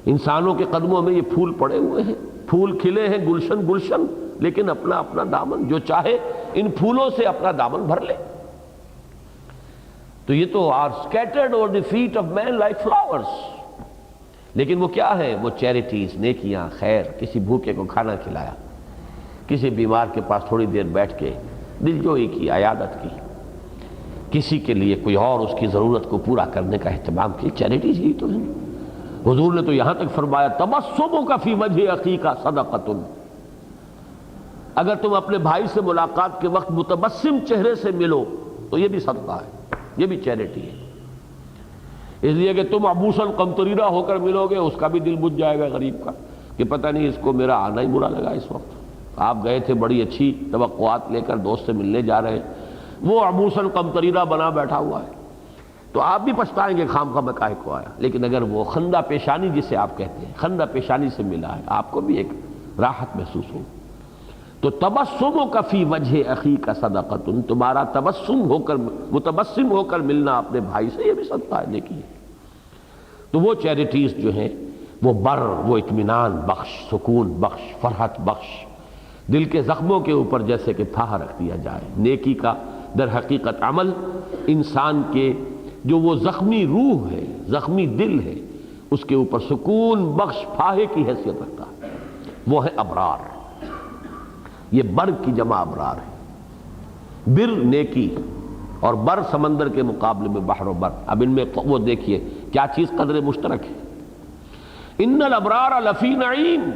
انسانوں کے قدموں میں یہ پھول پڑے ہوئے ہیں، پھول کھلے ہیں گلشن گلشن، لیکن اپنا اپنا دامن، جو چاہے ان پھولوں سے اپنا دامن بھر لے۔ تو یہ تو are scattered over the feet of man like flowers، لیکن وہ کیا ہے؟ وہ چیریٹیز، نیکیاں، خیر، کسی بھوکے کو کھانا کھلایا، کسی بیمار کے پاس تھوڑی دیر بیٹھ کے دل جوئی کی، عیادت کی، کسی کے لیے کوئی اور اس کی ضرورت کو پورا کرنے کا اہتمام کی، چیریٹیز ہی تو ہیں۔ حضور نے تو یہاں تک فرمایا تبسمک فی وجہ اخیک صدقۃ، اگر تم اپنے بھائی سے ملاقات کے وقت متبسم چہرے سے ملو تو یہ بھی صدقہ ہے، یہ بھی چیریٹی ہے۔ اس لیے کہ تم عبوساً قمطریرہ ہو کر ملو گے، اس کا بھی دل بجھ جائے گا غریب کا کہ پتہ نہیں اس کو میرا آنا ہی برا لگا اس وقت۔ آپ گئے تھے بڑی اچھی توقعات لے کر دوست سے ملنے جا رہے ہیں، وہ عبوساً قمطریرہ بنا بیٹھا ہوا ہے۔ تو آپ بھی پچھتائیں گے خام خواہ میں کاہے کو آیا. لیکن اگر وہ خندہ پیشانی جسے آپ کہتے ہیں خندہ پیشانی سے ملا ہے, آپ کو بھی ایک راحت محسوس ہو. تو تبسمک فی وجہ اخیک صدقۃ, تمہارا تبسم ہو کر متبسم ہو کر ملنا اپنے بھائی سے, یہ بھی صدقہ ہے, نیکی ہے. تو وہ چیریٹیز جو ہیں وہ بر, وہ اطمینان بخش, سکون بخش, فرحت بخش, دل کے زخموں کے اوپر جیسے کہ پھاہا رکھ دیا جائے. نیکی کا در حقیقت عمل انسان کے جو وہ زخمی روح ہے, زخمی دل ہے, اس کے اوپر سکون بخش پھاہے کی حیثیت رکھتا ہے. وہ ہے ابرار. یہ بر کی جمع ابرار ہے. بر نیکی اور بر سمندر کے مقابلے میں بحر و بر. اب ان میں وہ دیکھیے کیا چیز قدر مشترک ہے. ان الابرار لفی نعیم,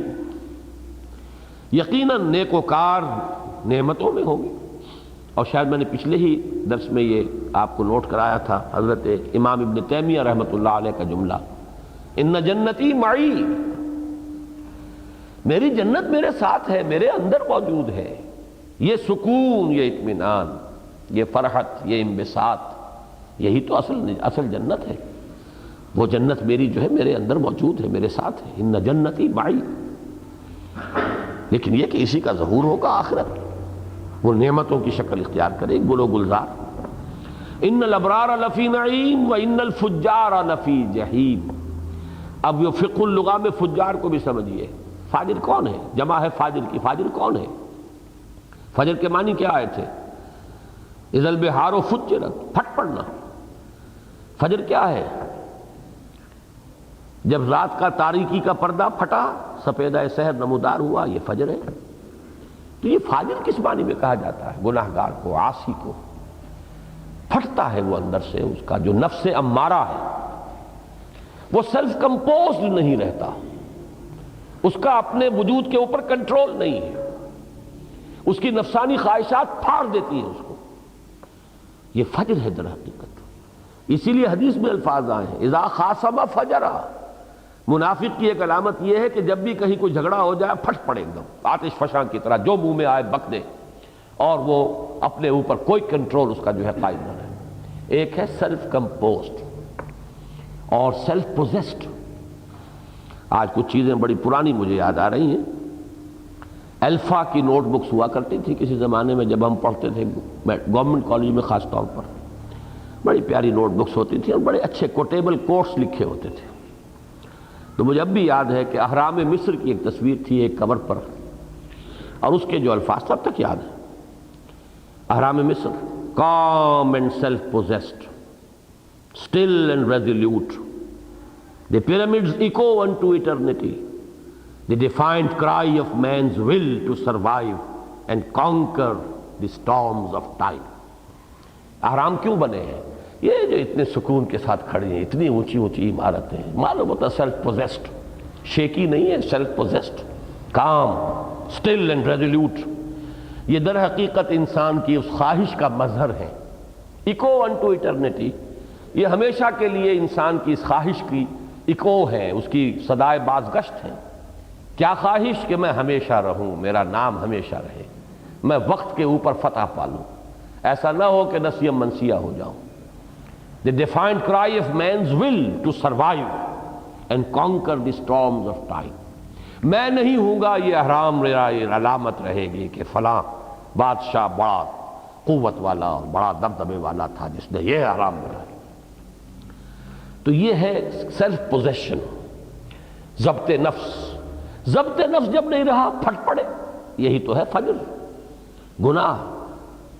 یقیناً نیکوکار نعمتوں میں ہوں گے. اور شاید میں نے پچھلے ہی درس میں یہ آپ کو نوٹ کرایا تھا, حضرت امام ابن تیمیہ رحمۃ اللہ علیہ کا جملہ, ان جنتی معی, میری جنت میرے ساتھ ہے, میرے اندر موجود ہے. یہ سکون, یہ اطمینان, یہ فرحت, یہ انبساط, یہی تو اصل جنت ہے. وہ جنت میری جو ہے میرے اندر موجود ہے, میرے ساتھ ہے. ان جنتی معی. لیکن یہ کہ اسی کا ظہور ہوگا آخرت, وہ نعمتوں کی شکل اختیار کرے, گل و گلزار. ان الابرار لفی نعیم و ان الفجار لفی جحیم. اب یہ فقہ اللغہ میں فجار کو بھی سمجھیے. فاجر کون ہے؟ جمع ہے فاجر کی. فاجر کون ہے؟ فجر کے معنی کیا آئے تھے؟ اذا البحار فجرت, پھٹ پڑنا. فجر کیا ہے؟ جب رات کا تاریکی کا پردہ پھٹا, سفیدہ سحر نمودار ہوا, یہ فجر ہے. تو یہ فاجر کس معنی میں کہا جاتا ہے؟ گناہگار کو, عاصی کو. پھٹتا ہے وہ اندر سے, اس کا جو نفس امارہ ہے وہ سیلف کمپوزڈ نہیں رہتا, اس کا اپنے وجود کے اوپر کنٹرول نہیں ہے, اس کی نفسانی خواہشات پھاڑ دیتی ہیں اس کو. یہ فجر ہے در حقیقت. اسی لیے حدیث میں الفاظ آئے ہیں اذا خاصم فجرا. منافق کی ایک علامت یہ ہے کہ جب بھی کہیں کوئی جھگڑا ہو جائے پھٹ پڑے, ایک دم آتش فشاں کی طرح, جو منہ میں آئے بک دے, اور وہ اپنے اوپر کوئی کنٹرول اس کا جو ہے قائم نہ رہے. ایک ہے سیلف کمپوزڈ اور سیلف پوزیسڈ. آج کچھ چیزیں بڑی پرانی مجھے یاد آ رہی ہیں. الفا کی نوٹ بکس ہوا کرتی تھی کسی زمانے میں جب ہم پڑھتے تھے گورنمنٹ کالج میں, خاص طور پر بڑی پیاری نوٹ بکس ہوتی تھی اور بڑے اچھے کوٹیبل کوٹس لکھے ہوتے تھے. تو مجھے اب بھی یاد ہے کہ اہرام مصر کی ایک تصویر تھی ایک کور پر, اور اس کے جو الفاظ تب تک یاد ہیں. اہرام مصر, calm and self-possessed, still and resolute. The pyramids echo unto eternity, the defiant cry of man's will to survive and conquer the storms of time. اہرام کیوں بنے ہیں؟ یہ جو اتنے سکون کے ساتھ کھڑی ہیں, اتنی اونچی اونچی عمارتیں, معلوم ہوتا سیلف پوزیسڈ, شیکی نہیں ہے, self possessed, calm, still and resolute. یہ در حقیقت انسان کی اس خواہش کا مظہر ہے. ایکو انٹو ایٹرنیٹی, یہ ہمیشہ کے لیے انسان کی اس خواہش کی ایکو ہے, اس کی صدائے بازگشت ہے. کیا خواہش؟ کہ میں ہمیشہ رہوں, میرا نام ہمیشہ رہے, میں وقت کے اوپر فتح پالوں, ایسا نہ ہو کہ نسیم منسیہ ہو جاؤں. The defiant cry of man's will to survive and conquer the storms of time. میں نہیں ہوں گا, یہ احرام میرا یہ علامت رہے گی کہ فلاں بادشاہ بڑا قوت والا اور بڑا دبدبے والا تھا جس نے یہ احرام بنایا. تو یہ ہے سیلف پوزیشن, ضبط نفس. ضبط نفس جب نہیں رہا پھٹ پڑے, یہی تو ہے فجر. گناہ,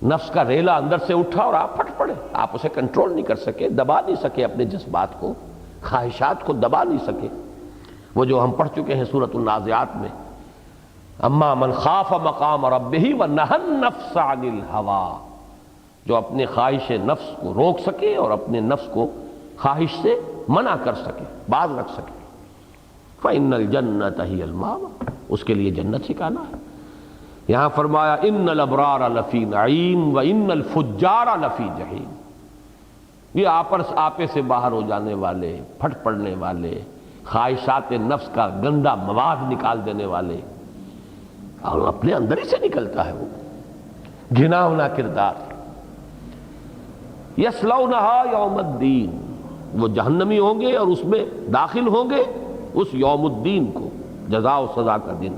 نفس کا ریلا اندر سے اٹھا اور آپ پھٹ پڑے, آپ اسے کنٹرول نہیں کر سکے, دبا نہیں سکے, اپنے جذبات کو, خواہشات کو دبا نہیں سکے. وہ جو ہم پڑھ چکے ہیں سورۃ النازعات میں, اما من خاف مقام ربہ ونہی النفس عن الہویٰ, جو اپنے خواہش نفس کو روک سکے اور اپنے نفس کو خواہش سے منع کر سکے, باز رکھ سکے. فإن الجنۃ ہی المأویٰ, اس کے لیے جنت ٹھکانہ ہے. یہاں فرمایا ان الابرار لفی نعیم و ان الفجار لفی جحیم. یہ آپس آپے سے باہر ہو جانے والے, پھٹ پڑنے والے, خواہشات نفس کا گندا مواد نکال دینے والے, اور اپنے اندر ہی سے نکلتا ہے وہ گھناؤنا کردار. یصلونہا یوم الدین، وہ جہنمی ہوں گے اور اس میں داخل ہوں گے اس یوم الدین کو، جزا و سزا کا دن۔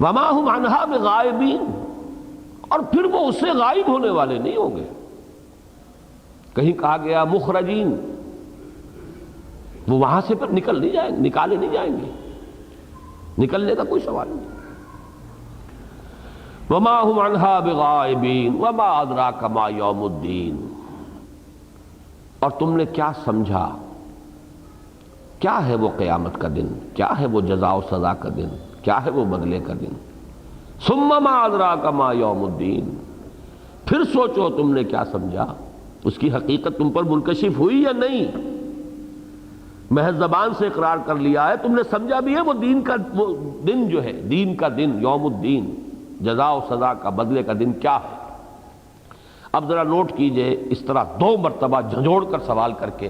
وما ہم عنہا بغائبین، اور پھر وہ اس سے غائب ہونے والے نہیں ہوں گے۔ کہیں کہا گیا مخرجین، وہ وہاں سے پھر نکل نہیں جائیں گے، نکالے نہیں جائیں گے، نکلنے کا کوئی سوال نہیں۔ وما ہم عنہا بغائبین وما ادراک ما یوم الدین، اور تم نے کیا سمجھا کیا ہے وہ قیامت کا دن، کیا ہے وہ جزا و سزا کا دن، کیا ہے وہ بدلے کا دن۔ ثم ما ادراک ما یوم الدین، پھر سوچو تم نے کیا سمجھا، اس کی حقیقت تم پر منکشف ہوئی یا نہیں؟ محض زبان سے اقرار کر لیا ہے، تم نے سمجھا بھی ہے وہ دن جو ہے، دین کا دن، یوم الدین، جزا و سزا کا بدلے کا دن کیا ہے؟ اب ذرا نوٹ کیجئے، اس طرح دو مرتبہ جھنجھوڑ کر سوال کر کے،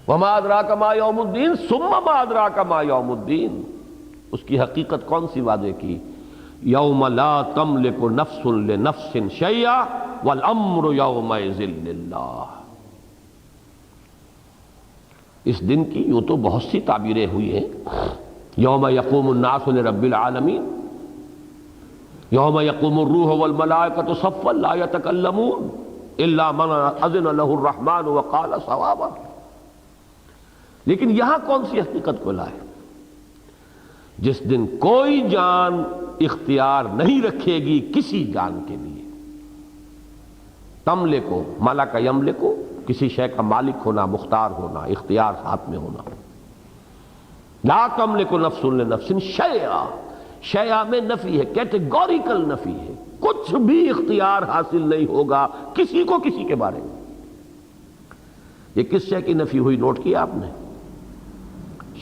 وما ادراک ما یوم الدین ثم ما ادراک ما یوم الدین، اس کی حقیقت کون سی واضح کی؟ یوم لا تملک نفس لنفس شیئا والامر یومئذ للہ۔ اس دن کی یوں تو بہت سی تعبیریں ہوئی ہیں، یوم یقوم الناس لرب العالمین، یوم یقوم الروح والملائکۃ صفا لا یتکلمون الا من اذن له الرحمن وقال صوابا۔ لیکن یہاں کون سی حقیقت کو لائے؟ جس دن کوئی جان اختیار نہیں رکھے گی کسی جان کے لیے۔ تملکو، ملک یملکو، کسی شے کا مالک ہونا، مختار ہونا، اختیار ہاتھ میں ہونا۔ لا تملک نفس لنفس شیئا، شیئا میں نفی ہے، کیٹیگوریکل نفی ہے، کچھ بھی اختیار حاصل نہیں ہوگا کسی کو کسی کے بارے میں۔ یہ کس شے کی نفی ہوئی نوٹ کیا آپ نے؟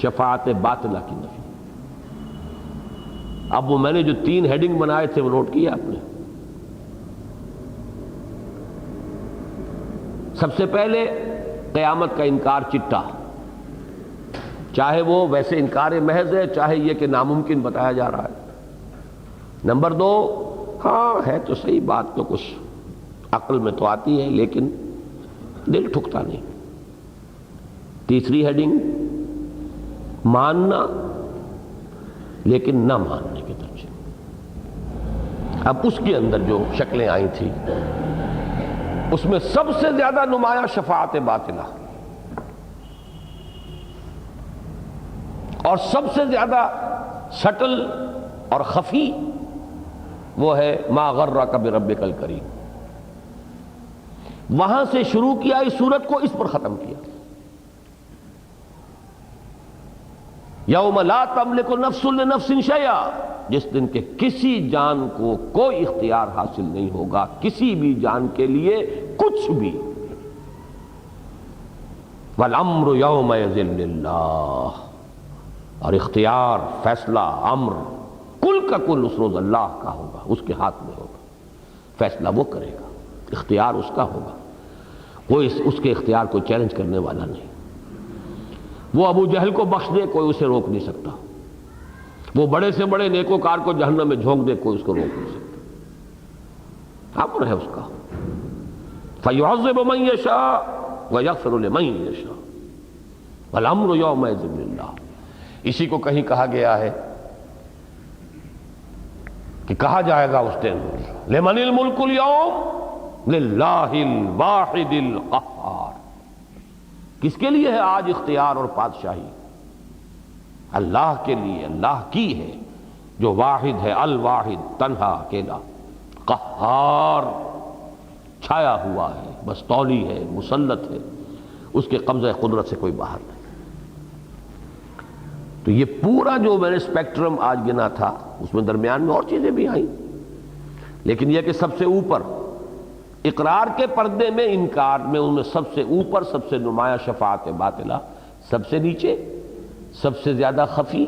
شفاعت باطلہ کی نفی۔ اب وہ میں نے جو 3 ہیڈنگ بنائے تھے وہ نوٹ کیا آپ نے؟ سب سے پہلے قیامت کا انکار چٹا، چاہے وہ ویسے انکار محض ہے، چاہے یہ کہ ناممکن بتایا جا رہا ہے۔ نمبر 2، ہاں ہے تو صحیح بات، تو کچھ عقل میں تو آتی ہے لیکن دل ٹھکتا نہیں۔ تیسری ہیڈنگ، ماننا لیکن نہ ماننے کے درجے۔ اب اس کے اندر جو شکلیں آئی تھی اس میں سب سے زیادہ نمایاں شفاعت باطلہ، اور سب سے زیادہ سٹل اور خفی وہ ہے ما غرک بربک الکریم۔ وہاں سے شروع کیا اس صورت کو، اس پر ختم کیا۔ یوم لا تملک نفس لنفس شیئا، جس دن کے کسی جان کو کوئی اختیار حاصل نہیں ہوگا کسی بھی جان کے لیے کچھ بھی۔ والامر یومئذ للہ، اور اختیار، فیصلہ، امر کل کا کل اس روز اللہ کا ہوگا، اس کے ہاتھ میں ہوگا۔ فیصلہ وہ کرے گا، اختیار اس کا ہوگا، کوئی اس کے اختیار کو چیلنج کرنے والا نہیں۔ وہ ابو جہل کو بخش دے، کوئی اسے روک نہیں سکتا۔ وہ بڑے سے بڑے نیکوکار کو جہنم میں جھونک دے، کوئی اس کو روک نہیں سکتا۔ امر ہے اس کا، فَيُعَذِّبُ مَن يَشَاءُ وَيَغْفِرُ لِمَن يَشَاءُ وَالْأَمْرُ يَوْمَئِذٍ لِلَّهِ۔ اسی کو کہیں کہا گیا ہے کہ کہا جائے گا اس دن، لمن الملک اليوم للہ الواحد القہار۔ کس کے لیے ہے آج اختیار اور بادشاہی؟ اللہ کے لیے، اللہ کی ہے جو واحد ہے، الواحد، تنہا، اکیلا، قہار، چھایا ہوا ہے، بستولی ہے، مسلط ہے، اس کے قبضہ قدرت سے کوئی باہر نہیں۔ تو یہ پورا جو میں نے اسپیکٹرم آج گنا تھا اس میں درمیان میں اور چیزیں بھی آئیں، لیکن یہ کہ سب سے اوپر اقرار کے پردے میں، انکار میں، ان میں سب سے اوپر، سب سے نمایاں شفاعت باطلہ، سب سے نیچے، سب سے زیادہ خفی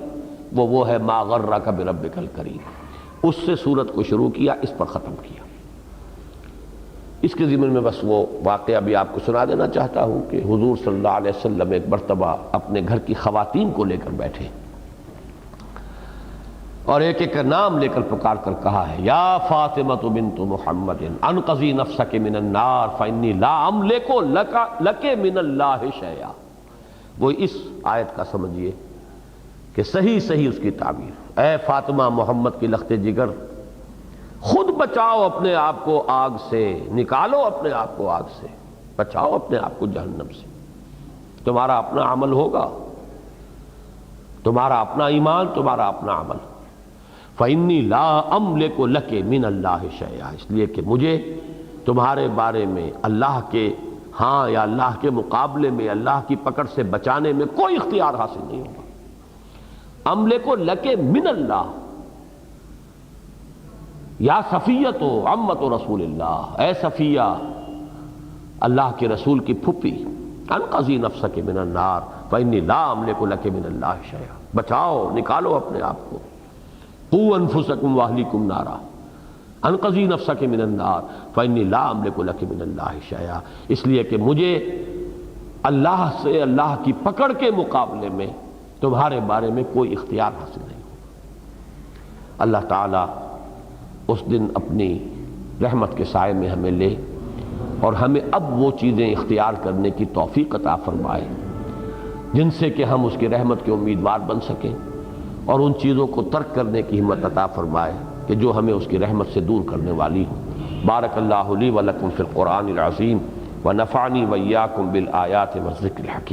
وہ ہے ما غرک بربک الکریم۔ اس سے سورت کو شروع کیا، اس پر ختم کیا۔ اس کے ضمن میں بس وہ واقعہ بھی آپ کو سنا دینا چاہتا ہوں کہ حضور صلی اللہ علیہ وسلم ایک مرتبہ اپنے گھر کی خواتین کو لے کر بیٹھے، اور ایک ایک کا نام لے کر پکار کر کہا ہے یا فاطمہ بنت محمد انقذی نفسک من النار فانی لا املک لک من اللہ شیئا۔ وہ اس آیت کا سمجھیے کہ صحیح اس کی تعبیر، اے فاطمہ محمد کی لخت جگر، خود بچاؤ اپنے آپ کو آگ سے، نکالو اپنے آپ کو آگ سے، بچاؤ اپنے آپ کو جہنم سے۔ تمہارا اپنا عمل ہوگا، تمہارا اپنا ایمان، تمہارا اپنا عمل۔ فَإِنِّي لَا أَمْلِكُ لَكَ مِنَ اللَّهِ شَيْئًا، اس لیے کہ مجھے تمہارے بارے میں اللہ کے ہاں یا اللہ کے مقابلے میں اللہ کی پکڑ سے بچانے میں کوئی اختیار حاصل نہیں ہوگا۔ أَمْلِكُ لَكَ مِنَ اللَّهِ، یا صفیہ تو عمت رسول اللہ، اے صفیہ اللہ کے رسول کی پھپھی، انقذی نفسک من النار فإنی لا املک لک من اللہ شیئا، بچاؤ نکالو اپنے آپ کو، قوا انفسکم واہلیکم نارا، انقذی نفسک من النار فإنی لا املک لک من اللہ شیئا، اس لیے کہ مجھے اللہ سے اللہ کی پکڑ کے مقابلے میں تمہارے بارے میں کوئی اختیار حاصل نہیں ہوگا۔ اللہ تعالی اس دن اپنی رحمت کے سائے میں ہمیں لے اور ہمیں اب وہ چیزیں اختیار کرنے کی توفیق عطا فرمائے جن سے کہ ہم اس کی رحمت کے امیدوار بن سکیں، اور ان چیزوں کو ترک کرنے کی ہمت عطا فرمائے کہ جو ہمیں اس کی رحمت سے دور کرنے والی ہوں۔ بارک اللہ لی ولکم فی القرآن العظیم ونفعنی وإیاکم بالآیات والذکر الحکیم۔